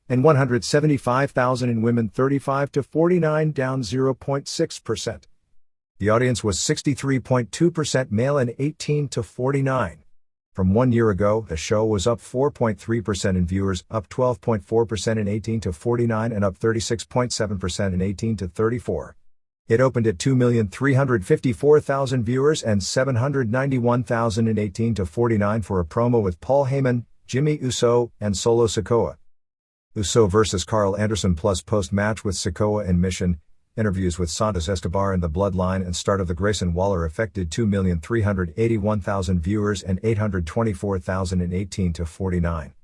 and 175,000 in women 35 to 49, down 0.6%. The audience was 63.2% male and 18 to 49. From 1 year ago, the show was up 4.3% in viewers, up 12.4% in 18 to 49 and up 36.7% in 18 to 34. It opened at 2,354,000 viewers and 791,000 in 18 to 49 for a promo with Paul Heyman, Jimmy Uso, and Solo Sikoa. Uso vs. Carl Anderson plus post-match with Sikoa and Mission, interviews with Santos Escobar and the Bloodline and start of the Grayson Waller affected 2,381,000 viewers and 824,000 in 18 to 49.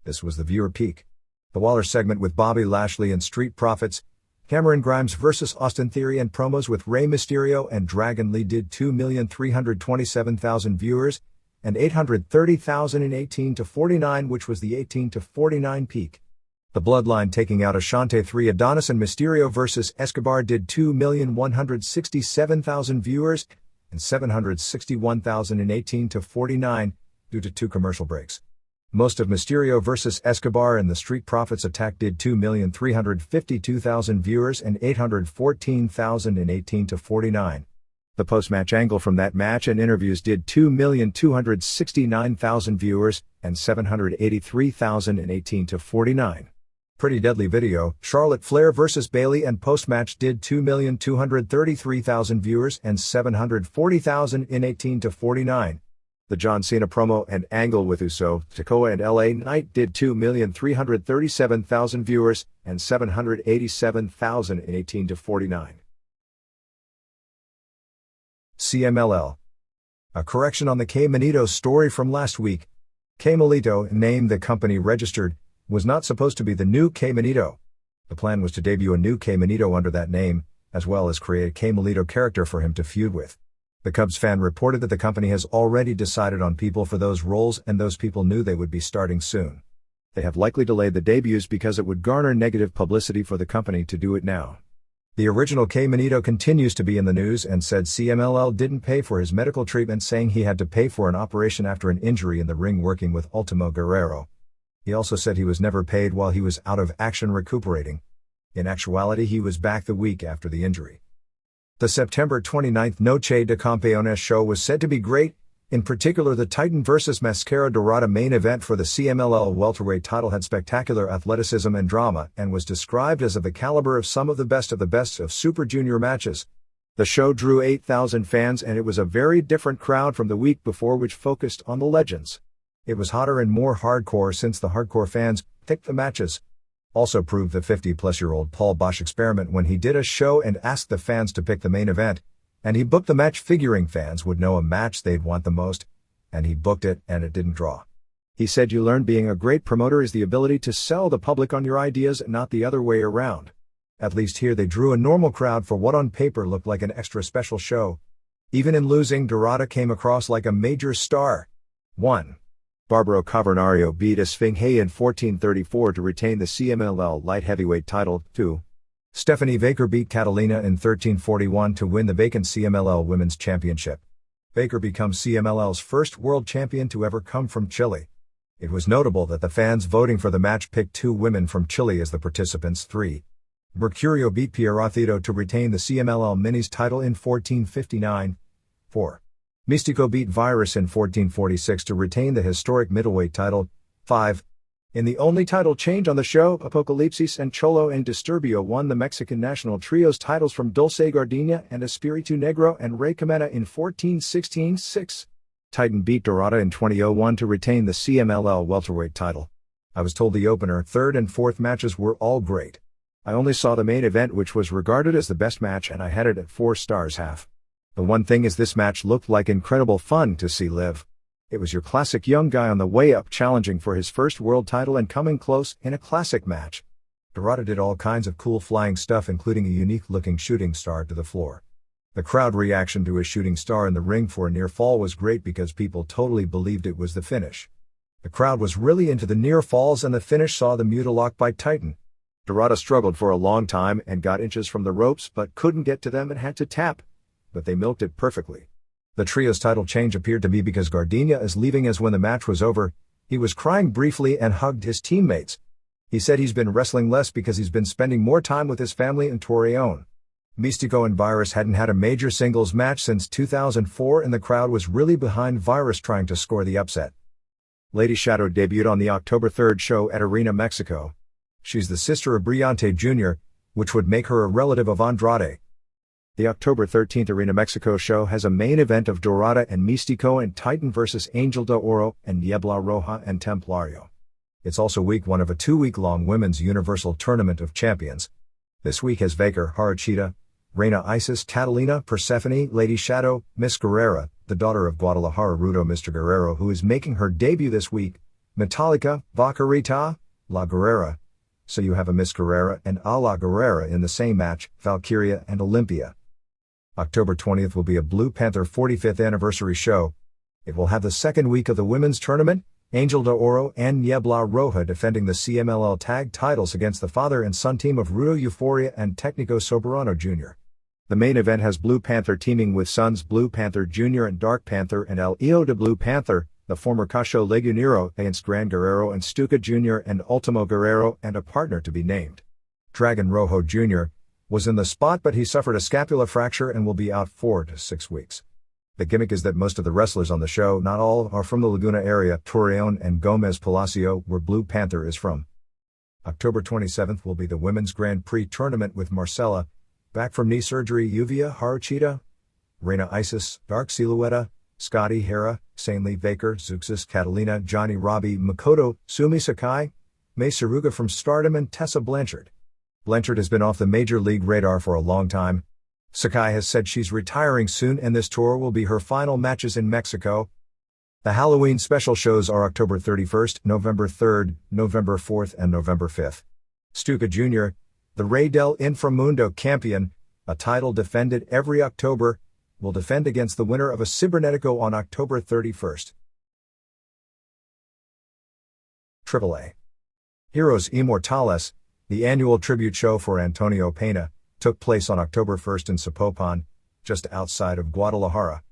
This was the viewer peak. The Waller segment with Bobby Lashley and Street Profits, Cameron Grimes vs. Austin Theory and promos with Rey Mysterio and Dragon Lee did 2,327,000 viewers and 830,000 in 18 to 49, which was the 18 to 49 peak. The Bloodline taking out Ashante 3 Adonis and Mysterio vs. Escobar did 2,167,000 viewers and and 761,018 to 49, due to 2 commercial breaks. Most of Mysterio vs. Escobar in the Street Profits attack did 2,352,000 viewers and 814,018 to 49. The post-match angle from that match and interviews did 2,269,000 viewers and 783,018 to 49. Pretty deadly video, Charlotte Flair vs. Bayley and post-match did 2,233,000 viewers and 740,018 to 49. The John Cena promo and angle with Uso, Sikoa and LA Knight did 2,337,000 viewers and 787,018 to 49. CMLL. A correction on the K Manito story from last week. K Melito, name the company registered, was not supposed to be the new K Manito. The plan was to debut a new K Manito under that name, as well as create a K Melito character for him to feud with. The Cubs fan reported that the company has already decided on people for those roles and those people knew they would be starting soon. They have likely delayed the debuts because it would garner negative publicity for the company to do it now. The original K Manito continues to be in the news and said CMLL didn't pay for his medical treatment, saying he had to pay for an operation after an injury in the ring working with Ultimo Guerrero. He also said he was never paid while he was out of action recuperating. In actuality, he was back the week after the injury. The September 29 Noche de Campeones show was said to be great, in particular the Titan vs. Mascara Dorada main event for the CMLL welterweight title had spectacular athleticism and drama and was described as of the caliber of some of the best of Super Junior matches. The show drew 8,000 fans and it was a very different crowd from the week before, which focused on the legends. It was hotter and more hardcore since the hardcore fans picked the matches. Also proved the 50-plus-year-old Paul Bosch experiment when he did a show and asked the fans to pick the main event, and he booked the match figuring fans would know a match they'd want the most, and he booked it and it didn't draw. He said you learn being a great promoter is the ability to sell the public on your ideas and not the other way around. At least here they drew a normal crowd for what on paper looked like an extra special show. Even in losing, Dorada came across like a major star. 1. Barbaro Cavernario beat Esfinge in 1434 to retain the CMLL light heavyweight title. 2. Stephanie Baker beat Catalina in 1341 to win the vacant CMLL Women's Championship. Baker becomes CMLL's first world champion to ever come from Chile. It was notable that the fans voting for the match picked 2 women from Chile as the participants. 3. Mercurio beat Pierrotito to retain the CMLL Minis title in 1459. 4. Mystico beat Virus in 1446 to retain the historic middleweight title. 5. In the only title change on the show, Apocalipsis and Cholo and Disturbio won the Mexican national trios titles from Dulce Gardenia and Espiritu Negro and Rey Cometa in 1416. 6. Titan beat Dorada in 2001 to retain the CMLL welterweight title. I was told the opener, 3rd and 4th matches were all great. I only saw the main event, which was regarded as the best match, and I had it at 4 stars half. The one thing is this match looked like incredible fun to see live. It was your classic young guy on the way up challenging for his first world title and coming close in a classic match. Dorada did all kinds of cool flying stuff, including a unique looking shooting star to the floor. The crowd reaction to his shooting star in the ring for a near fall was great because people totally believed it was the finish. The crowd was really into the near falls and the finish saw the Mutilock by Titan. Dorada struggled for a long time and got inches from the ropes but couldn't get to them and had to tap. But they milked it perfectly. The trio's title change appeared to be because Gardenia is leaving, as when the match was over, he was crying briefly and hugged his teammates. He said he's been wrestling less because he's been spending more time with his family in Torreon. Mystico and Virus hadn't had a major singles match since 2004 and the crowd was really behind Virus trying to score the upset. Lady Shadow debuted on the October 3rd show at Arena Mexico. She's the sister of Brillante Jr., which would make her a relative of Andrade. The October 13th Arena Mexico show has a main event of Dorada and Mystico and Titan vs. Angel de Oro and Niebla Roja and Templario. It's also week 1 of a 2-week-long Women's Universal Tournament of Champions. This week has Vaker, Harachita, Reina Isis, Catalina, Persephone, Lady Shadow, Miss Guerrera, the daughter of Guadalajara Rudo Mr. Guerrero, who is making her debut this week, Metallica, Vaquerita, La Guerrera. So you have a Miss Guerrera and a La Guerrera in the same match, Valkyria and Olympia. October 20th will be a Blue Panther 45th anniversary show. It will have the second week of the women's tournament, Angel de Oro and Niebla Roja defending the CMLL tag titles against the father and son team of Rudo Euphoria and Técnico Soberano Jr. The main event has Blue Panther teaming with Sons Blue Panther Jr. and Dark Panther and El Hijo de Blue Panther, the former Cacho Legionero, against Gran Guerrero and Stuka Jr. and Ultimo Guerrero and a partner to be named. Dragon Rojo Jr. was in the spot, but he suffered a scapula fracture and will be out 4 to 6 weeks. The gimmick is that most of the wrestlers on the show, not all, are from the Laguna area, Torreon and Gomez Palacio, where Blue Panther is from. October 27th will be the Women's Grand Prix tournament with Marcella, back from knee surgery, Yuvia Haruchita, Reina Isis, Dark Silueta, Scotty Hera, Saintly Baker, Zuxis Catalina, Johnny Robbie, Makoto, Sumi Sakai, Mai Saruga from Stardom, and Tessa Blanchard. Blanchard has been off the major league radar for a long time. Sakai has said she's retiring soon and this tour will be her final matches in Mexico. The Halloween special shows are October 31st, November 3rd, November 4th and November 5th. Stuka Jr., the Rey del Inframundo champion, a title defended every October, will defend against the winner of a Cibernetico on October 31st. AAA. Heroes Immortales, the annual tribute show for Antonio Pena, took place on October 1st in Zapopan, just outside of Guadalajara.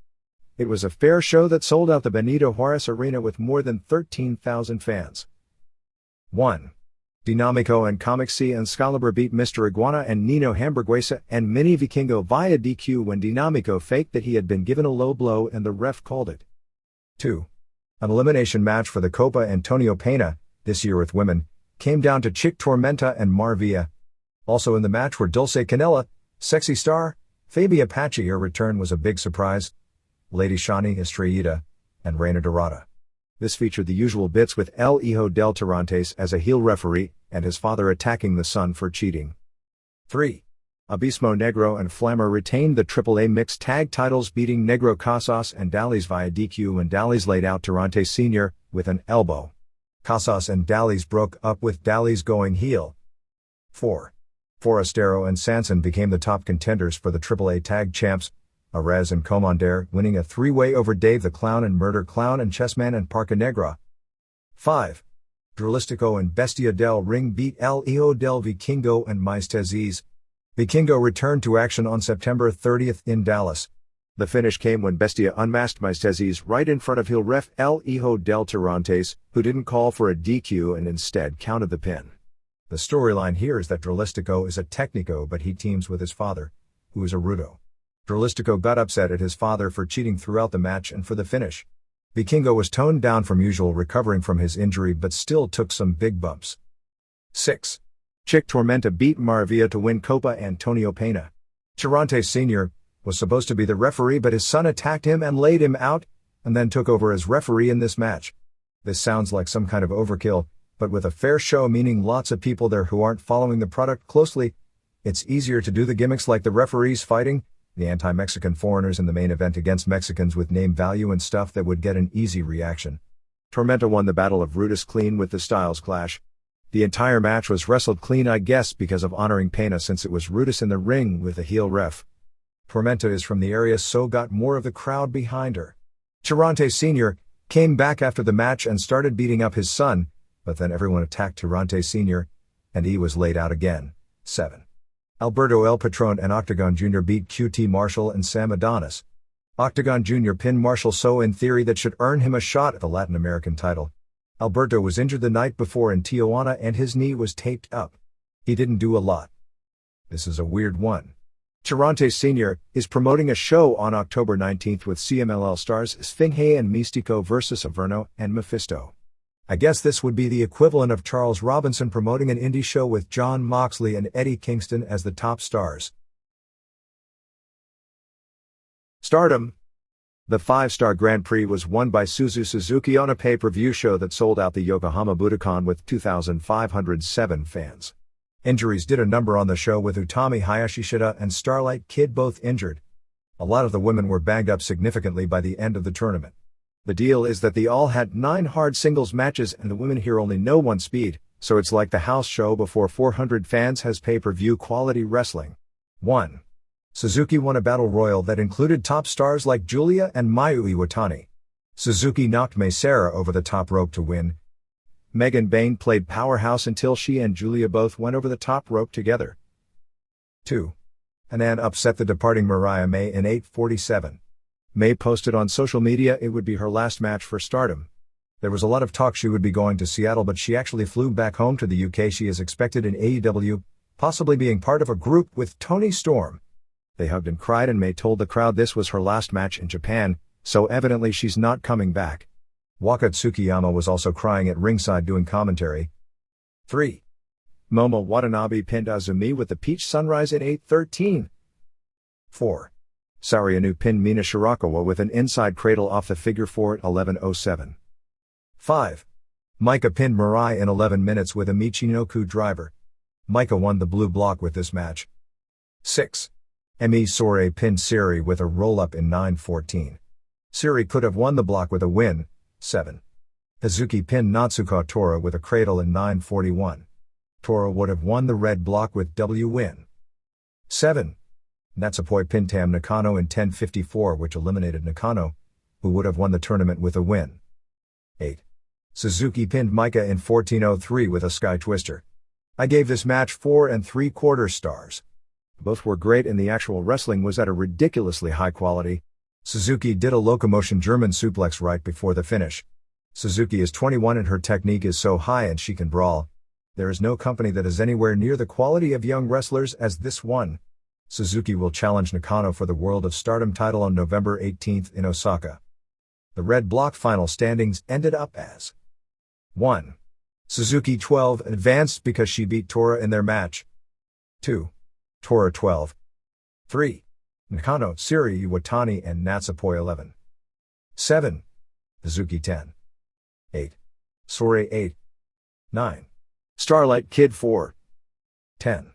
It was a fair show that sold out the Benito Juarez Arena with more than 13,000 fans. 1. Dinamico and Comic C and Excalibur beat Mr. Iguana and Nino Hamburguesa and Mini Vikingo via DQ when Dinamico faked that he had been given a low blow and the ref called it. 2. An elimination match for the Copa Antonio Pena, this year with women, came down to Chick Tormenta and Marvia. Also in the match were Dulce Canela, Sexy Star, Fabi Apache. Her return was a big surprise, Lady Shani Estrellita, and Reina Dorada. This featured the usual bits with El Hijo del Tirantes as a heel referee, and his father attacking the son for cheating. 3. Abismo Negro and Flammer retained the AAA mixed tag titles, beating Negro Casas and Dallas via DQ, and Dallas laid out Tirantes Sr. with an elbow. Casas and Dallas broke up with Dallas going heel. 4. Forastero and Sanson became the top contenders for the AAA tag champs, Arez and Commander winning a three-way over Dave the Clown and Murder Clown and Chessman and Parca Negra. 5. Dralistico and Bestia del Ring beat El Hijo del Vikingo and Maestezis. Vikingo returned to action on September 30th in Dallas. The finish came when Bestia unmasked Maestezis right in front of heel ref El Hijo del Tirantes, who didn't call for a DQ and instead counted the pin. The storyline here is that Dralistico is a Technico, but he teams with his father, who is a Rudo. Dralistico got upset at his father for cheating throughout the match and for the finish. Vikingo was toned down from usual, recovering from his injury, but still took some big bumps. 6. Chick Tormenta beat Maravilla to win Copa Antonio Pena. Tirantes Sr. was supposed to be the referee, but his son attacked him and laid him out, and then took over as referee in this match. This sounds like some kind of overkill, but with a fair show, meaning lots of people there who aren't following the product closely, it's easier to do the gimmicks like the referees fighting the anti-Mexican foreigners in the main event against Mexicans with name value and stuff that would get an easy reaction. Tormenta won the Battle of Rudis clean with the Styles Clash. The entire match was wrestled clean, I guess because of honoring Pena, since it was Rudis in the ring with a heel ref. Tormenta is from the area, so got more of the crowd behind her. Tirantes Sr. came back after the match and started beating up his son, but then everyone attacked Tirantes Sr., and he was laid out again. 7. Alberto El Patron and Octagon Jr. beat QT Marshall and Sam Adonis. Octagon Jr. pinned Marshall, so in theory that should earn him a shot at the Latin American title. Alberto was injured the night before in Tijuana and his knee was taped up. He didn't do a lot. This is a weird one. Tirantes Sr. is promoting a show on October 19th with CMLL stars Sfinge and Mystico versus Averno and Mephisto. I guess this would be the equivalent of Charles Robinson promoting an indie show with John Moxley and Eddie Kingston as the top stars. Stardom. The 5-star Grand Prix was won by Suzu Suzuki on a pay-per-view show that sold out the Yokohama Budokan with 2,507 fans. Injuries did a number on the show, with Utami Hayashishita and Starlight Kid both injured. A lot of the women were banged up significantly by the end of the tournament. The deal is that they all had 9 hard singles matches and the women here only know 1 speed, so it's like the house show before 400 fans has pay-per-view quality wrestling. 1. Suzuki won a battle royal that included top stars like Julia and Mayu Iwatani. Suzuki knocked Mai Sarah over the top rope to win. Megan Bain played powerhouse until she and Julia both went over the top rope together. 2. Hanan upset the departing Mariah May in 8:47. May posted on social media it would be her last match for Stardom. There was a lot of talk she would be going to Seattle, but she actually flew back home to the UK. She is expected in AEW, possibly being part of a group with Toni Storm. They hugged and cried, and May told the crowd this was her last match in Japan, so evidently she's not coming back. Waka Tsukiyama was also crying at ringside doing commentary. 3. Momo Watanabe pinned Azumi with the Peach Sunrise in 8:13. 4. Saori Anou pinned Mina Shirakawa with an inside cradle off the figure 4 at 11:07. 5. Maika pinned Mirai in 11 minutes with a Michinoku driver. Maika won the blue block with this match. 6. Emi Sore pinned Siri with a roll-up in 9:14. Siri could have won the block with a win. 7. Hazuki pinned Natsuko Tora with a cradle in 9:41. Tora would have won the red block with W win. 7. Natsupoi pinned Tam Nakano in 10:54, which eliminated Nakano, who would have won the tournament with a win. 8. Suzuki pinned Maika in 14:03 with a Sky Twister. I gave this match 4 3/4 stars. Both were great, and the actual wrestling was at a ridiculously high quality. Suzuki did a locomotion German suplex right before the finish. Suzuki is 21 and her technique is so high and she can brawl. There is no company that is anywhere near the quality of young wrestlers as this one. Suzuki will challenge Nakano for the World of Stardom title on November 18 in Osaka. The red block final standings ended up as 1. Suzuki 12 advanced because she beat Tora in their match. 2. Tora 12. 3. Nakano, Siri Iwatani and Natsupoi 11. 7. Hazuki 10. 8. Sore 8. 9. Starlight Kid 4. 10.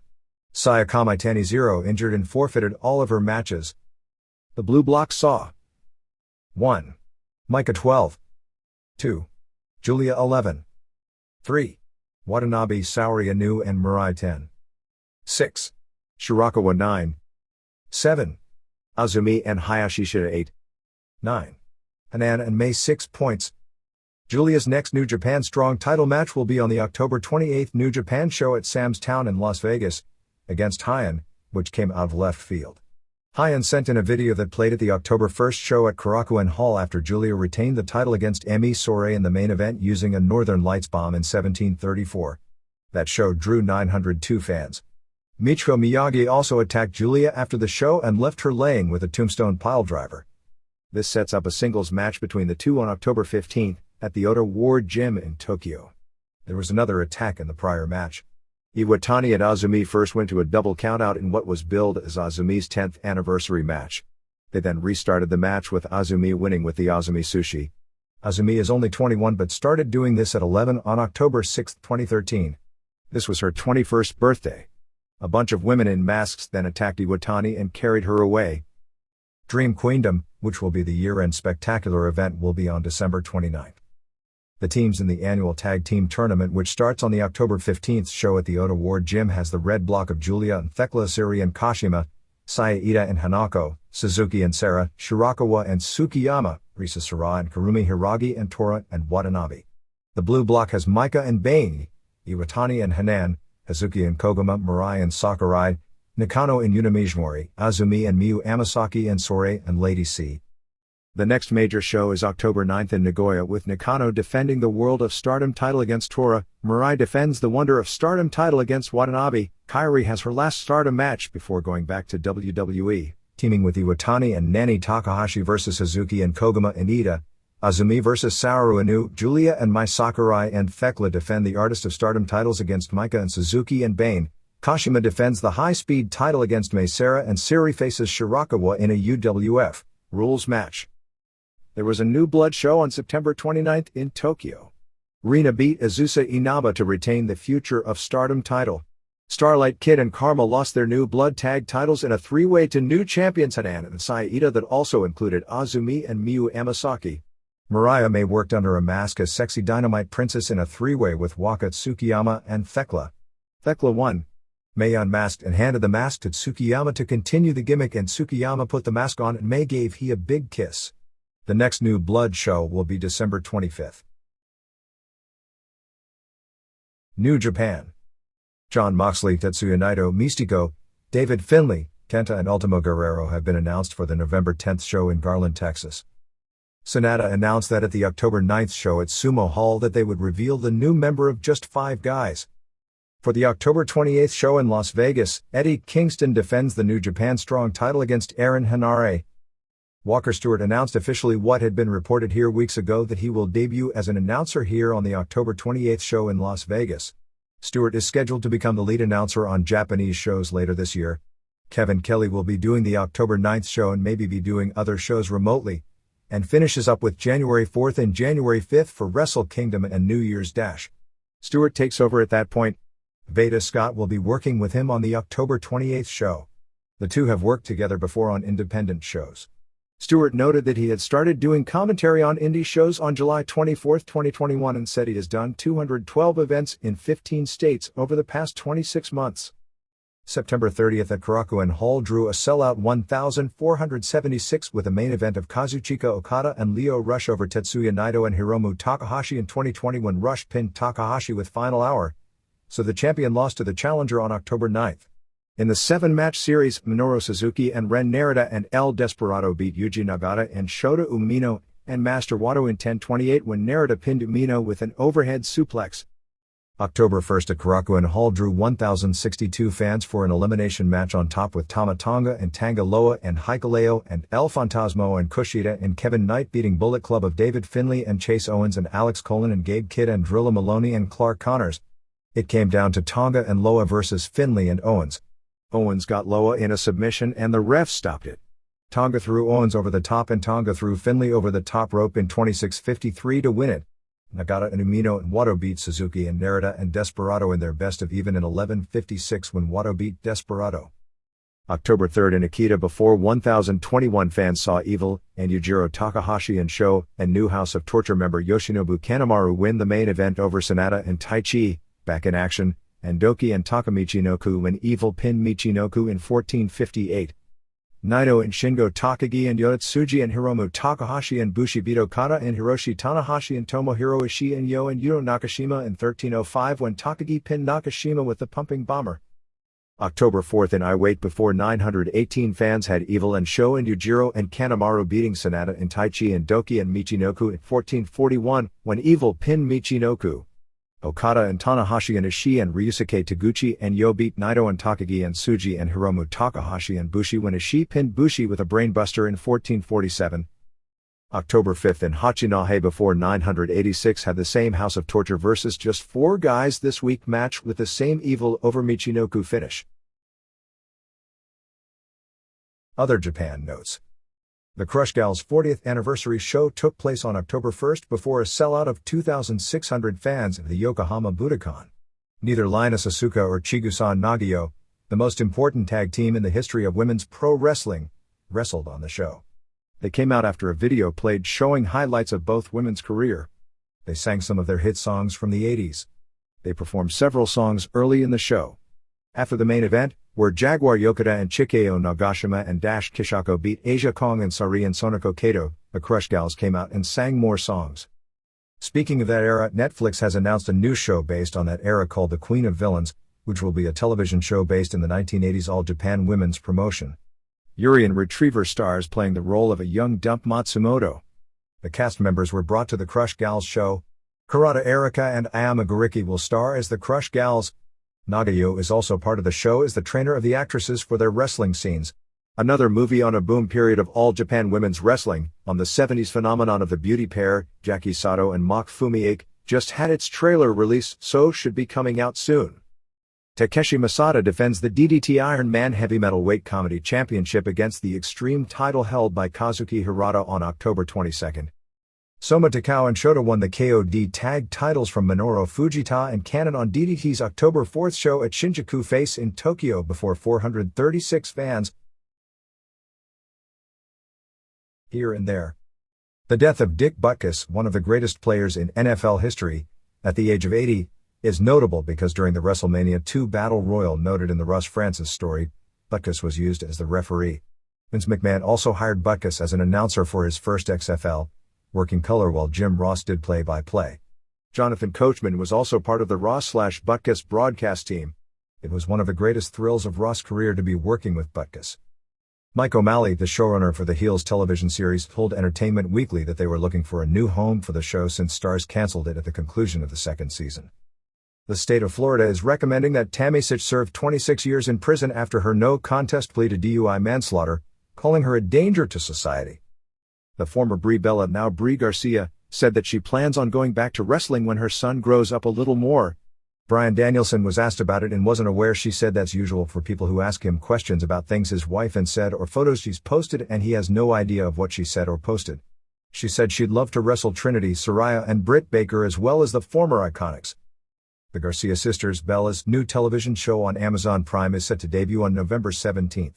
Sayaka Mitani 0 injured and forfeited all of her matches. The blue block saw 1. Maika 12. 2. Julia 11. 3. Watanabe Saori Anou and Mirai 10. 6. Shirakawa 9. 7. Azumi and Hayashi Shida 8. 9. Hanan and May 6 points. Julia's next New Japan Strong title match will be on the October 28 New Japan show at Sam's Town in Las Vegas, against Hyan, which came out of left field. Hyan sent in a video that played at the October 1 show at Korakuen Hall after Julia retained the title against Emi Sore in the main event using a Northern Lights bomb in 1734. That show drew 902 fans. Michiko Miyagi also attacked Julia after the show and left her laying with a tombstone piledriver. This sets up a singles match between the two on October 15 at the Ota Ward Gym in Tokyo. There was another attack in the prior match. Iwatani and Azumi first went to a double countout in what was billed as Azumi's 10th anniversary match. They then restarted the match with Azumi winning with the Azumi Sushi. Azumi is only 21 but started doing this at 11 on October 6, 2013. This was her 21st birthday. A bunch of women in masks then attacked Iwatani and carried her away. Dream Queendom, which will be the year-end spectacular event, will be on December 29. The teams in the annual tag team tournament, which starts on the October 15 show at the Ota Ward Gym, has the red block of Julia and Thekla, Siri and Kashima, Saya Ida and Hanako, Suzuki and Sarah, Shirakawa and Tsukiyama, Risa Sara and Karumi Hiragi and Tora and Watanabe. The blue block has Maika and Bane, Iwatani and Hanan, Hazuki and Koguma, Mirai and Sakurai, Nakano and Unamijimori, Azumi and Miyu Amasaki and Sore and Lady C. The next major show is October 9 in Nagoya, with Nakano defending the World of Stardom title against Tora, Mirai defends the Wonder of Stardom title against Watanabe, Kairi has her last Stardom match before going back to WWE, teaming with Iwatani and Nani Takahashi vs Hazuki and Koguma and Ida. Azumi vs Saori Anou, Julia and Mai Sakurai and Thekla defend the Artist of Stardom titles against Maika and Suzuki and Bane. Kashima defends the High Speed title against Mai Sara and Siri faces Shirakawa in a UWF rules match. There was a New Blood show on September 29 in Tokyo. Rina beat Azusa Inaba to retain the Future of Stardom title. Starlight Kid and Karma lost their New Blood tag titles in a three-way to new champions Hanan and Saida that also included Azumi and Miyu Amasaki. Mariah May worked under a mask as Sexy Dynamite Princess in a three-way with Waka Tsukiyama and Thekla. Thekla won. May unmasked and handed the mask to Tsukiyama to continue the gimmick, and Tsukiyama put the mask on and May gave he a big kiss. The next New Blood show will be December 25. New Japan. Jon Moxley, Tetsuya Naito, Mystico, David Finlay, Kenta and Ultimo Guerrero have been announced for the November 10th show in Garland, Texas. Sonata announced that at the October 9th show at Sumo Hall that they would reveal the new member of Just Five Guys. For the October 28th show in Las Vegas, Eddie Kingston defends the New Japan Strong title against Aaron Henare. Walker Stewart announced officially what had been reported here weeks ago, that he will debut as an announcer here on the October 28th show in Las Vegas. Stewart is scheduled to become the lead announcer on Japanese shows later this year. Kevin Kelly will be doing the October 9th show and maybe be doing other shows remotely, and finishes up with January 4th and January 5th for Wrestle Kingdom and New Year's Dash. Stewart takes over at that point. Veda Scott will be working with him on the October 28th show. The two have worked together before on independent shows. Stewart noted that he had started doing commentary on indie shows on July 24, 2021, and said he has done 212 events in 15 states over the past 26 months. September 30th at Korakuen Hall drew a sellout 1,476 with a main event of Kazuchika Okada and Lio Rush over Tetsuya Naito and Hiromu Takahashi in 2020, when Rush pinned Takahashi with final hour, so the champion lost to the challenger on October 9th. In the 7-match series, Minoru Suzuki and Ren Narita and El Desperado beat Yuji Nagata and Shota Umino and Master Wato in 10:28 when Narita pinned Umino with an overhead suplex. October 1st at Korakuen Hall drew 1,062 fans for an elimination match on top, with Tama Tonga and Tanga Loa and Hikuleo and El Fantasmo and Kushida and Kevin Knight beating Bullet Club of David Finlay and Chase Owens and Alex Colon and Gabe Kidd and Drilla Maloney and Clark Connors. It came down to Tonga and Loa versus Finlay and Owens. Owens got Loa in a submission and the ref stopped it. Tonga threw Owens over the top and Tonga threw Finlay over the top rope in 26:53 to win it. Nagata and Umino and Wato beat Suzuki and Narita and Desperado in their best of even in 11:56 when Wato beat Desperado. October 3rd in Akita, before 1,021 fans saw Evil and Yujiro Takahashi and Sho and new House of Torture member Yoshinobu Kanemaru win the main event over Sonata and Taichi, back in action, and Doki and Takamichinoku when Evil pinned Michinoku in 14:58. Naito and Shingo Takagi and Yotsuji and Hiromu Takahashi and Bushi beat Okada and Hiroshi Tanahashi and Tomohiro Ishii and Yo and Yuto Nakashima in 13:05 when Takagi pinned Nakashima with the pumping bomber. October 4th in Iwate, before 918 fans had Evil and Sho and Yujiro and Kanemaru beating Sonata and Taichi and Doki and Michinoku at 14:41 when Evil pinned Michinoku. Okada and Tanahashi and Ishii and Ryusuke Taguchi and Yo beat Naito and Takagi and Tsuji and Hiromu Takahashi and Bushi when Ishii pinned Bushi with a brainbuster in 14:47. October 5th in Hachinohe, before 986 had the same House of Torture versus Just Four Guys this week match with the same Evil over Michinoku finish. Other Japan notes. The Crush Gals' 40th anniversary show took place on October 1st before a sellout of 2,600 fans at the Yokohama Budokan. Neither Linus Asuka or Chigusa Nagayo, the most important tag team in the history of women's pro wrestling, wrestled on the show. They came out after a video played showing highlights of both women's career. They sang some of their hit songs from the 80s. They performed several songs early in the show. After the main event, where Jaguar Yokota and Chikeo Nagashima and Dash Kishako beat Asia Kong and Sari and Sonoko Kato, the Crush Gals came out and sang more songs. Speaking of that era, Netflix has announced a new show based on that era called The Queen of Villains, which will be a television show based in the 1980s All Japan women's promotion. Urian Retriever stars, playing the role of a young Dump Matsumoto. The cast members were brought to the Crush Gals show. Kurata Erika and Ayama Goriki will star as the Crush Gals. Nagayo is also part of the show as the trainer of the actresses for their wrestling scenes. Another movie on a boom period of All Japan women's wrestling, on the 70s phenomenon of the beauty pair, Jackie Sato and Mach Fumiake, just had its trailer released, so should be coming out soon. Takeshi Masada defends the DDT Iron Man Heavy Metalweight Comedy Championship against the Extreme title held by Kazuki Hirata on October 22nd. Soma Takao and Shota won the KOD tag titles from Minoru Fujita and Kanon on DDT's October 4th show at Shinjuku Face in Tokyo before 436 fans. Here and there. The death of Dick Butkus, one of the greatest players in NFL history, at the age of 80, is notable because during the WrestleMania 2 Battle Royal noted in the Russ Francis story, Butkus was used as the referee. Vince McMahon also hired Butkus as an announcer for his first XFL, working color, while Jim Ross did play-by-play. Jonathan Coachman was also part of the Ross/Butkus broadcast team. It was one of the greatest thrills of Ross' career to be working with Butkus. Mike O'Malley, the showrunner for the Heels television series, told Entertainment Weekly that they were looking for a new home for the show since Starz canceled it at the conclusion of the second season. The state of Florida is recommending that Tammy Sitch serve 26 years in prison after her no-contest plea to DUI manslaughter, calling her a danger to society. The former Brie Bella, now Brie Garcia, said that she plans on going back to wrestling when her son grows up a little more. Bryan Danielson was asked about it and wasn't aware. She said that's usual for people who ask him questions about things his wife and said or photos she's posted, and he has no idea of what she said or posted. She said she'd love to wrestle Trinity, Soraya and Britt Baker as well as the former Iconics. The Garcia sisters, Bella's new television show on Amazon Prime, is set to debut on November 17th.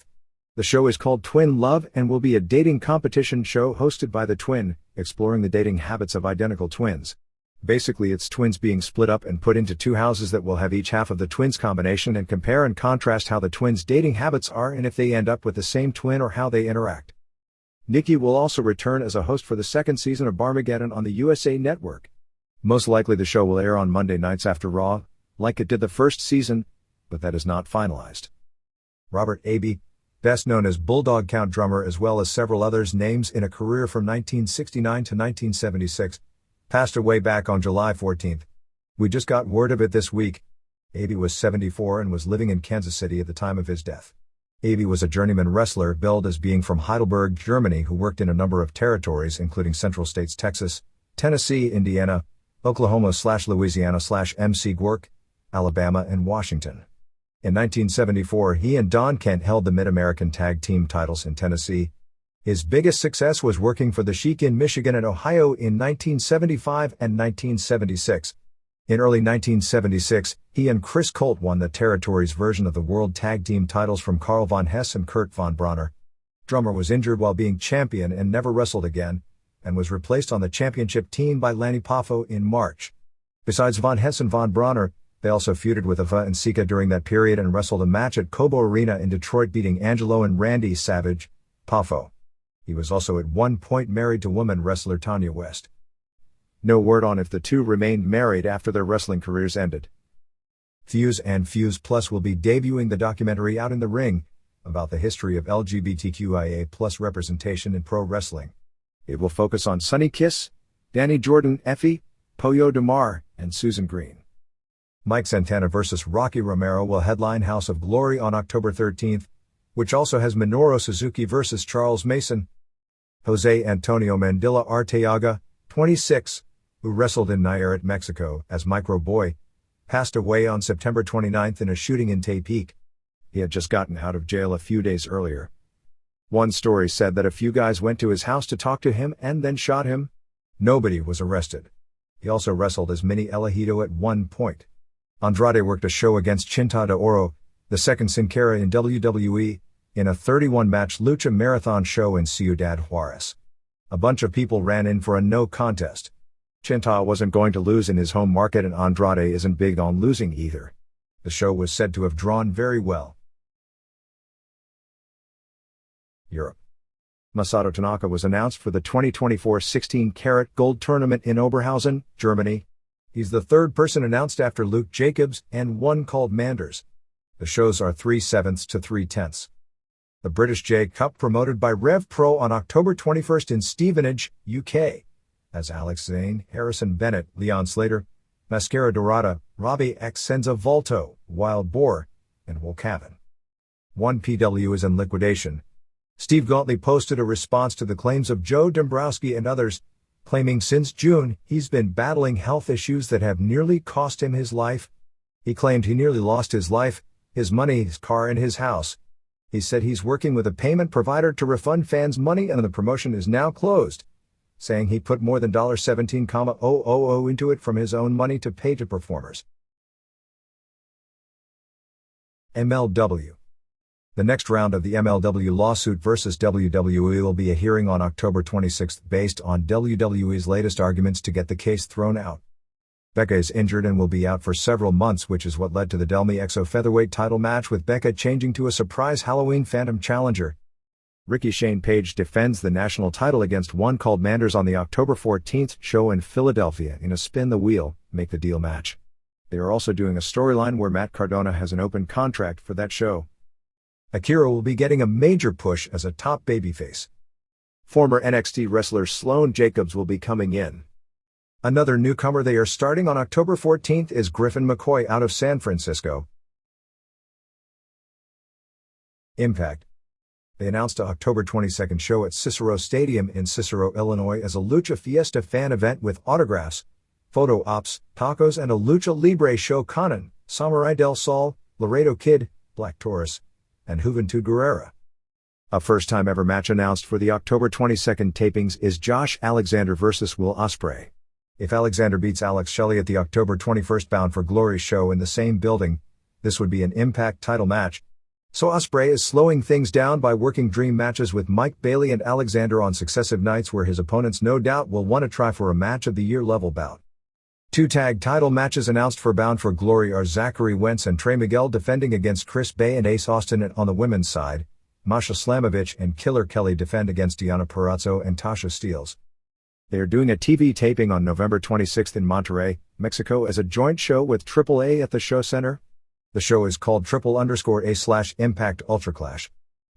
The show is called Twin Love and will be a dating competition show hosted by the twin, exploring the dating habits of identical twins. Basically, it's twins being split up and put into two houses that will have each half of the twins' combination and compare and contrast how the twins' dating habits are and if they end up with the same twin or how they interact. Nikki will also return as a host for the second season of Barmageddon on the USA Network. Most likely the show will air on Monday nights after Raw, like it did the first season, but that is not finalized. Robert Abey, best known as Bulldog Count drummer as well as several others' names in a career from 1969 to 1976, passed away back on July 14th. We just got word of it this week. Abey was 74 and was living in Kansas City at the time of his death. Abey was a journeyman wrestler billed as being from Heidelberg, Germany, who worked in a number of territories including Central States Texas, Tennessee, Indiana, Oklahoma/Louisiana/MC Gwork, Alabama and Washington. In 1974 he and Don Kent held the Mid-American Tag Team titles in Tennessee. His biggest success was working for the Sheik in Michigan and Ohio in 1975 and 1976. In early 1976, he and Chris Colt won the territory's version of the World Tag Team titles from Karl von Hess and Kurt von Bronner. Drummer was injured while being champion and never wrestled again, and was replaced on the championship team by Lanny Poffo in March. Besides von Hess and von Bronner, they also feuded with Ava and Sika during that period and wrestled a match at Cobo Arena in Detroit, beating Angelo and Randy Savage, Poffo. He was also at one point married to woman wrestler Tanya West. No word on if the two remained married after their wrestling careers ended. Fuse and Fuse Plus will be debuting the documentary Out in the Ring, about the history of LGBTQIA+ representation in pro wrestling. It will focus on Sonny Kiss, Danny Jordan, Effie, Pollo DeMar, and Susan Green. Mike Santana vs. Rocky Romero will headline House of Glory on October 13th, which also has Minoru Suzuki vs. Charles Mason. Jose Antonio Mandilla Arteaga, 26, who wrestled in Nayarit, Mexico, as Micro Boy, passed away on September 29th in a shooting in Tepic. He had just gotten out of jail a few days earlier. One story said that a few guys went to his house to talk to him and then shot him. Nobody was arrested. He also wrestled as Mini Elegido at one point. Andrade worked a show against Cinta de Oro, the second Sin Cara in WWE, in a 31-match lucha marathon show in Ciudad Juarez. A bunch of people ran in for a no contest. Cinta wasn't going to lose in his home market and Andrade isn't big on losing either. The show was said to have drawn very well. Europe. Masato Tanaka was announced for the 2024 16-karat gold tournament in Oberhausen, Germany. He's the third person announced after Luke Jacobs and one called Manders. The shows are 3/7 to 3/10. The British J Cup promoted by Rev Pro on October 21st in Stevenage, UK, as Alex Zane, Harrison Bennett, Leon Slater, Mascara Dorada, Robbie X Senza Volto, Wild Boar, and Wolcavan. 1PW is in liquidation. Steve Gauntly posted a response to the claims of Joe Dombrowski and others, claiming since June he's been battling health issues that have nearly cost him his life. He claimed he nearly lost his life, his money, his car, and his house. He said he's working with a payment provider to refund fans' money and the promotion is now closed, saying he put more than $17,000 into it from his own money to pay to performers. MLW. The next round of the MLW lawsuit versus WWE will be a hearing on October 26th based on WWE's latest arguments to get the case thrown out. Becca is injured and will be out for several months, which is what led to the Delmy Exo featherweight title match with Becca changing to a surprise Halloween Phantom challenger. Ricky Shane Page defends the national title against one called Manders on the October 14th show in Philadelphia in a spin the wheel, make the deal match. They are also doing a storyline where Matt Cardona has an open contract for that show. Akira will be getting a major push as a top babyface. Former NXT wrestler Sloane Jacobs will be coming in. Another newcomer they are starting on October 14th is Griffin McCoy out of San Francisco. Impact. They announced an October 22nd show at Cicero Stadium in Cicero, Illinois as a Lucha Fiesta fan event with autographs, photo ops, tacos and a Lucha Libre show. Conan, Samurai del Sol, Laredo Kid, Black Taurus, and Juventud Guerrera. A first-time ever match announced for the October 22nd tapings is Josh Alexander vs. Will Ospreay. If Alexander beats Alex Shelley at the October 21st Bound for Glory show in the same building, this would be an Impact title match. So Ospreay is slowing things down by working dream matches with Mike Bailey and Alexander on successive nights where his opponents no doubt will want to try for a match of the year level bout. 2 tag title matches announced for Bound for Glory are Zachary Wentz and Trey Miguel defending against Chris Bay and Ace Austin, and on the women's side, Masha Slamovich and Killer Kelly defend against Deonna Purrazzo and Tasha Steelz. They are doing a TV taping on November 26th in Monterrey, Mexico as a joint show with AAA at the Show Center. The show is called *A/Impact Ultra Clash.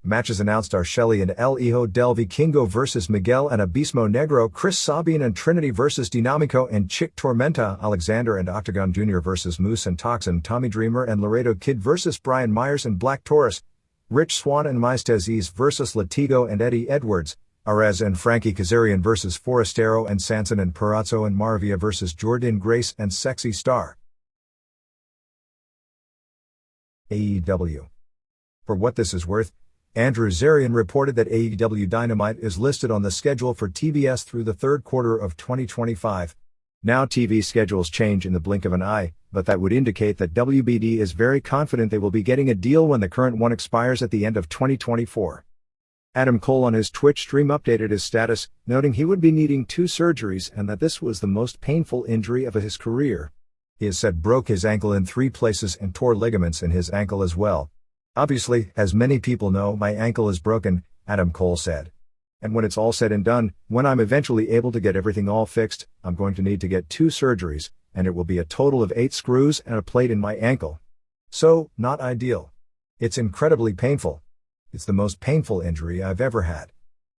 Matches announced are Shelley and El Hijo del Vikingo vs. Miguel and Abismo Negro, Chris Sabin and Trinity vs. Dinamico and Chick Tormenta, Alexander and Octagon Jr. vs. Moose and Toxin, Tommy Dreamer and Laredo Kid vs. Brian Myers and Black Taurus, Rich Swann and Maestez East vs. Latigo and Eddie Edwards, Arez and Frankie Kazarian vs. Forastero and Sanson, and Purrazzo and Maravilla vs. Jordan Grace and Sexy Star. AEW. For what this is worth, Andrew Zarian reported that AEW Dynamite is listed on the schedule for TBS through the third quarter of 2025. Now TV schedules change in the blink of an eye, but that would indicate that WBD is very confident they will be getting a deal when the current one expires at the end of 2024. Adam Cole on his Twitch stream updated his status, noting he would be needing 2 surgeries and that this was the most painful injury of his career. He has said broke his ankle in 3 places and tore ligaments in his ankle as well. Obviously, as many people know, my ankle is broken, Adam Cole said. And when it's all said and done, when I'm eventually able to get everything all fixed, I'm going to need to get 2 surgeries, and it will be a total of 8 screws and a plate in my ankle. So, not ideal. It's incredibly painful. It's the most painful injury I've ever had.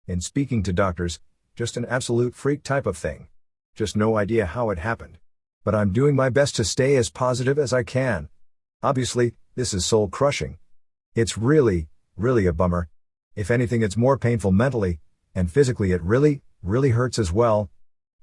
In speaking to doctors, just an absolute freak type of thing. Just no idea how it happened. But I'm doing my best to stay as positive as I can. Obviously, this is soul-crushing. It's really, really a bummer. If anything, it's more painful mentally, and physically it really, really hurts as well.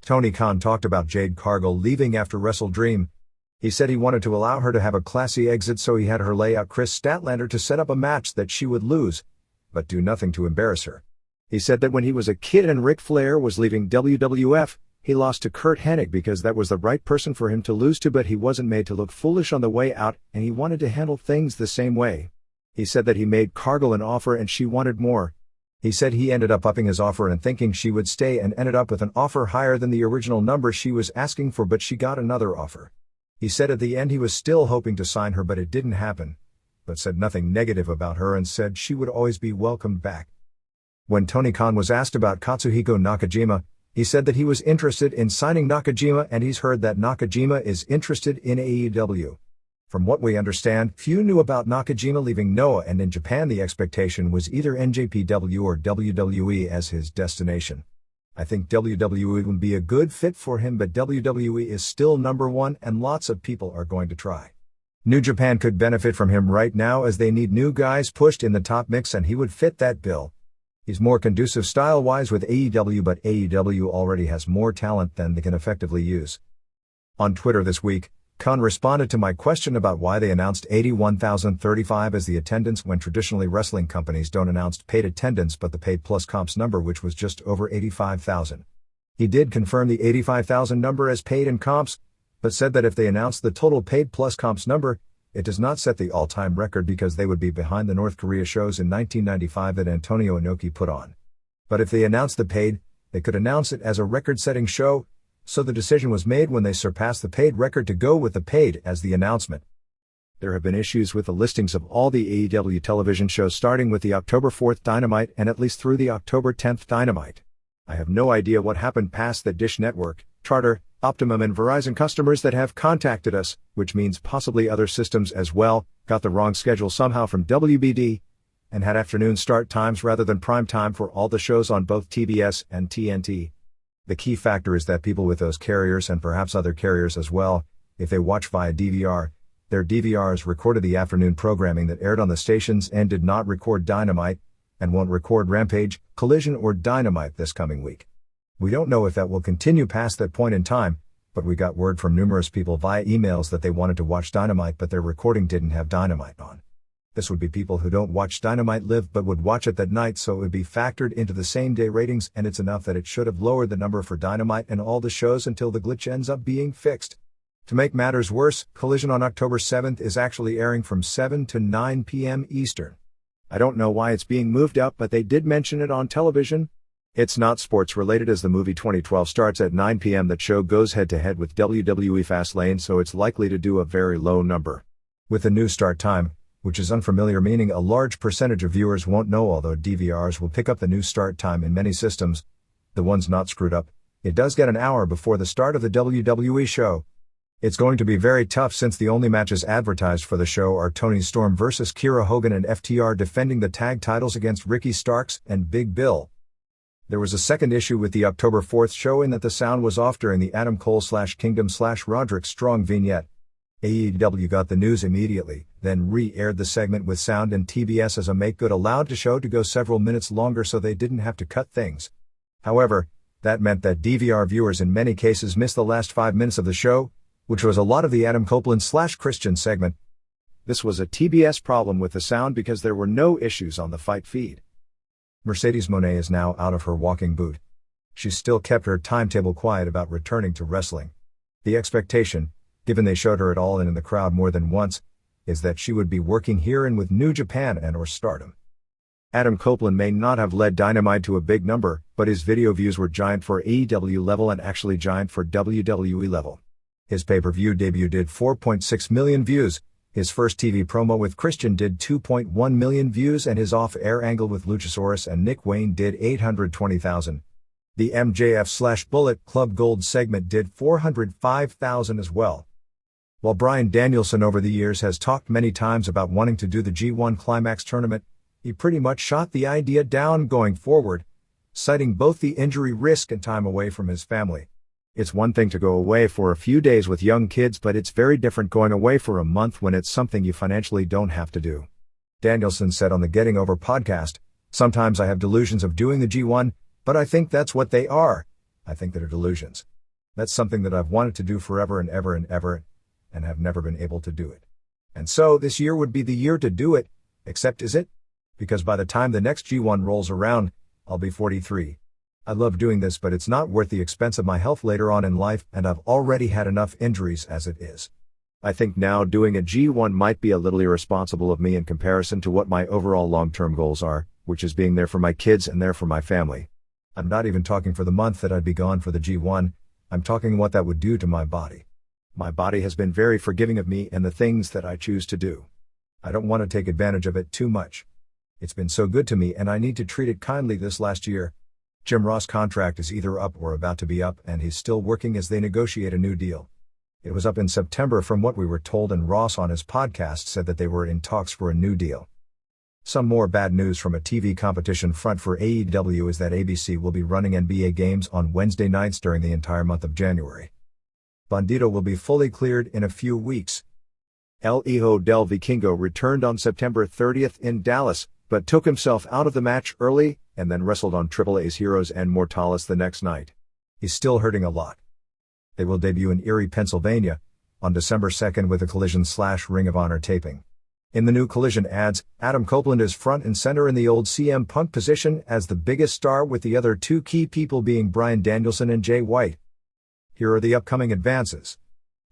Tony Khan talked about Jade Cargill leaving after Wrestle Dream. He said he wanted to allow her to have a classy exit, so he had her lay out Chris Statlander to set up a match that she would lose, but do nothing to embarrass her. He said that when he was a kid and Ric Flair was leaving WWF, he lost to Kurt Hennig because that was the right person for him to lose to, but he wasn't made to look foolish on the way out, and he wanted to handle things the same way. He said that he made Cargill an offer and she wanted more. He said he ended up upping his offer and thinking she would stay, and ended up with an offer higher than the original number she was asking for, but she got another offer. He said at the end he was still hoping to sign her, but it didn't happen, but said nothing negative about her and said she would always be welcomed back. When Tony Khan was asked about Katsuhiko Nakajima, he said that he was interested in signing Nakajima, and he's heard that Nakajima is interested in AEW. From what we understand, few knew about Nakajima leaving Noah, and in Japan the expectation was either NJPW or WWE as his destination. I think WWE would be a good fit for him, but WWE is still number 1 and lots of people are going to try. New Japan could benefit from him right now as they need new guys pushed in the top mix, and he would fit that bill. He's more conducive style-wise with AEW, but AEW already has more talent than they can effectively use. On Twitter this week, Khan responded to my question about why they announced 81,035 as the attendance when traditionally wrestling companies don't announce paid attendance but the paid plus comps number, which was just over 85,000. He did confirm the 85,000 number as paid in comps, but said that if they announced the total paid plus comps number, it does not set the all-time record because they would be behind the North Korea shows in 1995 that Antonio Inoki put on. But if they announced the paid, they could announce it as a record-setting show, so the decision was made when they surpassed the paid record to go with the paid as the announcement. There have been issues with the listings of all the AEW television shows starting with the October 4th Dynamite and at least through the October 10th Dynamite. I have no idea what happened past the Dish Network, Charter, Optimum and Verizon customers that have contacted us, which means possibly other systems as well, got the wrong schedule somehow from WBD, and had afternoon start times rather than prime time for all the shows on both TBS and TNT. The key factor is that people with those carriers and perhaps other carriers as well, if they watch via DVR, their DVRs recorded the afternoon programming that aired on the stations and did not record Dynamite, and won't record Rampage, Collision or Dynamite this coming week. We don't know if that will continue past that point in time, but we got word from numerous people via emails that they wanted to watch Dynamite but their recording didn't have Dynamite on. This would be people who don't watch Dynamite live but would watch it that night, so it would be factored into the same day ratings, and it's enough that it should have lowered the number for Dynamite and all the shows until the glitch ends up being fixed. To make matters worse, Collision on October 7th is actually airing from 7 to 9 p.m. Eastern. I don't know why it's being moved up, but they did mention it on television. It's not sports related, as the movie 2012 starts at 9 p.m. That show goes head to head with WWE Fastlane, so it's likely to do a very low number. With the new start time, which is unfamiliar, meaning a large percentage of viewers won't know, although DVRs will pick up the new start time in many systems, the ones not screwed up, it does get an hour before the start of the WWE show. It's going to be very tough since the only matches advertised for the show are Toni Storm vs. Kiera Hogan and FTR defending the tag titles against Ricky Starks and Big Bill. There was a second issue with the October 4th show in that the sound was off during the Adam Cole/Kingdom/Roderick Strong vignette. AEW got the news immediately, then re-aired the segment with sound and TBS as a make-good, allowed the show to go several minutes longer so they didn't have to cut things. However, that meant that DVR viewers in many cases missed the last 5 minutes of the show, which was a lot of the Adam Copeland/Christian segment. This was a TBS problem with the sound because there were no issues on the Fight feed. Mercedes Moné is now out of her walking boot. She's still kept her timetable quiet about returning to wrestling. The expectation, given they showed her at All In the crowd more than once, is that she would be working here and with New Japan and or Stardom. Adam Copeland may not have led Dynamite to a big number, but his video views were giant for AEW level and actually giant for WWE level. His pay-per-view debut did 4.6 million views, his first TV promo with Christian did 2.1 million views, and his off-air angle with Luchasaurus and Nick Wayne did 820,000. The MJF/Bullet Club Gold segment did 405,000 as well. While Bryan Danielson over the years has talked many times about wanting to do the G1 Climax tournament, he pretty much shot the idea down going forward, citing both the injury risk and time away from his family. It's one thing to go away for a few days with young kids, but it's very different going away for a month when it's something you financially don't have to do. Danielson said on the Getting Over podcast, "Sometimes I have delusions of doing the G1, but I think that's what they are. I think they're delusions. That's something that I've wanted to do forever and ever and ever, and have never been able to do it. And so this year would be the year to do it, except is it? Because by the time the next G1 rolls around, I'll be 43. I love doing this, but it's not worth the expense of my health later on in life, and I've already had enough injuries as it is. I think now doing a G1 might be a little irresponsible of me in comparison to what my overall long-term goals are, which is being there for my kids and there for my family. I'm not even talking for the month that I'd be gone for the G1, I'm talking what that would do to my body. My body has been very forgiving of me and the things that I choose to do. I don't want to take advantage of it too much. It's been so good to me and I need to treat it kindly this last year. Jim Ross' contract is either up or about to be up, and he's still working as they negotiate a new deal. It was up in September from what we were told, and Ross on his podcast said that they were in talks for a new deal. Some more bad news from a TV competition front for AEW is that ABC will be running NBA games on Wednesday nights during the entire month of January. Bandito will be fully cleared in a few weeks. El Hijo del Vikingo returned on September 30th in Dallas, but took himself out of the match early, and then wrestled on AAA's Heroes and Mortalis the next night. He's still hurting a lot. They will debut in Erie, Pennsylvania, on December 2nd with a Collision/Ring of Honor taping. In the new Collision ads, Adam Copeland is front and center in the old CM Punk position as the biggest star, with the other two key people being Bryan Danielson and Jay White. Here are the upcoming advances.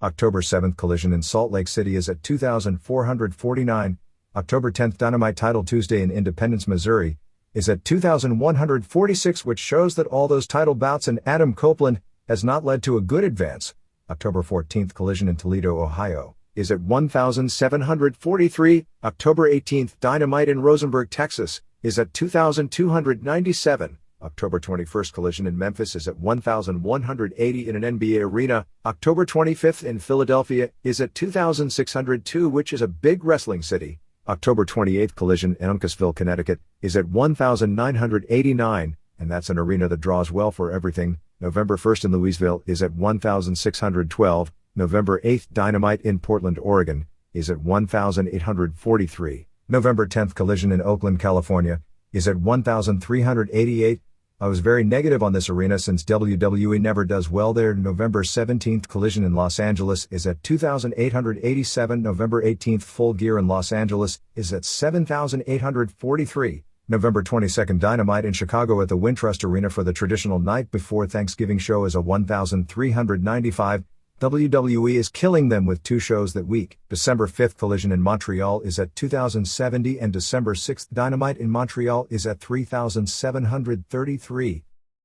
October 7th Collision in Salt Lake City is at 2,449. October 10th Dynamite Title Tuesday in Independence, Missouri, is at 2,146, which shows that all those title bouts and Adam Copeland has not led to a good advance. October 14th Collision in Toledo, Ohio, is at 1,743. October 18th Dynamite in Rosenberg, Texas, is at 2,297. October 21st collision in Memphis is at 1,180 in an NBA arena. October 25th in Philadelphia is at 2,602, which is a big wrestling city. October 28th collision in Uncasville, Connecticut is at 1,989, and that's an arena that draws well for everything. November 1st in Louisville is at 1,612. November 8th Dynamite in Portland, Oregon is at 1,843. November 10th collision in Oakland, California is at 1,388. I was very negative on this arena since WWE never does well there. November 17th collision in Los Angeles is at 2,887. November 18th Full Gear in Los Angeles is at 7,843. November 22nd Dynamite in Chicago at the Wintrust Arena for the traditional night before Thanksgiving show is a 1,395. WWE is killing them with 2 shows that week. December 5th collision in Montreal is at 2,070 and December 6th Dynamite in Montreal is at 3,733.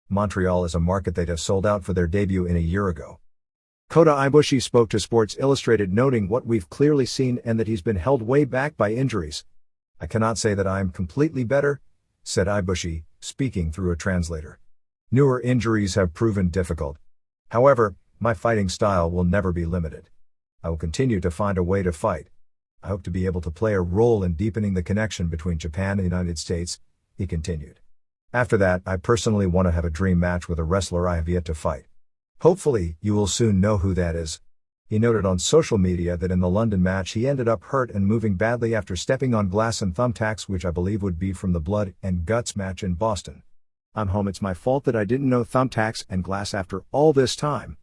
Montreal is a market they'd have sold out for their debut in a year ago. Kota Ibushi spoke to Sports Illustrated noting what we've clearly seen and that he's been held way back by injuries. I cannot say that I am completely better, said Ibushi, speaking through a translator. Newer injuries have proven difficult. However, my fighting style will never be limited. I will continue to find a way to fight. I hope to be able to play a role in deepening the connection between Japan and the United States, he continued. After that, I personally want to have a dream match with a wrestler I have yet to fight. Hopefully, you will soon know who that is. He noted on social media that in the London match he ended up hurt and moving badly after stepping on glass and thumbtacks, which I believe would be from the blood and guts match in Boston. I'm home. It's my fault that I didn't know thumbtacks and glass after all this time.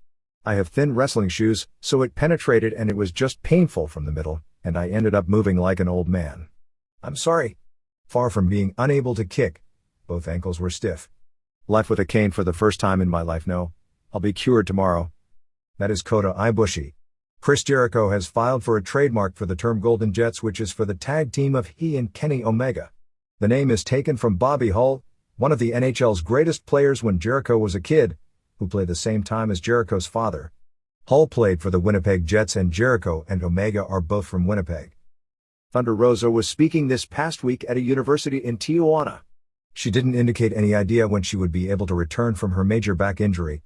I have thin wrestling shoes, so it penetrated and it was just painful from the middle, and I ended up moving like an old man. I'm sorry. Far from being unable to kick, both ankles were stiff. Life with a cane for the first time in my life. No, I'll be cured tomorrow. That is Kota Ibushi. Chris Jericho has filed for a trademark for the term Golden Jets, which is for the tag team of he and Kenny Omega. The name is taken from Bobby Hull, one of the NHL's greatest players when Jericho was a kid, who played the same time as Jericho's father. Hull played for the Winnipeg Jets and Jericho and Omega are both from Winnipeg. Thunder Rosa was speaking this past week at a university in Tijuana. She didn't indicate any idea when she would be able to return from her major back injury.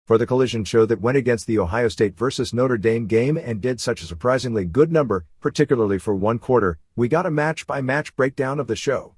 For the collision show that went against the Ohio State versus Notre Dame game and did such a surprisingly good number, particularly for one quarter, we got a match-by-match breakdown of the show.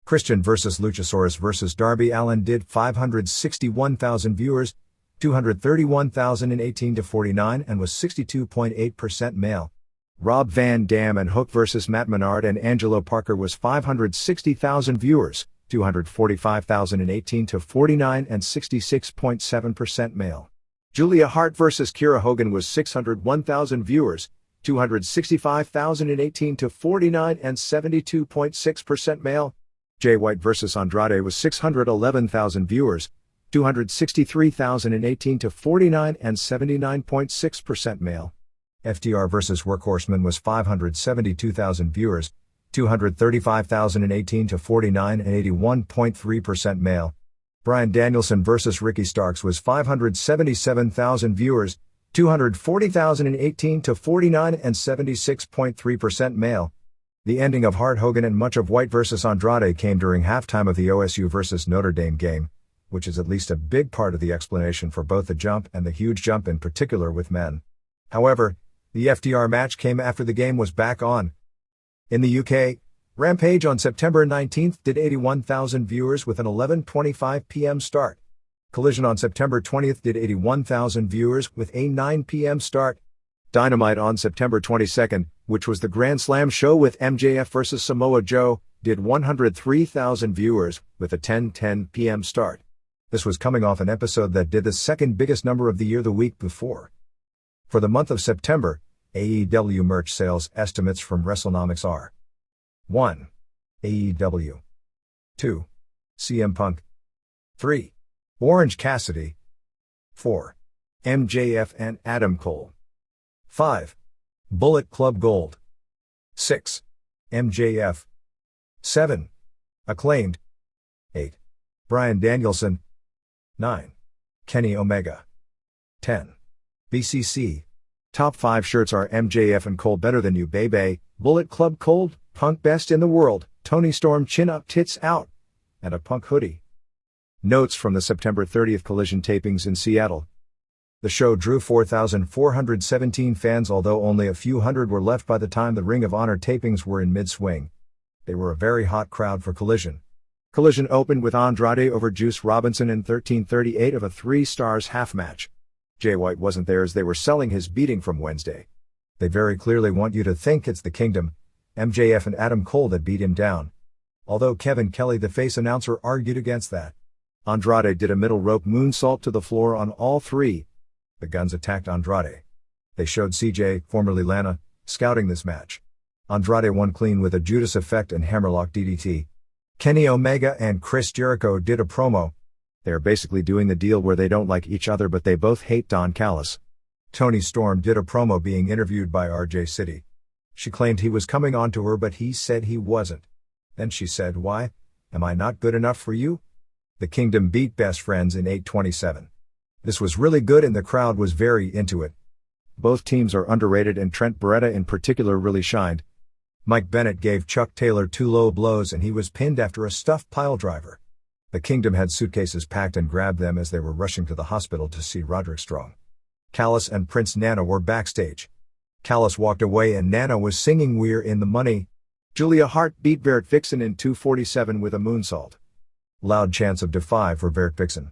Christian vs. Luchasaurus vs. Darby Allin did 561,000 viewers, 231,018 to 49 and was 62.8% male. Rob Van Dam and Hook vs. Matt Menard and Angelo Parker was 560,000 viewers, 245,018 to 49 and 66.7% male. Julia Hart vs. Kiera Hogan was 601,000 viewers, 265,018 to 49 and 72.6% male. Jay White vs. Andrade was 611,000 viewers, 263,018 to 49 and 79.6% male. FTR vs. Workhorseman was 572,000 viewers, 235,018 to 49 and 81.3% male. Bryan Danielson vs. Ricky Starks was 577,000 viewers, 240,018 to 49 and 76.3% male. The ending of Hart Hogan and much of White vs. Andrade came during halftime of the OSU vs. Notre Dame game, which is at least a big part of the explanation for both the jump and the huge jump in particular with men. However, the FTR match came after the game was back on. In the UK, Rampage on September 19th did 81,000 viewers with an 11:25 p.m. start. Collision on September 20th did 81,000 viewers with a 9 p.m. start. Dynamite on September 22nd, which was the Grand Slam show with MJF vs. Samoa Joe, did 103,000 viewers with a 10:10 p.m. start. This was coming off an episode that did the second biggest number of the year the week before. For the month of September, AEW merch sales estimates from WrestleNomics are 1. AEW 2. CM Punk 3. Orange Cassidy 4. MJF and Adam Cole 5. Bullet Club Gold 6. MJF 7. Acclaimed 8. Bryan Danielson 9. Kenny Omega 10. BCC. Top 5 shirts are MJF and Cole Better Than You Baby, Bullet Club Cold, Punk Best in the World, Tony Storm Chin Up Tits Out, and a Punk hoodie. Notes from the September 30th Collision tapings in Seattle. The show drew 4,417 fans, although only a few hundred were left by the time the Ring of Honor tapings were in mid-swing. They were a very hot crowd for Collision. Collision opened with Andrade over Juice Robinson in 13:38 of a 3 stars half match. Jay White wasn't there as they were selling his beating from Wednesday. They very clearly want you to think it's the Kingdom, MJF and Adam Cole that beat him down. Although Kevin Kelly, the face announcer, argued against that. Andrade did a middle rope moonsault to the floor on all three. The Guns attacked Andrade. They showed CJ, formerly Lana, scouting this match. Andrade won clean with a Judas effect and hammerlock DDT. Kenny Omega and Chris Jericho did a promo. They are basically doing the deal where they don't like each other but they both hate Don Callis. Toni Storm did a promo being interviewed by RJ City. She claimed he was coming on to her but he said he wasn't. Then she said, "Why? Am I not good enough for you?" The Kingdom beat Best Friends in 8:27. This was really good and the crowd was very into it. Both teams are underrated and Trent Beretta in particular really shined. Mike Bennett gave Chuck Taylor 2 low blows and he was pinned after a stuffed piledriver. The Kingdom had suitcases packed and grabbed them as they were rushing to the hospital to see Roderick Strong. Callis and Prince Nana were backstage. Callis walked away and Nana was singing "We're in the Money." Julia Hart beat Barrett Vixen in 2:47 with a moonsault. Loud chants of "Defy" for Barrett Vixen.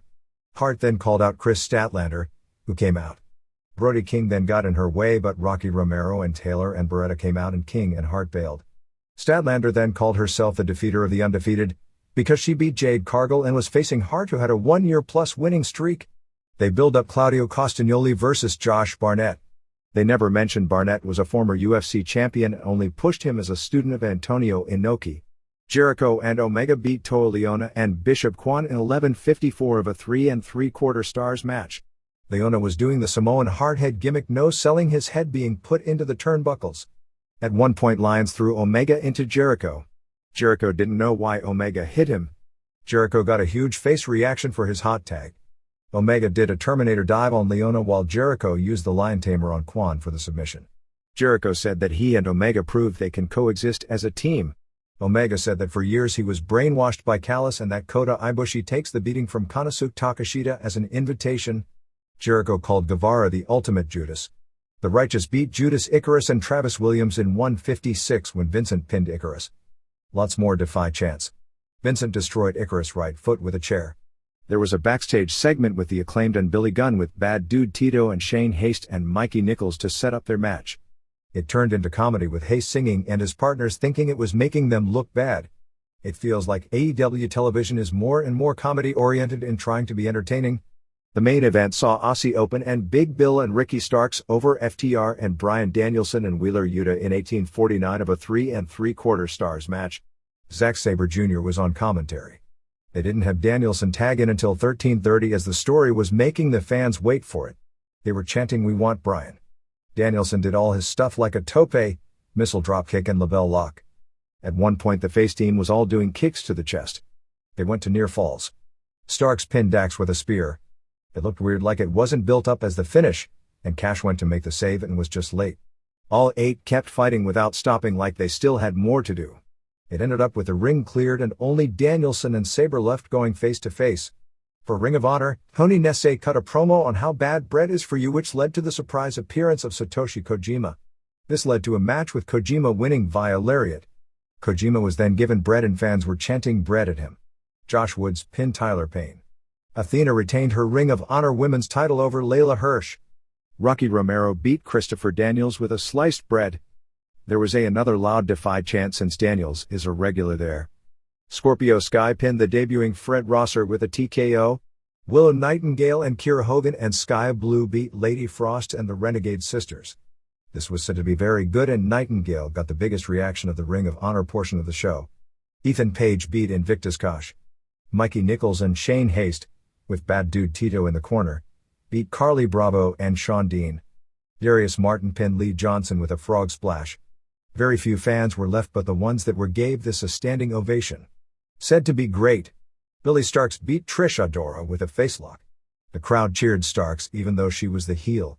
Hart then called out Chris Statlander, who came out. Brody King then got in her way but Rocky Romero and Taylor and Beretta came out and King and Hart bailed. Statlander then called herself the defeater of the undefeated, because she beat Jade Cargill and was facing Hart, who had a 1-year-plus winning streak. They build up Claudio Castagnoli versus Josh Barnett. They never mentioned Barnett was a former UFC champion and only pushed him as a student of Antonio Inoki. Jericho and Omega beat Toa Leona and Bishop Quan in 11:54 of a 3 3/4 stars match. Leona was doing the Samoan hardhead gimmick, no selling his head being put into the turnbuckles. At one point Lyons threw Omega into Jericho. Jericho didn't know why Omega hit him. Jericho got a huge face reaction for his hot tag. Omega did a Terminator dive on Leona while Jericho used the Lion Tamer on Quan for the submission. Jericho said that he and Omega proved they can coexist as a team. Omega said that for years he was brainwashed by Callis and that Kota Ibushi takes the beating from Konosuke Takeshita as an invitation. Jericho called Guevara the ultimate Judas. The Righteous beat Judas Icarus and Travis Williams in 1:56 when Vincent pinned Icarus. Lots more Defy chants. Vincent destroyed Icarus' right foot with a chair. There was a backstage segment with the Acclaimed and Billy Gunn with Bad Dude Tito and Shane Haste and Mikey Nichols to set up their match. It turned into comedy with Haste singing and his partners thinking it was making them look bad. It feels like AEW television is more and more comedy-oriented in trying to be entertaining. The main event saw Aussie Open and Big Bill and Ricky Starks over FTR and Bryan Danielson and Wheeler Yuta in 18:49 of a 3 3/4 stars match. Zack Sabre Jr. was on commentary. They didn't have Danielson tag in until 13:30 as the story was making the fans wait for it. They were chanting "We want Bryan." Danielson did all his stuff like a tope, missile dropkick and label lock. At one point the face team was all doing kicks to the chest. They went to near falls. Starks pinned Dax with a spear. It looked weird, like it wasn't built up as the finish, and Cash went to make the save and was just late. All 8 kept fighting without stopping like they still had more to do. It ended up with the ring cleared and only Danielson and Sabre left going face to face. For Ring of Honor, Tony Nese cut a promo on how bad bread is for you, which led to the surprise appearance of Satoshi Kojima. This led to a match with Kojima winning via lariat. Kojima was then given bread and fans were chanting bread at him. Josh Woods pinned Tyler Payne. Athena retained her Ring of Honor women's title over Layla Hirsch. Rocky Romero beat Christopher Daniels with a sliced bread. There was another loud Defy chant since Daniels is a regular there. Scorpio Sky pinned the debuting Fred Rosser with a TKO. Willow Nightingale and Kira Hogan and Sky Blue beat Lady Frost and the Renegade Sisters. This was said to be very good and Nightingale got the biggest reaction of the Ring of Honor portion of the show. Ethan Page beat Invictus Kosh. Mikey Nichols and Shane Haste, with Bad Dude Tito in the corner, beat Carly Bravo and Sean Dean. Darius Martin pinned Lee Johnson with a frog splash. Very few fans were left but the ones that were gave this a standing ovation. Said to be great. Billy Starks beat Trish Adora with a facelock. The crowd cheered Starks even though she was the heel.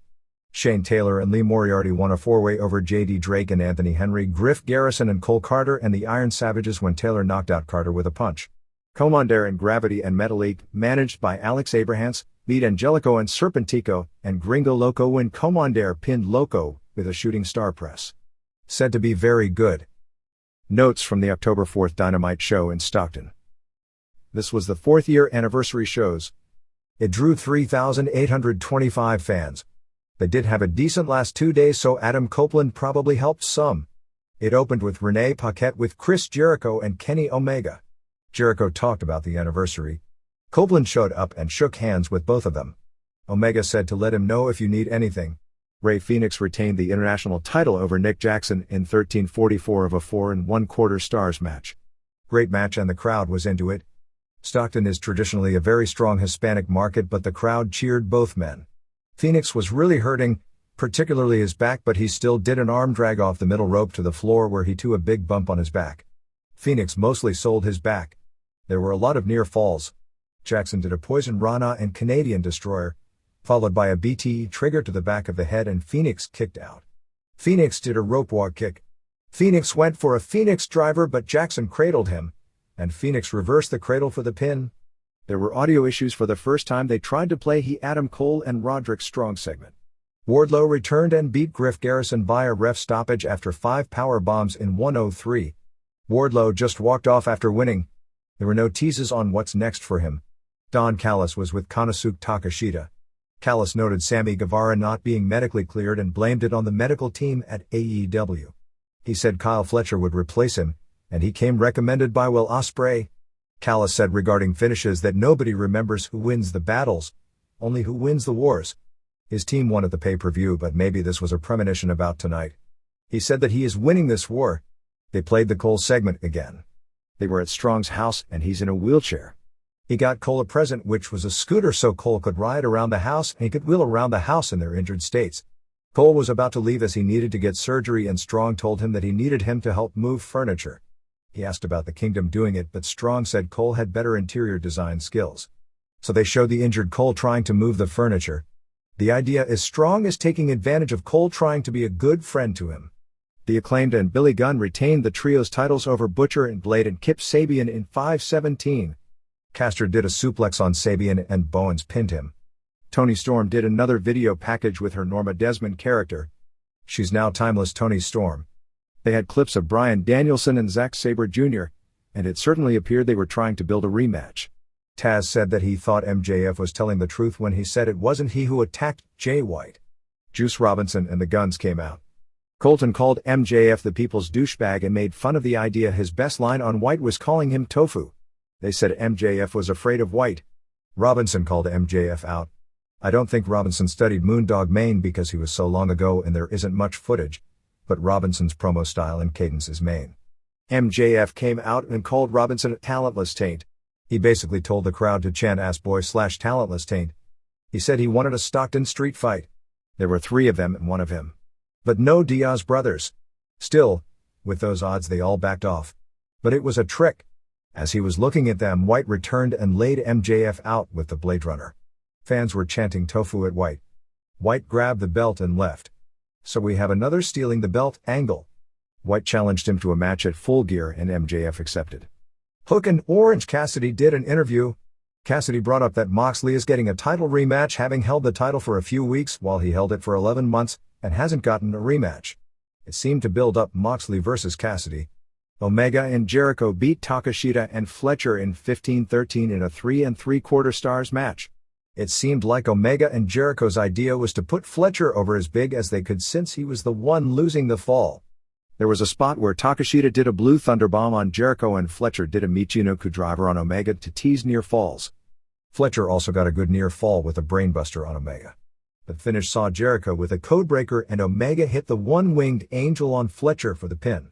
Shane Taylor and Lee Moriarty won a 4-way over J.D. Drake and Anthony Henry, Griff Garrison and Cole Carter and the Iron Savages when Taylor knocked out Carter with a punch. Commander and Gravity and Metalik, managed by Alex Abrahams, beat Angelico and Serpentico, and Gringo Loco when Commander pinned Loco with a shooting star press. Said to be very good. Notes from the October 4th Dynamite show in Stockton. This was the 4th year anniversary shows. It drew 3,825 fans. They did have a decent last 2 days, so Adam Copeland probably helped some. It opened with Renee Paquette with Chris Jericho and Kenny Omega. Jericho talked about the anniversary. Copeland showed up and shook hands with both of them. Omega said to let him know if you need anything. Rey Fénix retained the international title over Nick Jackson in 1344 of a 4 1/4 stars match. Great match and the crowd was into it. Stockton is traditionally a very strong Hispanic market, but the crowd cheered both men. Fénix was really hurting, particularly his back, but he still did an arm drag off the middle rope to the floor where he took a big bump on his back. Fénix mostly sold his back. There were a lot of near falls. Jackson did a Poison Rana and Canadian Destroyer, followed by a BTE trigger to the back of the head, and Fénix kicked out. Fénix did a rope walk kick. Fénix went for a Fénix driver, but Jackson cradled him, and Fénix reversed the cradle for the pin. There were audio issues for the first time they tried to play He Adam Cole and Roderick Strong segment. Wardlow returned and beat Griff Garrison via ref stoppage after 5 power bombs in 103. Wardlow just walked off after winning. There were no teases on what's next for him. Don Callis was with Konosuke Takeshita. Callis noted Sammy Guevara not being medically cleared and blamed it on the medical team at AEW. He said Kyle Fletcher would replace him, and he came recommended by Will Ospreay. Callis said regarding finishes that nobody remembers who wins the battles, only who wins the wars. His team won at the pay-per-view, but maybe this was a premonition about tonight. He said that he is winning this war. They played the Cole segment again. They were at Strong's house and he's in a wheelchair. He got Cole a present, which was a scooter so Cole could ride around the house and he could wheel around the house in their injured states. Cole was about to leave as he needed to get surgery, and Strong told him that he needed him to help move furniture. He asked about the Kingdom doing it, but Strong said Cole had better interior design skills. So they showed the injured Cole trying to move the furniture. The idea is Strong is taking advantage of Cole trying to be a good friend to him. The Acclaimed and Billy Gunn retained the trios titles over Butcher and Blade and Kip Sabian in 5:17. Caster did a suplex on Sabian and Bowens pinned him. Toni Storm did another video package with her Norma Desmond character. She's now timeless Toni Storm. They had clips of Bryan Danielson and Zack Sabre Jr., and it certainly appeared they were trying to build a rematch. Taz said that he thought MJF was telling the truth when he said it wasn't he who attacked Jay White. Juice Robinson and the Guns came out. Colton called MJF the people's douchebag and made fun of the idea his best line on White was calling him tofu. They said MJF was afraid of White. Robinson called MJF out. I don't think Robinson studied Moondog Maine because he was so long ago and there isn't much footage, but Robinson's promo style and cadence is Maine. MJF came out and called Robinson a talentless taint. He basically told the crowd to chant ass boy / talentless taint. He said he wanted a Stockton street fight. There were 3 of them and 1 of him. But no Diaz brothers. Still, with those odds they all backed off. But it was a trick. As he was looking at them, White returned and laid MJF out with the Blade Runner. Fans were chanting tofu at White. White grabbed the belt and left. So we have another stealing the belt angle. White challenged him to a match at Full Gear and MJF accepted. Hook and Orange Cassidy did an interview. Cassidy brought up that Moxley is getting a title rematch, having held the title for a few weeks while he held it for 11 months and hasn't gotten a rematch. It seemed to build up Moxley versus Cassidy. Omega and Jericho beat Takeshita and Fletcher in 15-13 in a 3 3/4 stars match. It seemed like Omega and Jericho's idea was to put Fletcher over as big as they could since he was the one losing the fall. There was a spot where Takeshita did a Blue Thunder Bomb on Jericho and Fletcher did a Michinoku driver on Omega to tease near falls. Fletcher also got a good near fall with a brainbuster on Omega. The finish saw Jericho with a codebreaker and Omega hit the one-winged angel on Fletcher for the pin.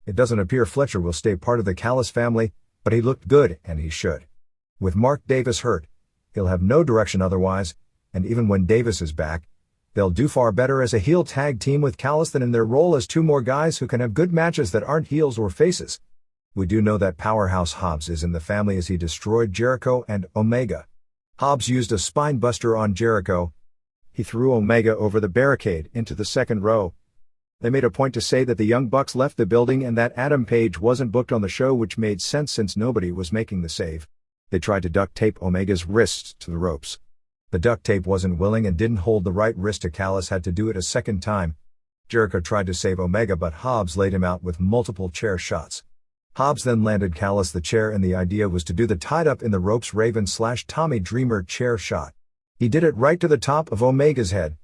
It doesn't appear Fletcher will stay part of the Callis family, but he looked good and he should. With Mark Davis hurt, he'll have no direction otherwise, and even when Davis is back, they'll do far better as a heel tag team with Callis than in their role as 2 more guys who can have good matches that aren't heels or faces. We do know that Powerhouse Hobbs is in the family as he destroyed Jericho and Omega. Hobbs used a spine buster on Jericho. He threw Omega over the barricade into the second row. They made a point to say that the Young Bucks left the building and that Adam Page wasn't booked on the show, which made sense since nobody was making the save. They tried to duct tape Omega's wrists to the ropes. The duct tape wasn't willing and didn't hold the right wrist. Callis had to do it a second time. Jericho tried to save Omega, but Hobbs laid him out with multiple chair shots. Hobbs then landed Callis the chair, and the idea was to do the tied up in the ropes Raven/Tommy Dreamer chair shot. He did it right to the top of Omega's head.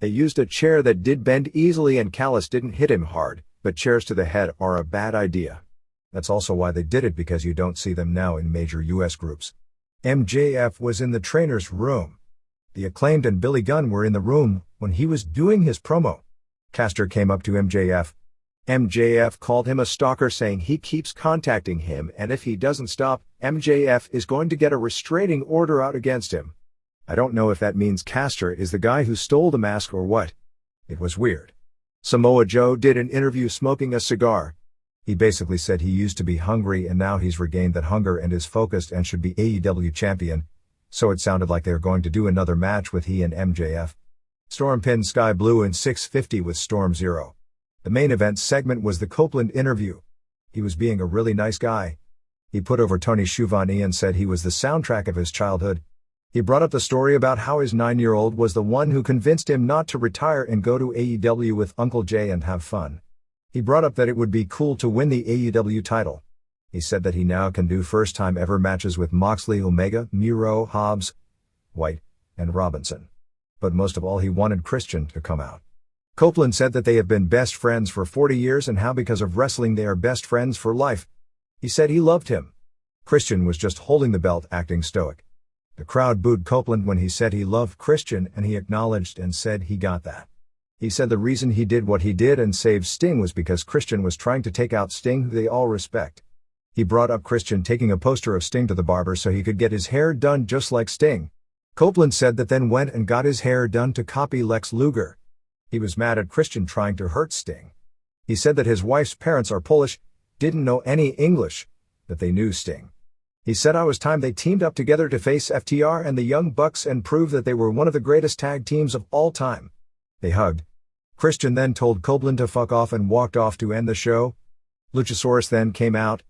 They used a chair that did bend easily and Callis didn't hit him hard, but chairs to the head are a bad idea. That's also why they did it, because you don't see them now in major US groups. MJF was in the trainer's room. The Acclaimed and Billy Gunn were in the room when he was doing his promo. Caster came up to MJF. MJF called him a stalker, saying he keeps contacting him and if he doesn't stop, MJF is going to get a restraining order out against him. I don't know if that means Caster is the guy who stole the mask or what. It was weird. Samoa Joe did an interview smoking a cigar. He basically said he used to be hungry and now he's regained that hunger and is focused and should be AEW champion. So it sounded like they were going to do another match with he and MJF. Storm pinned Sky Blue in 650 with Storm Zero. The main event segment was the Copeland interview. He was being a really nice guy. He put over Tony Schiavone and said he was the soundtrack of his childhood. He brought up the story about how his 9-year-old was the one who convinced him not to retire and go to AEW with Uncle Jay and have fun. He brought up that it would be cool to win the AEW title. He said that he now can do first-time ever matches with Moxley, Omega, Miro, Hobbs, White, and Robinson. But most of all, he wanted Christian to come out. Copeland said that they have been best friends for 40 years and how because of wrestling they are best friends for life. He said he loved him. Christian was just holding the belt, acting stoic. The crowd booed Copeland when he said he loved Christian, and he acknowledged and said he got that. He said the reason he did what he did and saved Sting was because Christian was trying to take out Sting, who they all respect. He brought up Christian taking a poster of Sting to the barber so he could get his hair done just like Sting. Copeland said that then went and got his hair done to copy Lex Luger. He was mad at Christian trying to hurt Sting. He said that his wife's parents are Polish, didn't know any English, that they knew Sting. He said it was time they teamed up together to face FTR and the Young Bucks and prove that they were one of the greatest tag teams of all time. They hugged. Christian then told Copeland to fuck off and walked off to end the show. Luchasaurus then came out.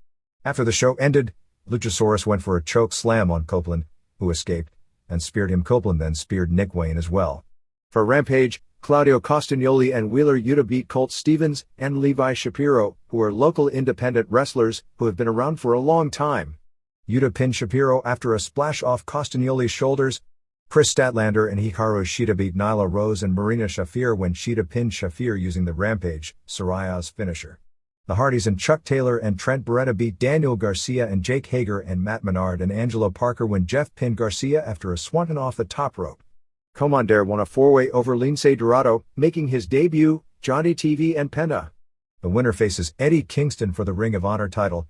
After the show ended, Luchasaurus went for a choke slam on Copeland, who escaped, and speared him. Copeland then speared Nick Wayne as well. For Rampage, Claudio Castagnoli and Wheeler Yuta beat Colt Stevens and Levi Shapiro, who are local independent wrestlers who have been around for a long time. Yuta pinned Shapiro after a splash off Castagnoli's shoulders. Chris Statlander and Hikaru Shida beat Nyla Rose and Marina Shafir when Shida pinned Shafir using the Rampage, Saraya's finisher. The Hardys and Chuck Taylor and Trent Beretta beat Daniel Garcia and Jake Hager and Matt Menard and Angelo Parker when Jeff pinned Garcia after a swanton off the top rope. Commander won a 4-way over Lince Dorado, making his debut, Johnny TV and Penta. The winner faces Eddie Kingston for the Ring of Honor title.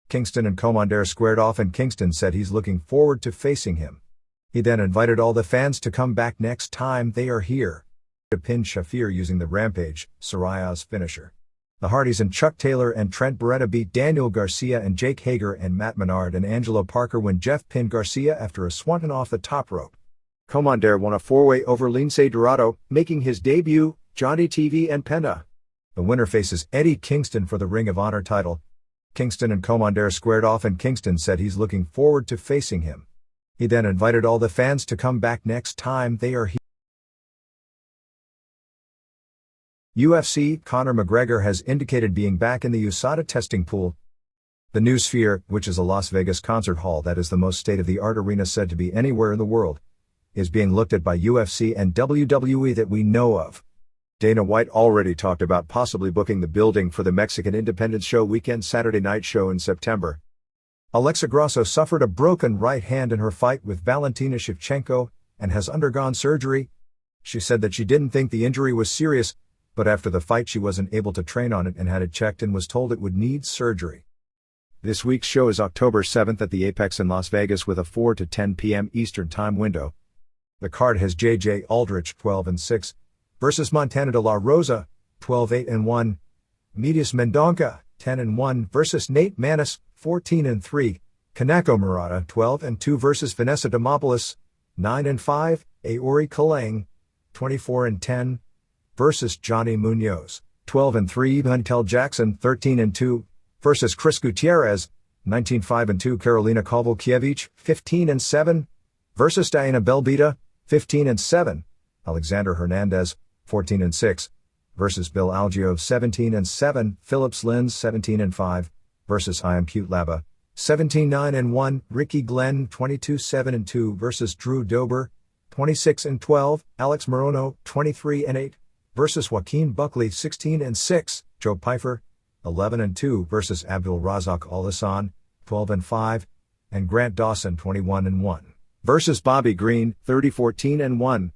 Kingston and Commander squared off and Kingston said he's looking forward to facing him. He then invited all the fans to come back next time they are here. To pin Shafir using the Rampage, Saraya's finisher. The Hardys and Chuck Taylor and Trent Beretta beat Daniel Garcia and Jake Hager and Matt Menard and Angelo Parker when Jeff pinned Garcia after a swanton off the top rope. Commander won a 4-way over Lince Dorado, making his debut, Johnny TV and Penta. The winner faces Eddie Kingston for the Ring of Honor title. Kingston and Commander squared off and Kingston said he's looking forward to facing him. He then invited all the fans to come back next time they are here. UFC, Conor McGregor has indicated being back in the USADA testing pool. The New Sphere, which is a Las Vegas concert hall that is the most state-of-the-art arena said to be anywhere in the world, is being looked at by UFC and WWE that we know of. Dana White already talked about possibly booking the building for the Mexican Independence Show weekend Saturday night show in September. Alexa Grasso suffered a broken right hand in her fight with Valentina Shevchenko and has undergone surgery. She said that she didn't think the injury was serious, but after the fight she wasn't able to train on it and had it checked and was told it would need surgery. This week's show is October 7th at the Apex in Las Vegas with a 4 to 10 p.m. Eastern Time window. The card has J.J. Aldrich 12-6 versus Montana de la Rosa 12-8-1, Medius Mendonca 10-1 versus Nate Maness 14-3, Kanako Murata 12-2 versus Vanessa Demopoulos 9-5, Aori Kalang 24-10 versus Johnny Munoz 12-3. Huntel Jackson, 13-2, versus Chris Gutierrez, 19-5-2. Karolina Kowalkiewicz, 15-7, versus Diana Belbita, 15-7. Alexander Hernandez, 14-6, versus Bill Algeo, 17-7. Phillips Lins, 17-5, versus Iam Cutelaba, 17-9-1. Ricky Glenn, 22-7-2, versus Drew Dober, 26-12. Alex Morono, 23-8, versus Joaquin Buckley, 16-6. Joe Pfeiffer, 11-2, versus Abdul Razak Al-Hassan, 12-5, and Grant Dawson, 21-1, versus Bobby Green, 30-14-1.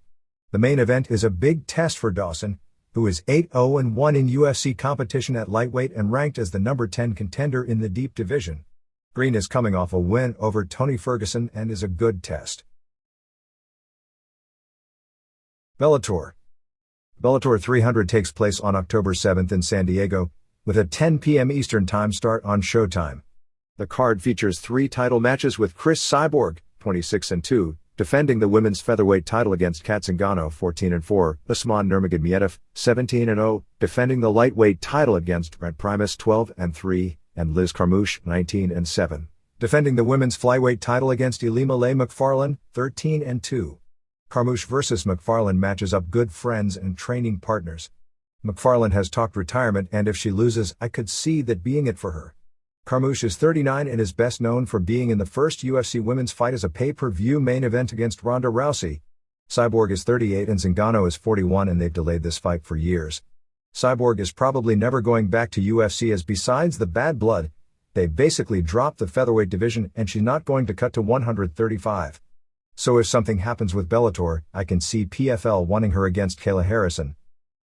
The main event is a big test for Dawson, who is 8-0-1 in UFC competition at lightweight and ranked as the number 10 contender in the deep division. Green is coming off a win over Tony Ferguson and is a good test. Bellator 300 takes place on October 7th in San Diego, with a 10 p.m. Eastern Time start on Showtime. The card features 3 title matches with Chris Cyborg, 26-2, defending the women's featherweight title against Kat Zingano, 14-4, Usman Nurmagomedov, 17-0, defending the lightweight title against Brent Primus, 12-3, and Liz Carmouche, 19-7, defending the women's flyweight title against Ilima Leigh McFarlane, 13-2. Carmouche versus McFarlane matches up good friends and training partners. McFarlane has talked retirement, and if she loses, I could see that being it for her. Carmouche is 39 and is best known for being in the first UFC women's fight as a pay-per-view main event against Ronda Rousey. Cyborg is 38 and Zingano is 41, and they've delayed this fight for years. Cyborg is probably never going back to UFC, as besides the bad blood, they basically dropped the featherweight division and she's not going to cut to 135. So if something happens with Bellator, I can see PFL wanting her against Kayla Harrison.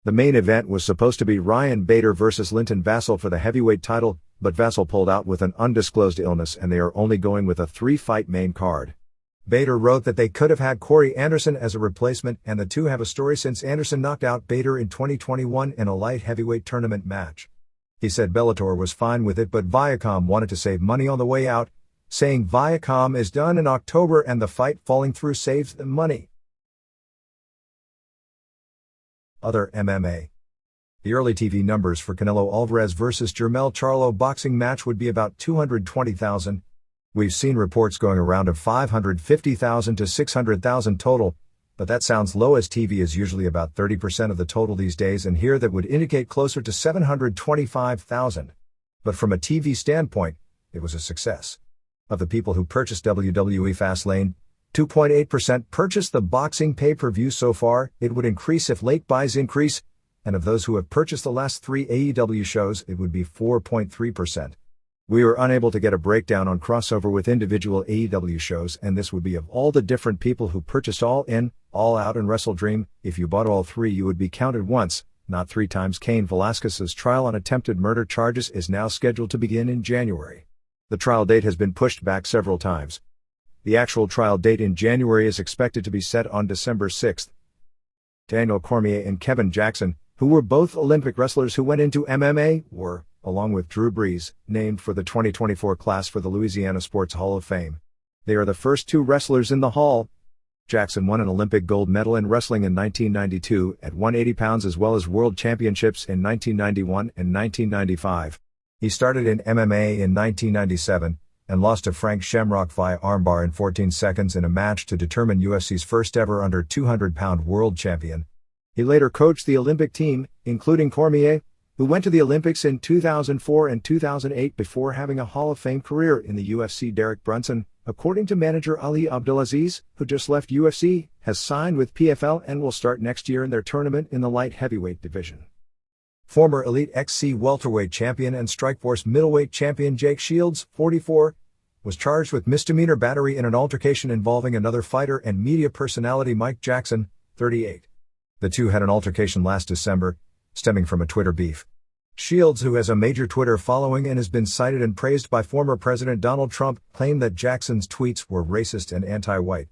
The main event was supposed to be Ryan Bader versus Linton Vassell for the heavyweight title, but Vassell pulled out with an undisclosed illness and they are only going with a 3-fight main card. Bader wrote that they could have had Corey Anderson as a replacement, and the two have a story since Anderson knocked out Bader in 2021 in a light heavyweight tournament match. He said Bellator was fine with it, but Viacom wanted to save money on the way out, saying Viacom is done in October and the fight falling through saves them money. Other MMA. The early TV numbers for Canelo Alvarez versus Jermell Charlo boxing match would be about 220,000. We've seen reports going around of 550,000 to 600,000 total, but that sounds low, as TV is usually about 30% of the total these days, and here that would indicate closer to 725,000. But from a TV standpoint, it was a success. Of the people who purchased WWE Fastlane, 2.8% purchased the boxing pay-per-view so far. It would increase if late buys increase, and of those who have purchased the last 3 AEW shows, it would be 4.3%. We were unable to get a breakdown on crossover with individual AEW shows, and this would be of all the different people who purchased All In, All Out and Wrestle Dream. If you bought all 3, you would be counted once, not 3 times. Cain Velasquez's trial on attempted murder charges is now scheduled to begin in January. The trial date has been pushed back several times. The actual trial date in January is expected to be set on December 6th. Daniel Cormier and Kevin Jackson, who were both Olympic wrestlers who went into MMA, were, along with Drew Brees, named for the 2024 class for the Louisiana Sports Hall of Fame. They are the first 2 wrestlers in the hall. Jackson won an Olympic gold medal in wrestling in 1992 at 180 pounds, as well as world championships in 1991 and 1995. He started in MMA in 1997 and lost to Frank Shamrock via armbar in 14 seconds in a match to determine UFC's first ever under 200-pound world champion. He later coached the Olympic team, including Cormier, who went to the Olympics in 2004 and 2008 before having a Hall of Fame career in the UFC. Derek Brunson, according to manager Ali Abdulaziz, who just left UFC, has signed with PFL and will start next year in their tournament in the light heavyweight division. Former Elite XC welterweight champion and Strikeforce middleweight champion Jake Shields, 44, was charged with misdemeanor battery in an altercation involving another fighter and media personality Mike Jackson, 38. The two had an altercation last December, stemming from a Twitter beef. Shields, who has a major Twitter following and has been cited and praised by former President Donald Trump, claimed that Jackson's tweets were racist and anti-white.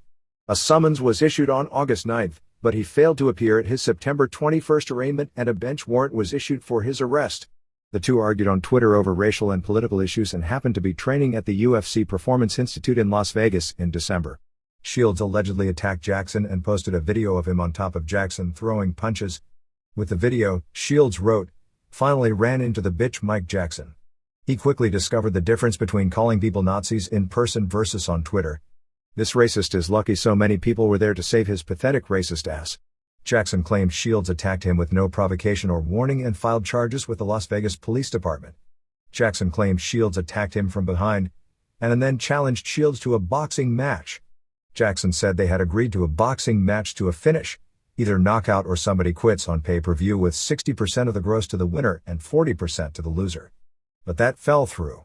A summons was issued on August 9, but he failed to appear at his September 21 arraignment, and a bench warrant was issued for his arrest. The two argued on Twitter over racial and political issues and happened to be training at the UFC Performance Institute in Las Vegas in December. Shields allegedly attacked Jackson and posted a video of him on top of Jackson throwing punches. With the video, Shields wrote, finally ran into the bitch Mike Jackson. He quickly discovered the difference between calling people Nazis in person versus on Twitter. This racist is lucky so many people were there to save his pathetic racist ass. Jackson claimed Shields attacked him with no provocation or warning and filed charges with the Las Vegas Police Department. Jackson claimed Shields attacked him from behind, and then challenged Shields to a boxing match. Jackson said they had agreed to a boxing match to a finish, either knockout or somebody quits on pay-per-view, with 60% of the gross to the winner and 40% to the loser. But that fell through.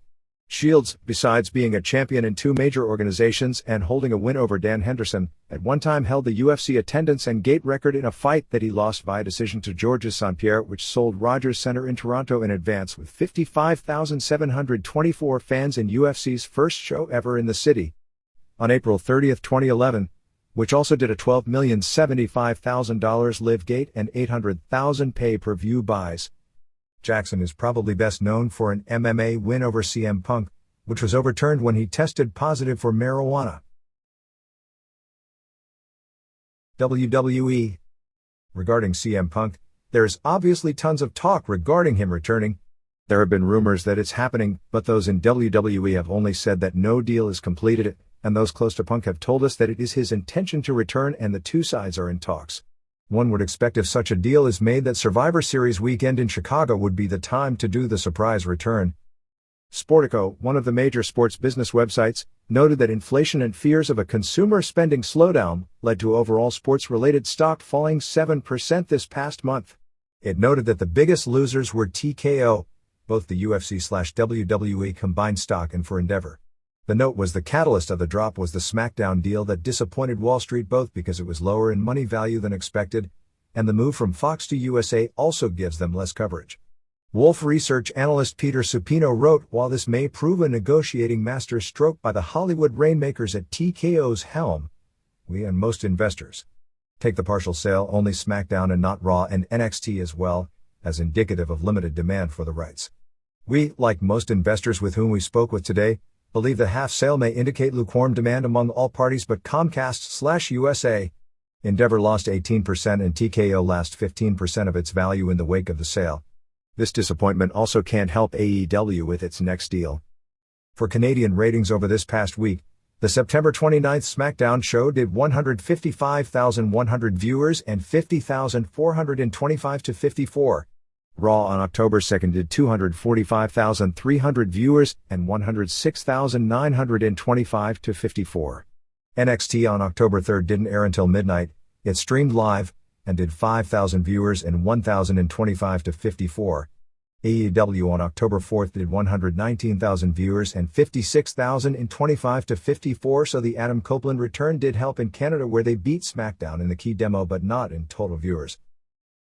Shields, besides being a champion in 2 major organizations and holding a win over Dan Henderson, at one time held the UFC attendance and gate record in a fight that he lost via decision to Georges St-Pierre, which sold Rogers Centre in Toronto in advance, with 55,724 fans in UFC's first show ever in the city. On April 30, 2011, which also did a $12,075,000 live gate and 800,000 pay-per-view buys. Jackson is probably best known for an MMA win over CM Punk, which was overturned when he tested positive for marijuana. WWE. Regarding CM Punk, there's obviously tons of talk regarding him returning. There have been rumors that it's happening, but those in WWE have only said that no deal is completed, and those close to Punk have told us that it is his intention to return and the two sides are in talks. One would expect if such a deal is made that Survivor Series weekend in Chicago would be the time to do the surprise return. Sportico, one of the major sports business websites, noted that inflation and fears of a consumer spending slowdown led to overall sports-related stock falling 7% this past month. It noted that the biggest losers were TKO, both the UFC/WWE combined stock and for Endeavor. The note was the catalyst of the drop was the SmackDown deal that disappointed Wall Street, both because it was lower in money value than expected, and the move from Fox to USA also gives them less coverage. Wolf Research analyst Peter Supino wrote, while this may prove a negotiating masterstroke by the Hollywood rainmakers at TKO's helm, we and most investors take the partial sale only SmackDown and not Raw and NXT as well, as indicative of limited demand for the rights. We, like most investors with whom we spoke with today, believe the half sale may indicate lukewarm demand among all parties but Comcast/USA. Endeavor lost 18% and TKO lost 15% of its value in the wake of the sale. This disappointment also can't help AEW with its next deal. For Canadian ratings over this past week, the September 29th SmackDown show did 155,100 viewers and 50,425 to 54. Raw on October 2nd did 245,300 viewers and 106,925 to 54. NXT on October 3rd didn't air until midnight. It streamed live and did 5,000 viewers and 1,025 to 54. AEW on October 4th did 119,000 viewers and 56,025 to 54, so the Adam Copeland return did help in Canada where they beat SmackDown in the key demo but not in total viewers.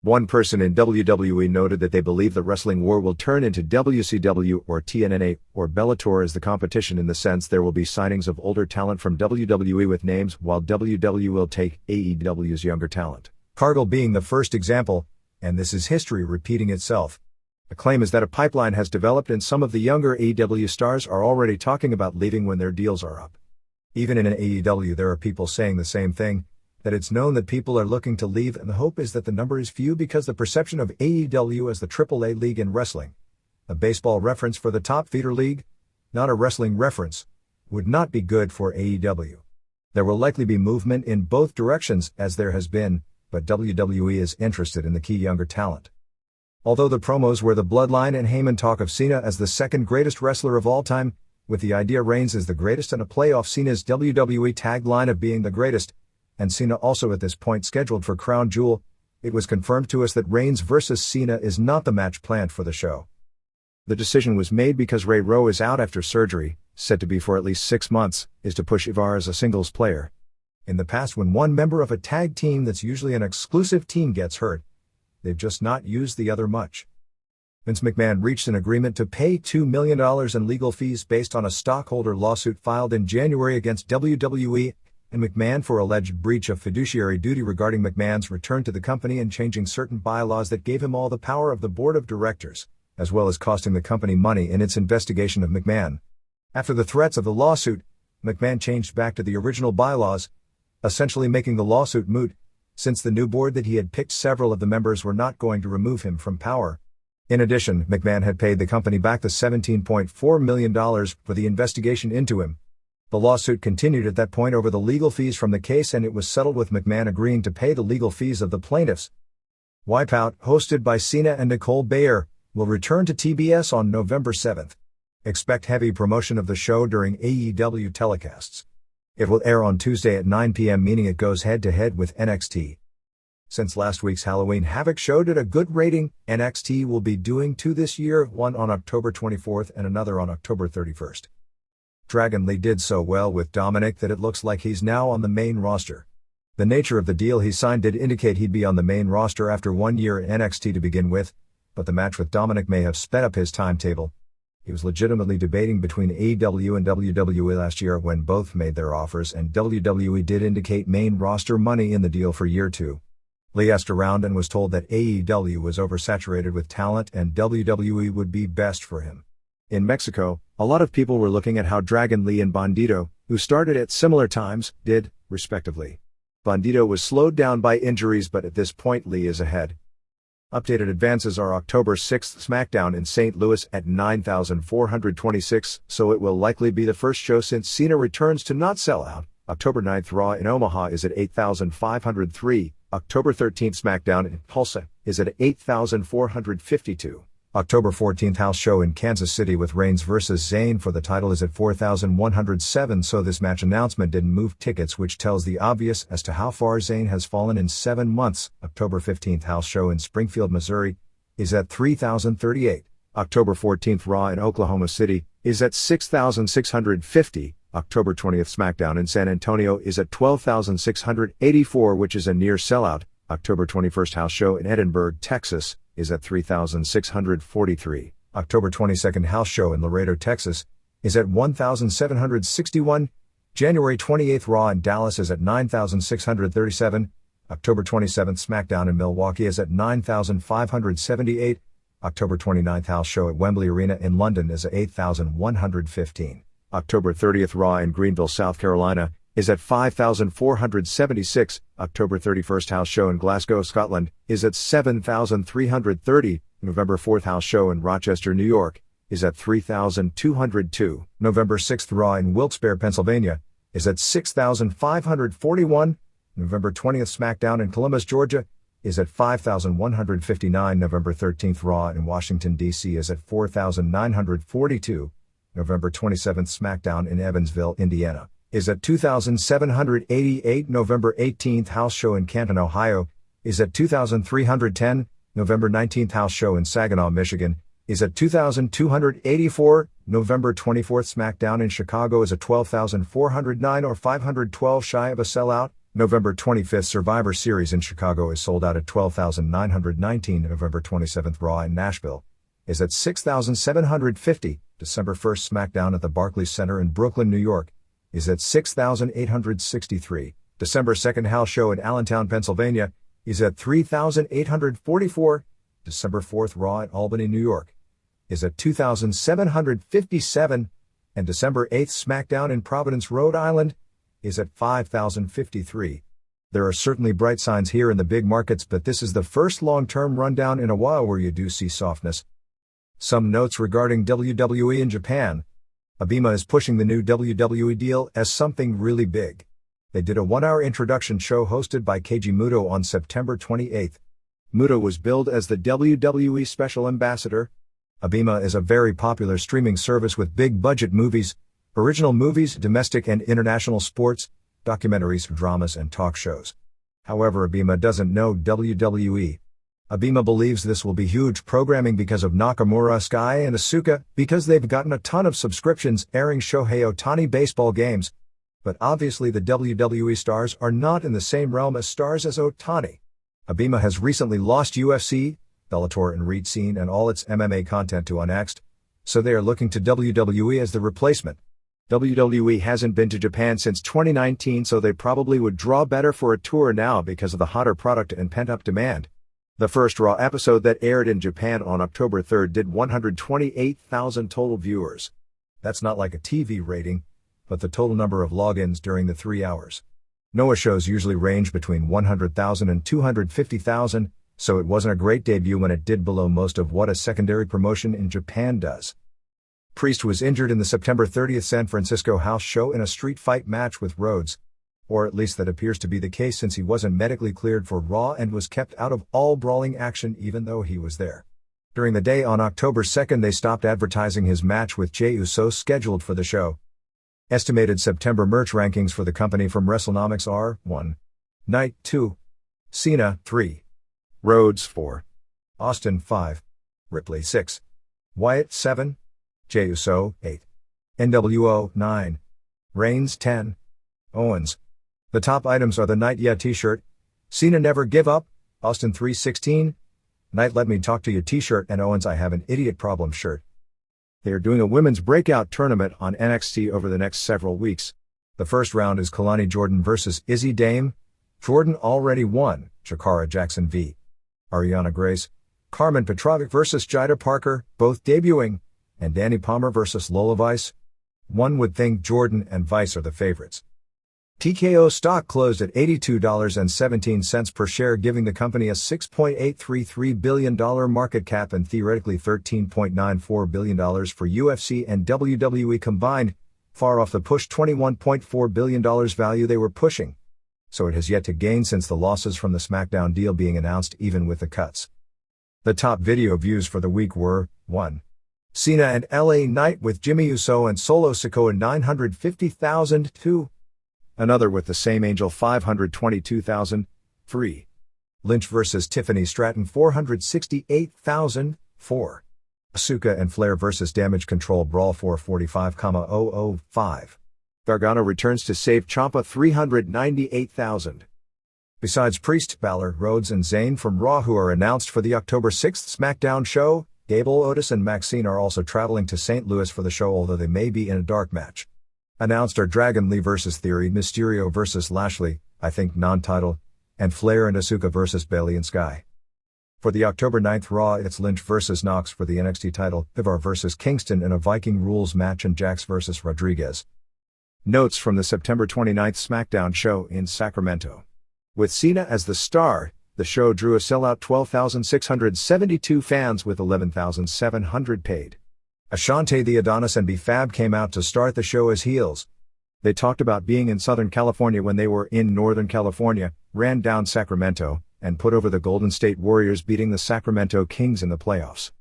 One person in WWE noted that they believe the wrestling war will turn into WCW or TNA or Bellator as the competition, in the sense there will be signings of older talent from WWE with names while WWE will take AEW's younger talent. Cargill being the first example, and this is history repeating itself. The claim is that a pipeline has developed and some of the younger AEW stars are already talking about leaving when their deals are up. Even in AEW there are people saying the same thing, that it's known that people are looking to leave, and the hope is that the number is few because the perception of AEW as the AAA league in wrestling, a baseball reference for the top feeder league, not a wrestling reference, would not be good for AEW. There will likely be movement in both directions as there has been, but WWE is interested in the key younger talent. Although the promos were the Bloodline and Heyman talk of Cena as the second greatest wrestler of all time, with the idea Reigns is the greatest and a playoff Cena's WWE tagline of being the greatest, and Cena also at this point scheduled for Crown Jewel, it was confirmed to us that Reigns vs. Cena is not the match planned for the show. The decision was made because Ray Rowe is out after surgery, said to be for at least 6 months, is to push Ivar as a singles player. In the past, when one member of a tag team that's usually an exclusive team gets hurt, they've just not used the other much. Vince McMahon reached an agreement to pay $2 million in legal fees based on a stockholder lawsuit filed in January against WWE and McMahon for alleged breach of fiduciary duty regarding McMahon's return to the company and changing certain bylaws that gave him all the power of the board of directors, as well as costing the company money in its investigation of McMahon. After the threats of the lawsuit, McMahon changed back to the original bylaws, essentially making the lawsuit moot, since the new board that he had picked, several of the members were not going to remove him from power. In addition, McMahon had paid the company back the $17.4 million for the investigation into him. The lawsuit continued at that point over the legal fees from the case, and it was settled with McMahon agreeing to pay the legal fees of the plaintiffs. Wipeout, hosted by Cena and Nicole Bayer, will return to TBS on November 7th. Expect heavy promotion of the show during AEW telecasts. It will air on Tuesday at 9 p.m., meaning it goes head-to-head with NXT. Since last week's Halloween Havoc show did a good rating, NXT will be doing two this year, one on October 24th and another on October 31st. Dragon Lee did so well with Dominic that it looks like he's now on the main roster. The nature of the deal he signed did indicate he'd be on the main roster after 1 year in NXT to begin with, but the match with Dominic may have sped up his timetable. He was legitimately debating between AEW and WWE last year when both made their offers, and WWE did indicate main roster money in the deal for year 2. Lee asked around and was told that AEW was oversaturated with talent and WWE would be best for him. In Mexico, a lot of people were looking at how Dragon Lee and Bandito, who started at similar times, did, respectively. Bandito was slowed down by injuries, but at this point Lee is ahead. Updated advances are October 6th SmackDown in St. Louis at 9,426, so it will likely be the first show since Cena returns to not sell out. October 9th Raw in Omaha is at 8,503. October 13th SmackDown in Tulsa is at 8,452. October 14th house show in Kansas City with Reigns vs. Zayn for the title is at 4,107, so this match announcement didn't move tickets, which tells the obvious as to how far Zayn has fallen in 7 months. October 15th house show in Springfield, Missouri is at 3,038. October 14th Raw in Oklahoma City is at 6,650. October 20th SmackDown in San Antonio is at 12,684, which is a near sellout. October 21st house show in Edinburgh, Texas is at 3,643. October 22nd house show in Laredo, Texas is at 1,761. January 28th Raw in Dallas is at 9,637. October 27th SmackDown in Milwaukee is at 9,578. October 29th house show at Wembley Arena in London is at 8,115. October 30th Raw in Greenville, South Carolina is at 5,476. October 31st house show in Glasgow, Scotland is at 7,330. November 4th house show in Rochester, New York is at 3,202. November 6th Raw in Wilkes-Barre, Pennsylvania is at 6,541. November 20th SmackDown in Columbus, Georgia is at 5,159. November 13th Raw in Washington, D.C. is at 4,942. November 27th SmackDown in Evansville, Indiana is at 2,788. November 18th house show in Canton, Ohio is at 2,310. November 19th house show in Saginaw, Michigan is at 2,284. November 24th SmackDown in Chicago is at 12,409 or 512 shy of a sellout. November 25th Survivor Series in Chicago is sold out at 12,919. November 27th Raw in Nashville is at 6,750. December 1st SmackDown at the Barclays Center in Brooklyn, New York is at 6,863. December 2nd house show in Allentown, Pennsylvania is at 3,844. December 4th Raw at Albany, New York is at 2,757. And December 8th SmackDown in Providence, Rhode Island is at 5,053. There are certainly bright signs here in the big markets, but this is the first long-term rundown in a while where you do see softness. Some notes regarding WWE in Japan. Abema is pushing the new WWE deal as something really big. They did a 1-hour introduction show hosted by Keiji Muto on September 28th. Muto was billed as the WWE Special Ambassador. Abema is a very popular streaming service with big-budget movies, original movies, domestic and international sports, documentaries, dramas and talk shows. However, Abema doesn't know WWE. Abema believes this will be huge programming because of Nakamura, Sky and Asuka, because they've gotten a ton of subscriptions airing Shohei Ohtani baseball games. But obviously the WWE stars are not in the same realm as stars as Ohtani. Abema has recently lost UFC, Bellator and Reed Scene and all its MMA content to Unext, so they are looking to WWE as the replacement. WWE hasn't been to Japan since 2019, so they probably would draw better for a tour now because of the hotter product and pent-up demand. The first Raw episode that aired in Japan on October 3rd did 128,000 total viewers. That's not like a TV rating, but the total number of logins during the 3 hours. Noah shows usually range between 100,000 and 250,000, so it wasn't a great debut when it did below most of what a secondary promotion in Japan does. Priest was injured in the September 30th San Francisco house show in a street fight match with Rhodes. Or at least that appears to be the case since he wasn't medically cleared for Raw and was kept out of all brawling action even though he was there. During the day on October 2nd they stopped advertising his match with Jey Uso scheduled for the show. Estimated September merch rankings for the company from WrestleNomics are 1. Knight 2. Cena 3. Rhodes 4. Austin 5. Ripley 6. Wyatt 7. Jey Uso 8. NWO 9. Reigns 10. Owens. The top items are the Knight Yeah t-shirt, Cena Never Give Up, Austin 3:16, Knight Let Me Talk to You t-shirt and Owens I Have an Idiot Problem shirt. They are doing a women's breakout tournament on NXT over the next several weeks. The first round is Kalani Jordan versus Izzy Dame. Jordan already won, Shakara Jackson v. Ariana Grace, Carmen Petrovic versus Jida Parker, both debuting, and Danny Palmer versus Lola Vice. One would think Jordan and Vice are the favorites. TKO stock closed at $82.17 per share, giving the company a $6.833 billion market cap and theoretically $13.94 billion for UFC and WWE combined, far off the push $21.4 billion value they were pushing. So it has yet to gain since the losses from the SmackDown deal being announced even with the cuts. The top video views for the week were 1. Cena and LA Knight with Jimmy Uso and Solo Sikoa 950,000. 2. Another with the same angel 522,000. 3. Lynch vs. Tiffany Stratton 468,000. 4. Asuka and Flair vs. Damage Control Brawl 445,000. 5. Gargano returns to save Ciampa 398,000. Besides Priest, Balor, Rhodes and Zayn from Raw who are announced for the October 6th SmackDown show, Gable, Otis and Maxine are also traveling to St. Louis for the show, although they may be in a dark match. Announced are Dragon Lee vs. Theory, Mysterio vs. Lashley, I think non-title, and Flair and Asuka vs. Bayley and Sky. For the October 9th Raw it's Lynch vs. Knox for the NXT title, Ivar vs. Kingston in a Viking Rules match and Jax vs. Rodriguez. Notes from the September 29th SmackDown show in Sacramento. With Cena as the star, the show drew a sellout 12,672 fans with 11,700 paid. Ashante the Adonis and B-Fab came out to start the show as heels. They talked about being in Southern California when they were in Northern California, ran down Sacramento, and put over the Golden State Warriors, beating the Sacramento Kings in the playoffs.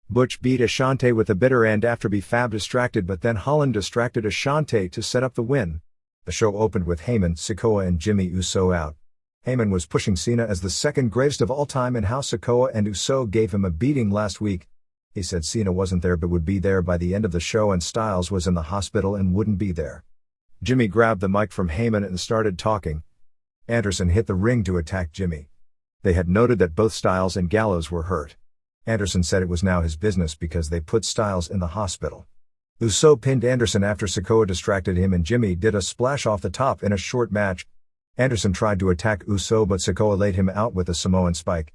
Butch beat Ashante with a bitter end after B-Fab distracted, but then Holland distracted Ashante to set up the win. The show opened with Heyman, Sikoa and Jimmy Uso out. Heyman was pushing Cena as the second greatest of all time and how Sikoa and Uso gave him a beating last week. He said Cena wasn't there but would be there by the end of the show and Styles was in the hospital and wouldn't be there. Jimmy grabbed the mic from Heyman and started talking. Anderson hit the ring to attack Jimmy. They had noted that both Styles and Gallows were hurt. Anderson said it was now his business because they put Styles in the hospital. Uso pinned Anderson after Sikoa distracted him and Jimmy did a splash off the top in a short match. Anderson tried to attack Uso but Sikoa laid him out with a Samoan spike.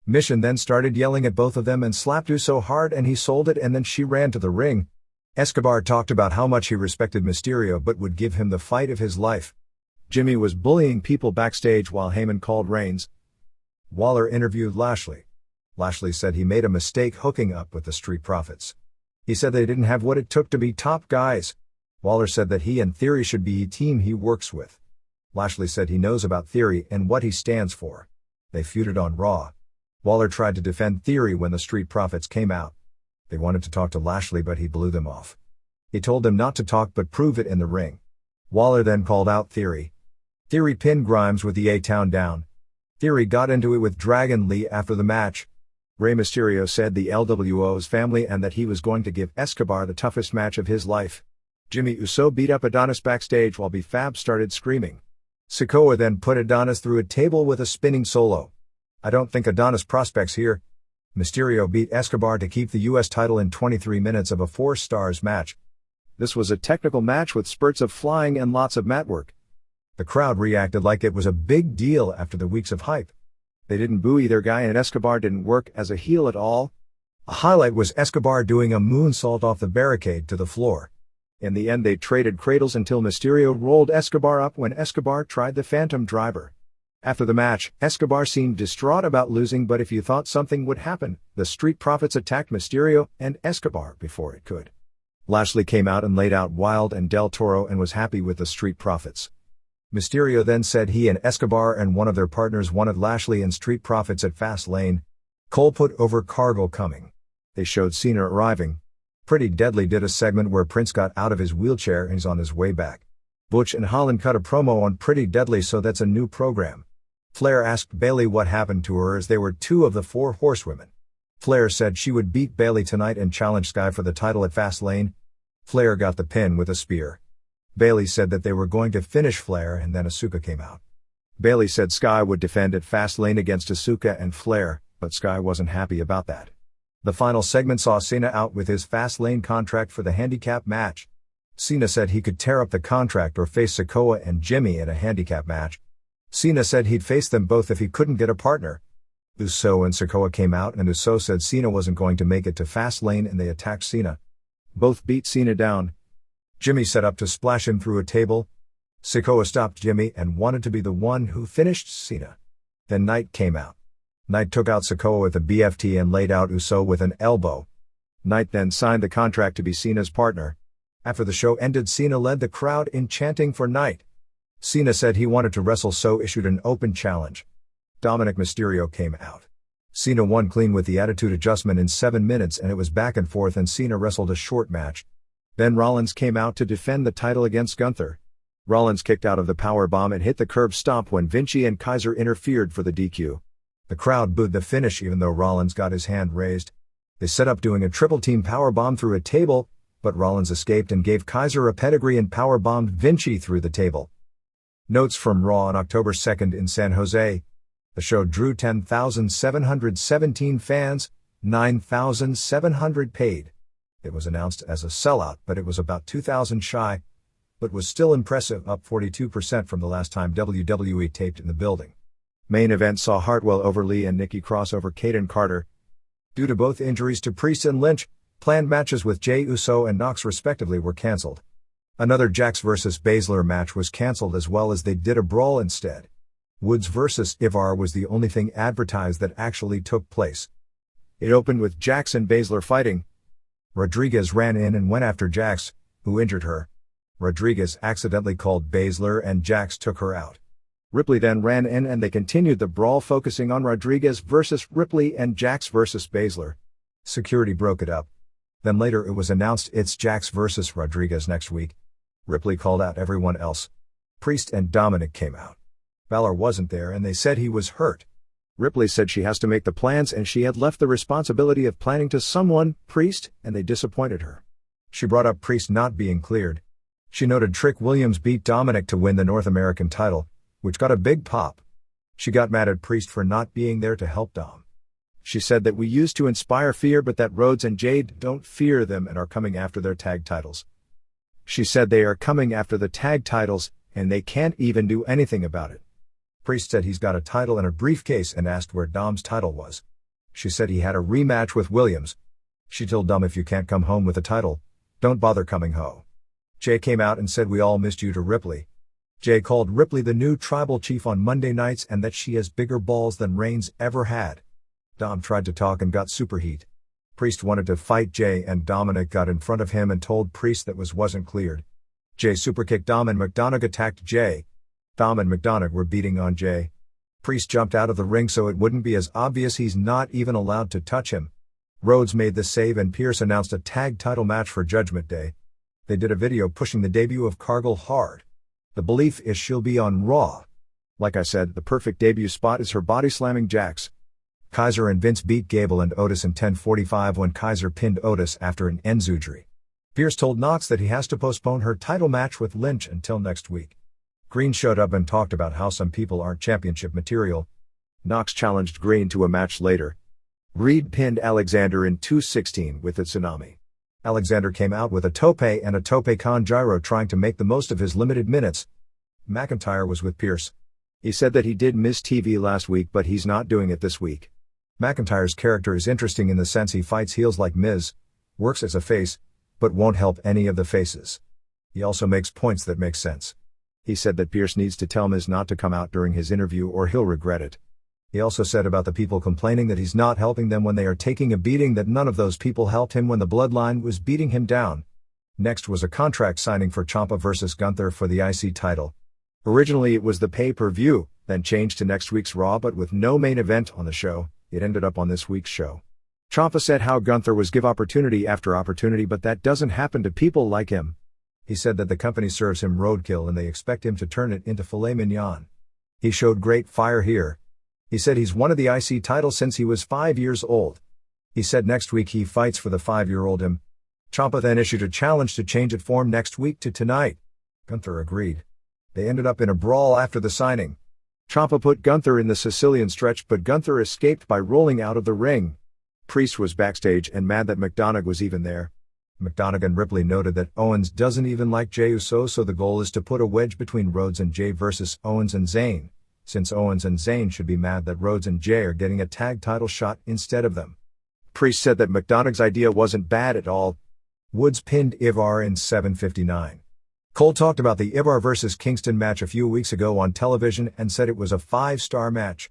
Mission then started yelling at both of them and slapped Uso hard and he sold it and then she ran to the ring. Escobar talked about how much he respected Mysterio but would give him the fight of his life. Jimmy was bullying people backstage while Heyman called Reigns. Waller interviewed Lashley. Lashley said he made a mistake hooking up with the Street Profits. He said they didn't have what it took to be top guys. Waller said that he and Theory should be a team he works with. Lashley said he knows about Theory and what he stands for. They feuded on Raw. Waller tried to defend Theory when the Street Profits came out. They wanted to talk to Lashley but he blew them off. He told them not to talk but prove it in the ring. Waller then called out Theory. Theory pinned Grimes with the A-Town down. Theory got into it with Dragon Lee after the match. Rey Mysterio said the LWO's family and that he was going to give Escobar the toughest match of his life. Jimmy Uso beat up Adonis backstage while B-Fab started screaming. Sikoa then put Adonis through a table with a spinning solo. I don't think Adonis prospects here. Mysterio beat Escobar to keep the US title in 23 minutes of a 4 stars match. This was a technical match with spurts of flying and lots of mat work. The crowd reacted like it was a big deal after the weeks of hype. They didn't boo either guy and Escobar didn't work as a heel at all. A highlight was Escobar doing a moonsault off the barricade to the floor. In the end they traded cradles until Mysterio rolled Escobar up when Escobar tried the Phantom Driver. After the match, Escobar seemed distraught about losing, but if you thought something would happen, the Street Profits attacked Mysterio and Escobar before it could. Lashley came out and laid out Wilde and Del Toro and was happy with the Street Profits. Mysterio then said he and Escobar and one of their partners wanted Lashley and Street Profits at Fastlane. Cole put over Cargill coming. They showed Cena arriving. Pretty Deadly did a segment where Prince got out of his wheelchair and he's on his way back. Butch and Holland cut a promo on Pretty Deadly, so that's a new program. Flair asked Bayley what happened to her as they were two of the four horsewomen. Flair said she would beat Bayley tonight and challenge Sky for the title at Fastlane. Flair got the pin with a spear. Bayley said that they were going to finish Flair, and then Asuka came out. Bayley said Sky would defend at Fastlane against Asuka and Flair, but Sky wasn't happy about that. The final segment saw Cena out with his Fastlane contract for the handicap match. Cena said he could tear up the contract or face Sikoa and Jimmy in a handicap match. Cena said he'd face them both if he couldn't get a partner. Uso and Sikoa came out, and Uso said Cena wasn't going to make it to Fastlane, and they attacked Cena. Both beat Cena down. Jimmy set up to splash him through a table. Sikoa stopped Jimmy and wanted to be the one who finished Cena. Then Knight came out. Knight took out Sikoa with a BFT and laid out Uso with an elbow. Knight then signed the contract to be Cena's partner. After the show ended, Cena led the crowd in chanting for Knight. Cena said he wanted to wrestle, so issued an open challenge. Dominic Mysterio came out. Cena won clean with the attitude adjustment in 7 minutes, and it was back and forth, and Cena wrestled a short match. Then Rollins came out to defend the title against Gunther. Rollins kicked out of the powerbomb and hit the curb stomp when Vinci and Kaiser interfered for the DQ. The crowd booed the finish even though Rollins got his hand raised. They set up doing a triple team powerbomb through a table, but Rollins escaped and gave Kaiser a pedigree and powerbombed Vinci through the table. Notes from Raw on October 2nd in San Jose. The show drew 10,717 fans, 9,700 paid. It was announced as a sellout, but it was about 2,000 shy, but was still impressive, up 42% from the last time WWE taped in the building. Main event saw Hartwell over Lee and Nikki Cross over Caden Carter. Due to both injuries to Priest and Lynch, planned matches with Jey Uso and Knox respectively were cancelled. Another Jax vs. Baszler match was cancelled, as well as they did a brawl instead. Woods vs. Ivar was the only thing advertised that actually took place. It opened with Jax and Baszler fighting. Rodriguez ran in and went after Jax, who injured her. Rodriguez accidentally called Baszler and Jax took her out. Ripley then ran in and they continued the brawl, focusing on Rodriguez vs. Ripley and Jax vs. Baszler. Security broke it up. Then later it was announced it's Jax vs. Rodriguez next week. Ripley called out everyone else. Priest and Dominic came out. Balor wasn't there and they said he was hurt. Ripley said she has to make the plans and she had left the responsibility of planning to someone, Priest, and they disappointed her. She brought up Priest not being cleared. She noted Trick Williams beat Dominic to win the North American title, which got a big pop. She got mad at Priest for not being there to help Dom. She said that we used to inspire fear, but that Rhodes and Jade don't fear them and are coming after their tag titles. She said they are coming after the tag titles, and they can't even do anything about it. Priest said he's got a title in a briefcase and asked where Dom's title was. She said he had a rematch with Williams. She told Dom, if you can't come home with a title, don't bother coming home. Jay came out and said we all missed you to Ripley. Jay called Ripley the new tribal chief on Monday nights and that she has bigger balls than Reigns ever had. Dom tried to talk and got superheat. Priest wanted to fight Jay and Dominic got in front of him and told Priest that wasn't cleared. Jay superkicked Dom and McDonagh attacked Jay. Dom and McDonagh were beating on Jay. Priest jumped out of the ring so it wouldn't be as obvious he's not even allowed to touch him. Rhodes made the save and Pierce announced a tag title match for Judgment Day. They did a video pushing the debut of Cargill hard. The belief is she'll be on Raw. Like I said, the perfect debut spot is her body slamming Jax. Kaiser and Vince beat Gable and Otis in 10:45 when Kaiser pinned Otis after an enzujiri. Pierce told Knox that he has to postpone her title match with Lynch until next week. Green showed up and talked about how some people aren't championship material. Knox challenged Green to a match later. Reed pinned Alexander in 2:16 with a tsunami. Alexander came out with a tope and a tope con gyro trying to make the most of his limited minutes. McIntyre was with Pierce. He said that he did miss TV last week but he's not doing it this week. McIntyre's character is interesting in the sense he fights heels like Miz, works as a face, but won't help any of the faces. He also makes points that make sense. He said that Pierce needs to tell Miz not to come out during his interview or he'll regret it. He also said about the people complaining that he's not helping them when they are taking a beating that none of those people helped him when the Bloodline was beating him down. Next was a contract signing for Ciampa vs. Gunther for the IC title. Originally it was the pay-per-view, then changed to next week's Raw, but with no main event on the show, it ended up on this week's show. Ciampa said how Gunther was give opportunity after opportunity, but that doesn't happen to people like him. He said that the company serves him roadkill and they expect him to turn it into filet mignon. He showed great fire here. He said he's won the IC title since he was 5 years old. He said next week he fights for the 5-year-old him. Ciampa then issued a challenge to change it form next week to tonight. Gunther agreed. They ended up in a brawl after the signing. Ciampa put Gunther in the Sicilian stretch, but Gunther escaped by rolling out of the ring. Priest was backstage and mad that McDonagh was even there. McDonagh and Ripley noted that Owens doesn't even like Jey Uso, so the goal is to put a wedge between Rhodes and Jey versus Owens and Zayn, since Owens and Zayn should be mad that Rhodes and Jey are getting a tag title shot instead of them. Priest said that McDonagh's idea wasn't bad at all. Woods pinned Ivar in 7:59. Cole talked about the Ivar vs. Kingston match a few weeks ago on television and said it was a 5-star match.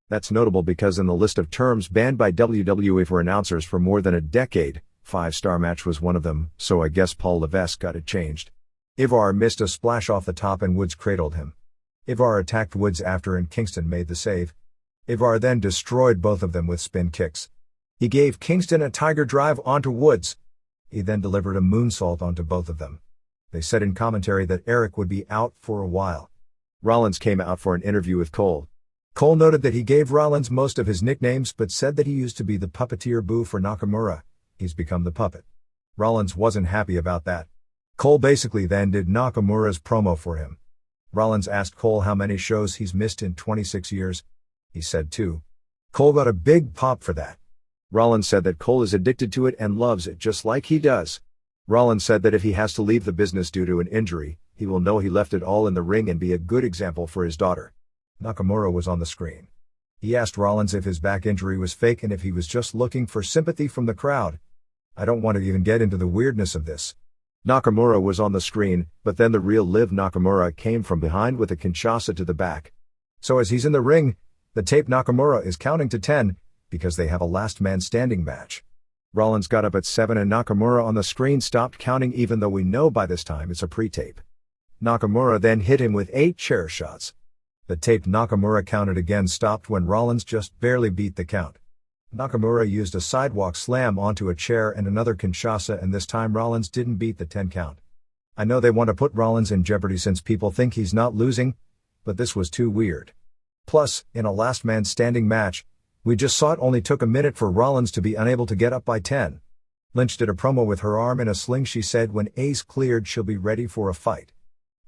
That's notable because in the list of terms banned by WWE for announcers for more than a decade, 5-star match was one of them, so I guess Paul Levesque got it changed. Ivar missed a splash off the top and Woods cradled him. Ivar attacked Woods after and Kingston made the save. Ivar then destroyed both of them with spin kicks. He gave Kingston a tiger drive onto Woods. He then delivered a moonsault onto both of them. They said in commentary that Eric would be out for a while. Rollins came out for an interview with Cole. Cole noted that he gave Rollins most of his nicknames but said that he used to be the puppeteer Boo for Nakamura. He's become the puppet. Rollins wasn't happy about that. Cole basically then did Nakamura's promo for him. Rollins asked Cole how many shows he's missed in 26 years. He said 2. Cole got a big pop for that. Rollins said that Cole is addicted to it and loves it just like he does. Rollins said that if he has to leave the business due to an injury, he will know he left it all in the ring and be a good example for his daughter. Nakamura was on the screen. He asked Rollins if his back injury was fake and if he was just looking for sympathy from the crowd. I don't want to even get into the weirdness of this. Nakamura was on the screen, but then the real Liv Nakamura came from behind with a Kinshasa to the back. So as he's in the ring, the tape Nakamura is counting to 10, because they have a last man standing match. Rollins got up at 7 and Nakamura on the screen stopped counting even though we know by this time it's a pre-tape. Nakamura then hit him with 8 chair shots. The tape Nakamura counted again stopped when Rollins just barely beat the count. Nakamura used a sidewalk slam onto a chair and another Kinshasa, and this time Rollins didn't beat the 10 count. I know they want to put Rollins in jeopardy since people think he's not losing, but this was too weird. Plus, in a last man standing match, we just saw it only took a minute for Rollins to be unable to get up by 10. Lynch did a promo with her arm in a sling. She said when Ace cleared she'll be ready for a fight.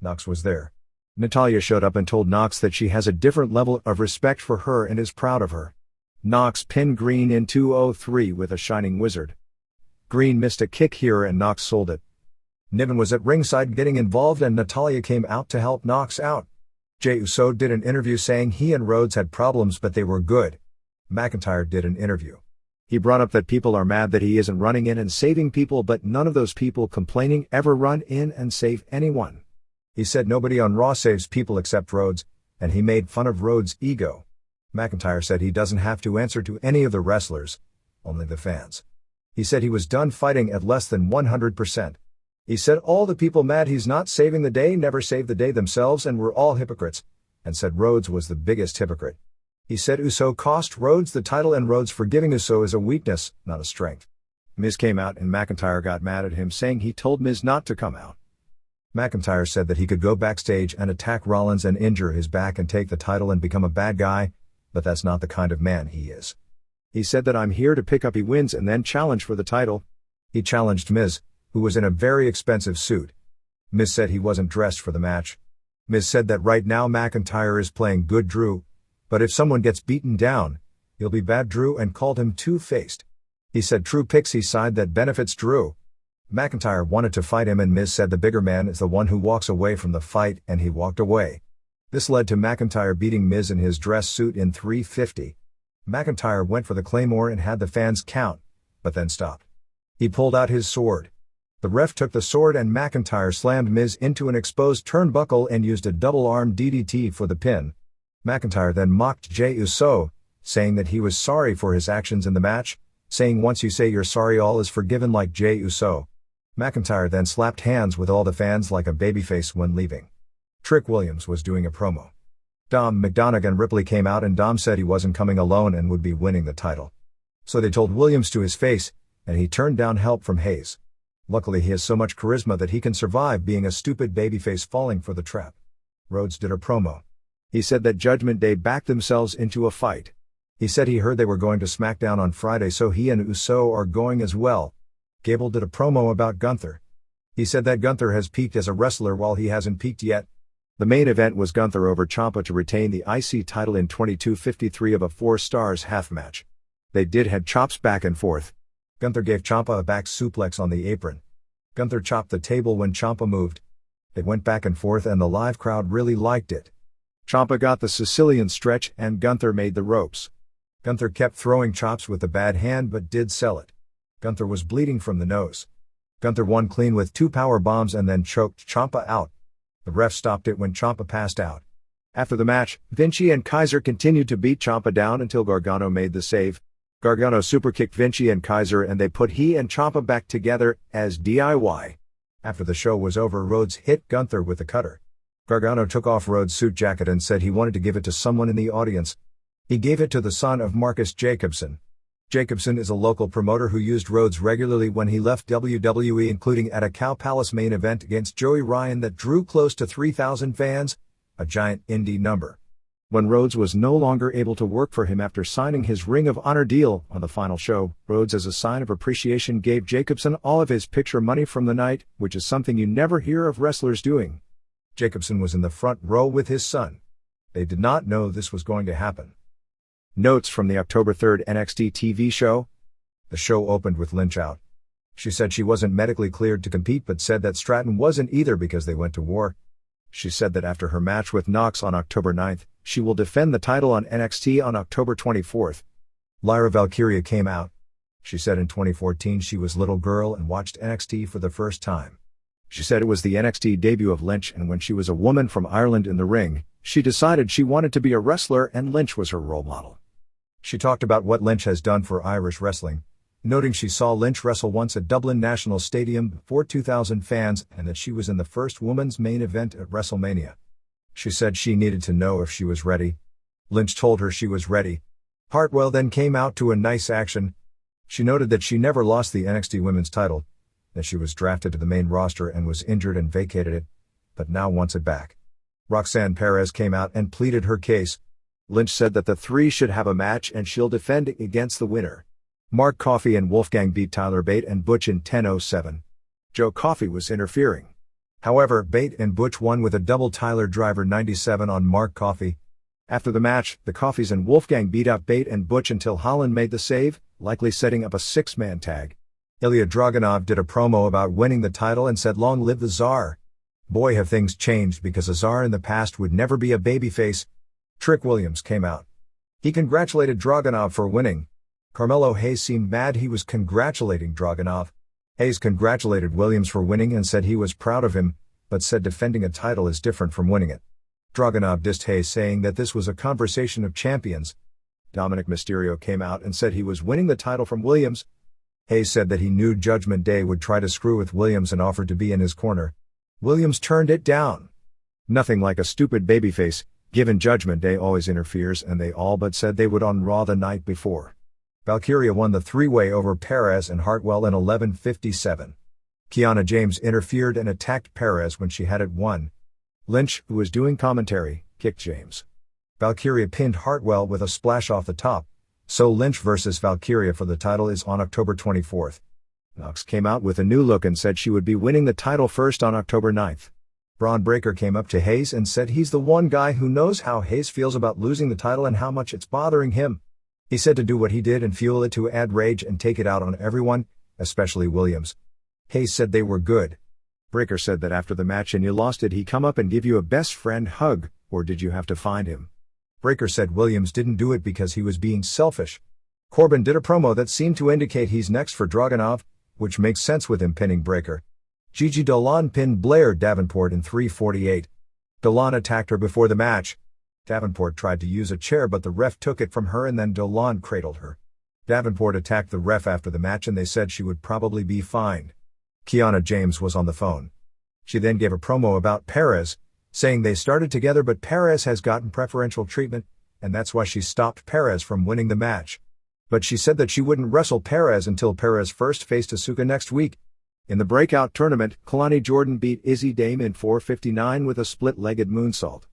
Knox was there. Natalya showed up and told Knox that she has a different level of respect for her and is proud of her. Knox pinned Green in 2:03 with a Shining Wizard. Green missed a kick here and Knox sold it. Niven was at ringside getting involved and Natalya came out to help Knox out. Jey Uso did an interview saying he and Rhodes had problems but they were good. McIntyre did an interview. He brought up that people are mad that he isn't running in and saving people, but none of those people complaining ever run in and save anyone. He said nobody on Raw saves people except Rhodes, and he made fun of Rhodes' ego. McIntyre said he doesn't have to answer to any of the wrestlers, only the fans. He said he was done fighting at less than 100%. He said all the people mad he's not saving the day never saved the day themselves and were all hypocrites, and said Rhodes was the biggest hypocrite. He said Uso cost Rhodes the title and Rhodes forgiving Uso is a weakness, not a strength. Miz came out and McIntyre got mad at him saying he told Miz not to come out. McIntyre said that he could go backstage and attack Rollins and injure his back and take the title and become a bad guy, but that's not the kind of man he is. He said that I'm here to pick up he wins and then challenge for the title. He challenged Miz, who was in a very expensive suit. Miz said he wasn't dressed for the match. Miz said that right now McIntyre is playing good Drew, but if someone gets beaten down, he'll be bad Drew and called him two-faced. He said Drew picks his side that benefits Drew. McIntyre wanted to fight him and Miz said the bigger man is the one who walks away from the fight and he walked away. This led to McIntyre beating Miz in his dress suit in 3:50. McIntyre went for the Claymore and had the fans count, but then stopped. He pulled out his sword. The ref took the sword and McIntyre slammed Miz into an exposed turnbuckle and used a double-arm DDT for the pin. McIntyre then mocked Jey Uso, saying that he was sorry for his actions in the match, saying once you say you're sorry all is forgiven like Jey Uso. McIntyre then slapped hands with all the fans like a babyface when leaving. Trick Williams was doing a promo. Dom McDonagh and Ripley came out and Dom said he wasn't coming alone and would be winning the title. So they told Williams to his face, and he turned down help from Hayes. Luckily he has so much charisma that he can survive being a stupid babyface falling for the trap. Rhodes did a promo. He said that Judgment Day backed themselves into a fight. He said he heard they were going to SmackDown on Friday so he and Uso are going as well. Gable did a promo about Gunther. He said that Gunther has peaked as a wrestler while he hasn't peaked yet. The main event was Gunther over Ciampa to retain the IC title in 22:53 of a 4 stars half match. They did had chops back and forth. Gunther gave Ciampa a back suplex on the apron. Gunther chopped the table when Ciampa moved. They went back and forth and the live crowd really liked it. Ciampa got the Sicilian stretch and Gunther made the ropes. Gunther kept throwing chops with a bad hand but did sell it. Gunther was bleeding from the nose. Gunther won clean with 2 power bombs and then choked Ciampa out. The ref stopped it when Ciampa passed out. After the match, Vinci and Kaiser continued to beat Ciampa down until Gargano made the save. Gargano superkicked Vinci and Kaiser and they put he and Ciampa back together as DIY. After the show was over, Rhodes hit Gunther with a cutter. Gargano took off Rhodes' suit jacket and said he wanted to give it to someone in the audience. He gave it to the son of Marcus Jacobson. Jacobson is a local promoter who used Rhodes regularly when he left WWE, including at a Cow Palace main event against Joey Ryan that drew close to 3,000 fans, a giant indie number. When Rhodes was no longer able to work for him after signing his Ring of Honor deal on the final show, Rhodes, as a sign of appreciation, gave Jacobson all of his picture money from the night, which is something you never hear of wrestlers doing. Jacobson was in the front row with his son. They did not know this was going to happen. Notes from the October 3rd NXT TV show. The show opened with Lynch out. She said she wasn't medically cleared to compete but said that Stratton wasn't either because they went to war. She said that after her match with Knox on October 9th, she will defend the title on NXT on October 24th. Lyra Valkyria came out. She said in 2014 she was little girl and watched NXT for the first time. She said it was the NXT debut of Lynch and when she was a woman from Ireland in the ring, she decided she wanted to be a wrestler and Lynch was her role model. She talked about what Lynch has done for Irish wrestling, noting she saw Lynch wrestle once at Dublin National Stadium before 2,000 fans and that she was in the first women's main event at WrestleMania. She said she needed to know if she was ready. Lynch told her she was ready. Hartwell then came out to a nice action. She noted that she never lost the NXT women's title, that she was drafted to the main roster and was injured and vacated it, but now wants it back. Roxanne Perez came out and pleaded her case. Lynch said that the three should have a match and she'll defend against the winner. Mark Coffey and Wolfgang beat Tyler Bate and Butch in 10:07. Joe Coffey was interfering. However, Bate and Butch won with a double Tyler Driver 97 on Mark Coffey. After the match, the Coffeys and Wolfgang beat up Bate and Butch until Holland made the save, likely setting up a 6-man tag. Ilya Dragunov did a promo about winning the title and said long live the Tsar. Boy have things changed because a Tsar in the past would never be a babyface. Trick Williams came out. He congratulated Dragunov for winning. Carmelo Hayes seemed mad he was congratulating Dragunov. Hayes congratulated Williams for winning and said he was proud of him, but said defending a title is different from winning it. Dragunov dissed Hayes saying that this was a conversation of champions. Dominic Mysterio came out and said he was winning the title from Williams. Hayes said that he knew Judgment Day would try to screw with Williams and offered to be in his corner. Williams turned it down. Nothing like a stupid babyface, given Judgment Day always interferes, and they all but said they would on Raw the night before. Valkyria won the three-way over Perez and Hartwell in 11:57. Kiana James interfered and attacked Perez when she had it won. Lynch, who was doing commentary, kicked James. Valkyria pinned Hartwell with a splash off the top, so Lynch versus Valkyria for the title is on October 24th. Knox came out with a new look and said she would be winning the title first on October 9th. Braun Breaker came up to Hayes and said he's the one guy who knows how Hayes feels about losing the title and how much it's bothering him. He said to do what he did and fuel it to add rage and take it out on everyone, especially Williams. Hayes said they were good. Breaker said that after the match and you lost, did he come up and give you a best friend hug, or did you have to find him? Breaker said Williams didn't do it because he was being selfish. Corbin did a promo that seemed to indicate he's next for Dragunov, which makes sense with him pinning Breaker. Gigi Dolan pinned Blair Davenport in 3:48. Dolan attacked her before the match. Davenport tried to use a chair but the ref took it from her and then Dolan cradled her. Davenport attacked the ref after the match and they said she would probably be fined. Kiana James was on the phone. She then gave a promo about Perez, saying they started together but Perez has gotten preferential treatment, and that's why she stopped Perez from winning the match. But she said that she wouldn't wrestle Perez until Perez first faced Asuka next week. In the breakout tournament, Kalani Jordan beat Izzy Dame in 4:59 with a split-legged moonsault.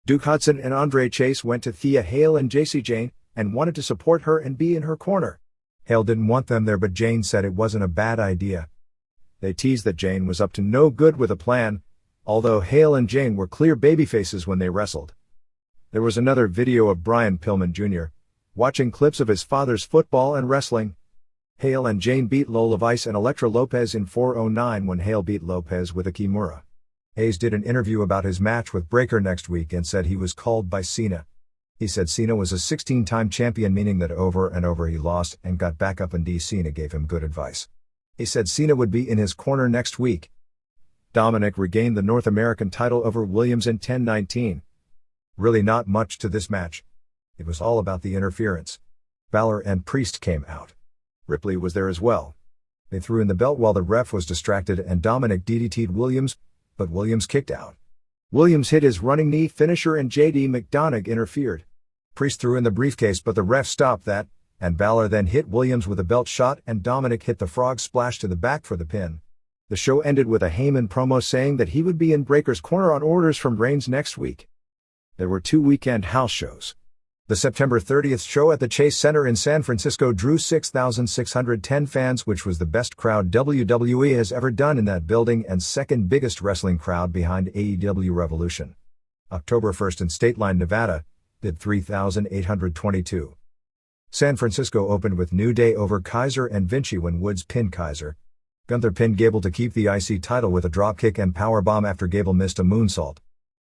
Duke Hudson and Andre Chase went to Thea Hale and JC Jane, and wanted to support her and be in her corner. Hale didn't want them there but Jane said it wasn't a bad idea. They teased that Jane was up to no good with a plan, although Hale and Jane were clear babyfaces when they wrestled. There was another video of Brian Pillman Jr. watching clips of his father's football and wrestling. Hale and Jane beat Lola Vice and Elektra Lopez in 4:09 when Hale beat Lopez with a Kimura. Hayes did an interview about his match with Breakker next week and said he was called by Cena. He said Cena was a 16-time champion, meaning that over and over he lost and got back up, and Cena gave him good advice. He said Cena would be in his corner next week. Dominic regained the North American title over Williams in 10:19. Really not much to this match. It was all about the interference. Balor and Priest came out. Ripley was there as well. They threw in the belt while the ref was distracted and Dominic DDT'd Williams, but Williams kicked out. Williams hit his running knee finisher and JD McDonagh interfered. Priest threw in the briefcase but the ref stopped that, and Balor then hit Williams with a belt shot and Dominic hit the frog splash to the back for the pin. The show ended with a Heyman promo saying that he would be in Breakker's corner on orders from Reigns next week. There were 2 weekend house shows. The September 30th show at the Chase Center in San Francisco drew 6,610 fans, which was the best crowd WWE has ever done in that building and second biggest wrestling crowd behind AEW Revolution. October 1st in State Line, Nevada, did 3,822. San Francisco opened with New Day over Kaiser and Vinci when Woods pinned Kaiser. Gunther pinned Gable to keep the IC title with a dropkick and powerbomb after Gable missed a moonsault.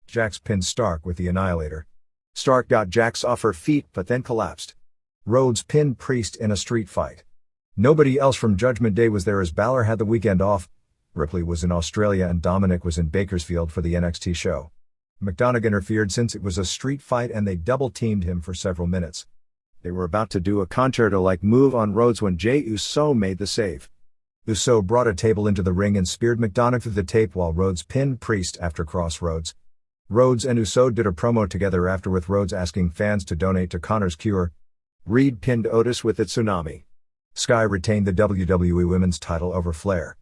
Jax pinned Stark with the Annihilator. Stark got Jax off her feet but then collapsed. Rhodes pinned Priest in a street fight. Nobody else from Judgment Day was there as Balor had the weekend off. Ripley was in Australia and Dominic was in Bakersfield for the NXT show. McDonagh interfered since it was a street fight and they double-teamed him for several minutes. They were about to do a concerto-like move on Rhodes when Jey Uso made the save. Uso brought a table into the ring and speared McDonagh through the tape while Rhodes pinned Priest after Crossroads. Rhodes and Uso did a promo together after with Rhodes asking fans to donate to Connor's cure. Reed pinned Otis with the Tsunami. Sky retained the WWE Women's title over Flair.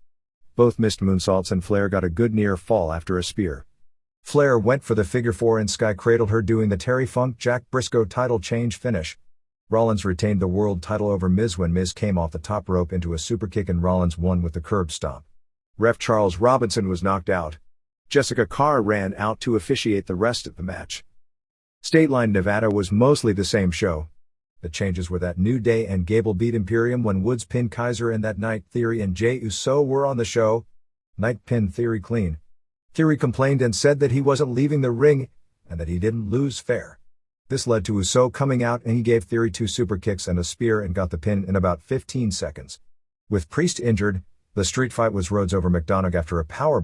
Both missed moonsaults and Flair got a good near fall after a spear. Flair went for the figure 4 and Sky cradled her doing the Terry Funk Jack Briscoe title change finish. Rollins retained the world title over Miz when Miz came off the top rope into a superkick and Rollins won with the curb stomp. Ref Charles Robinson was knocked out. Jessica Carr ran out to officiate the rest of the match. State Line, Nevada was mostly the same show. The changes were that New Day and Gable beat Imperium when Woods pinned Kaiser and that night Theory and Jey Uso were on the show. Knight pinned Theory clean. Theory complained and said that he wasn't leaving the ring, and that he didn't lose fair. This led to Uso coming out and he gave Theory 2 super kicks and a spear and got the pin in about 15 seconds. With Priest injured, the street fight was Rhodes over McDonagh after a power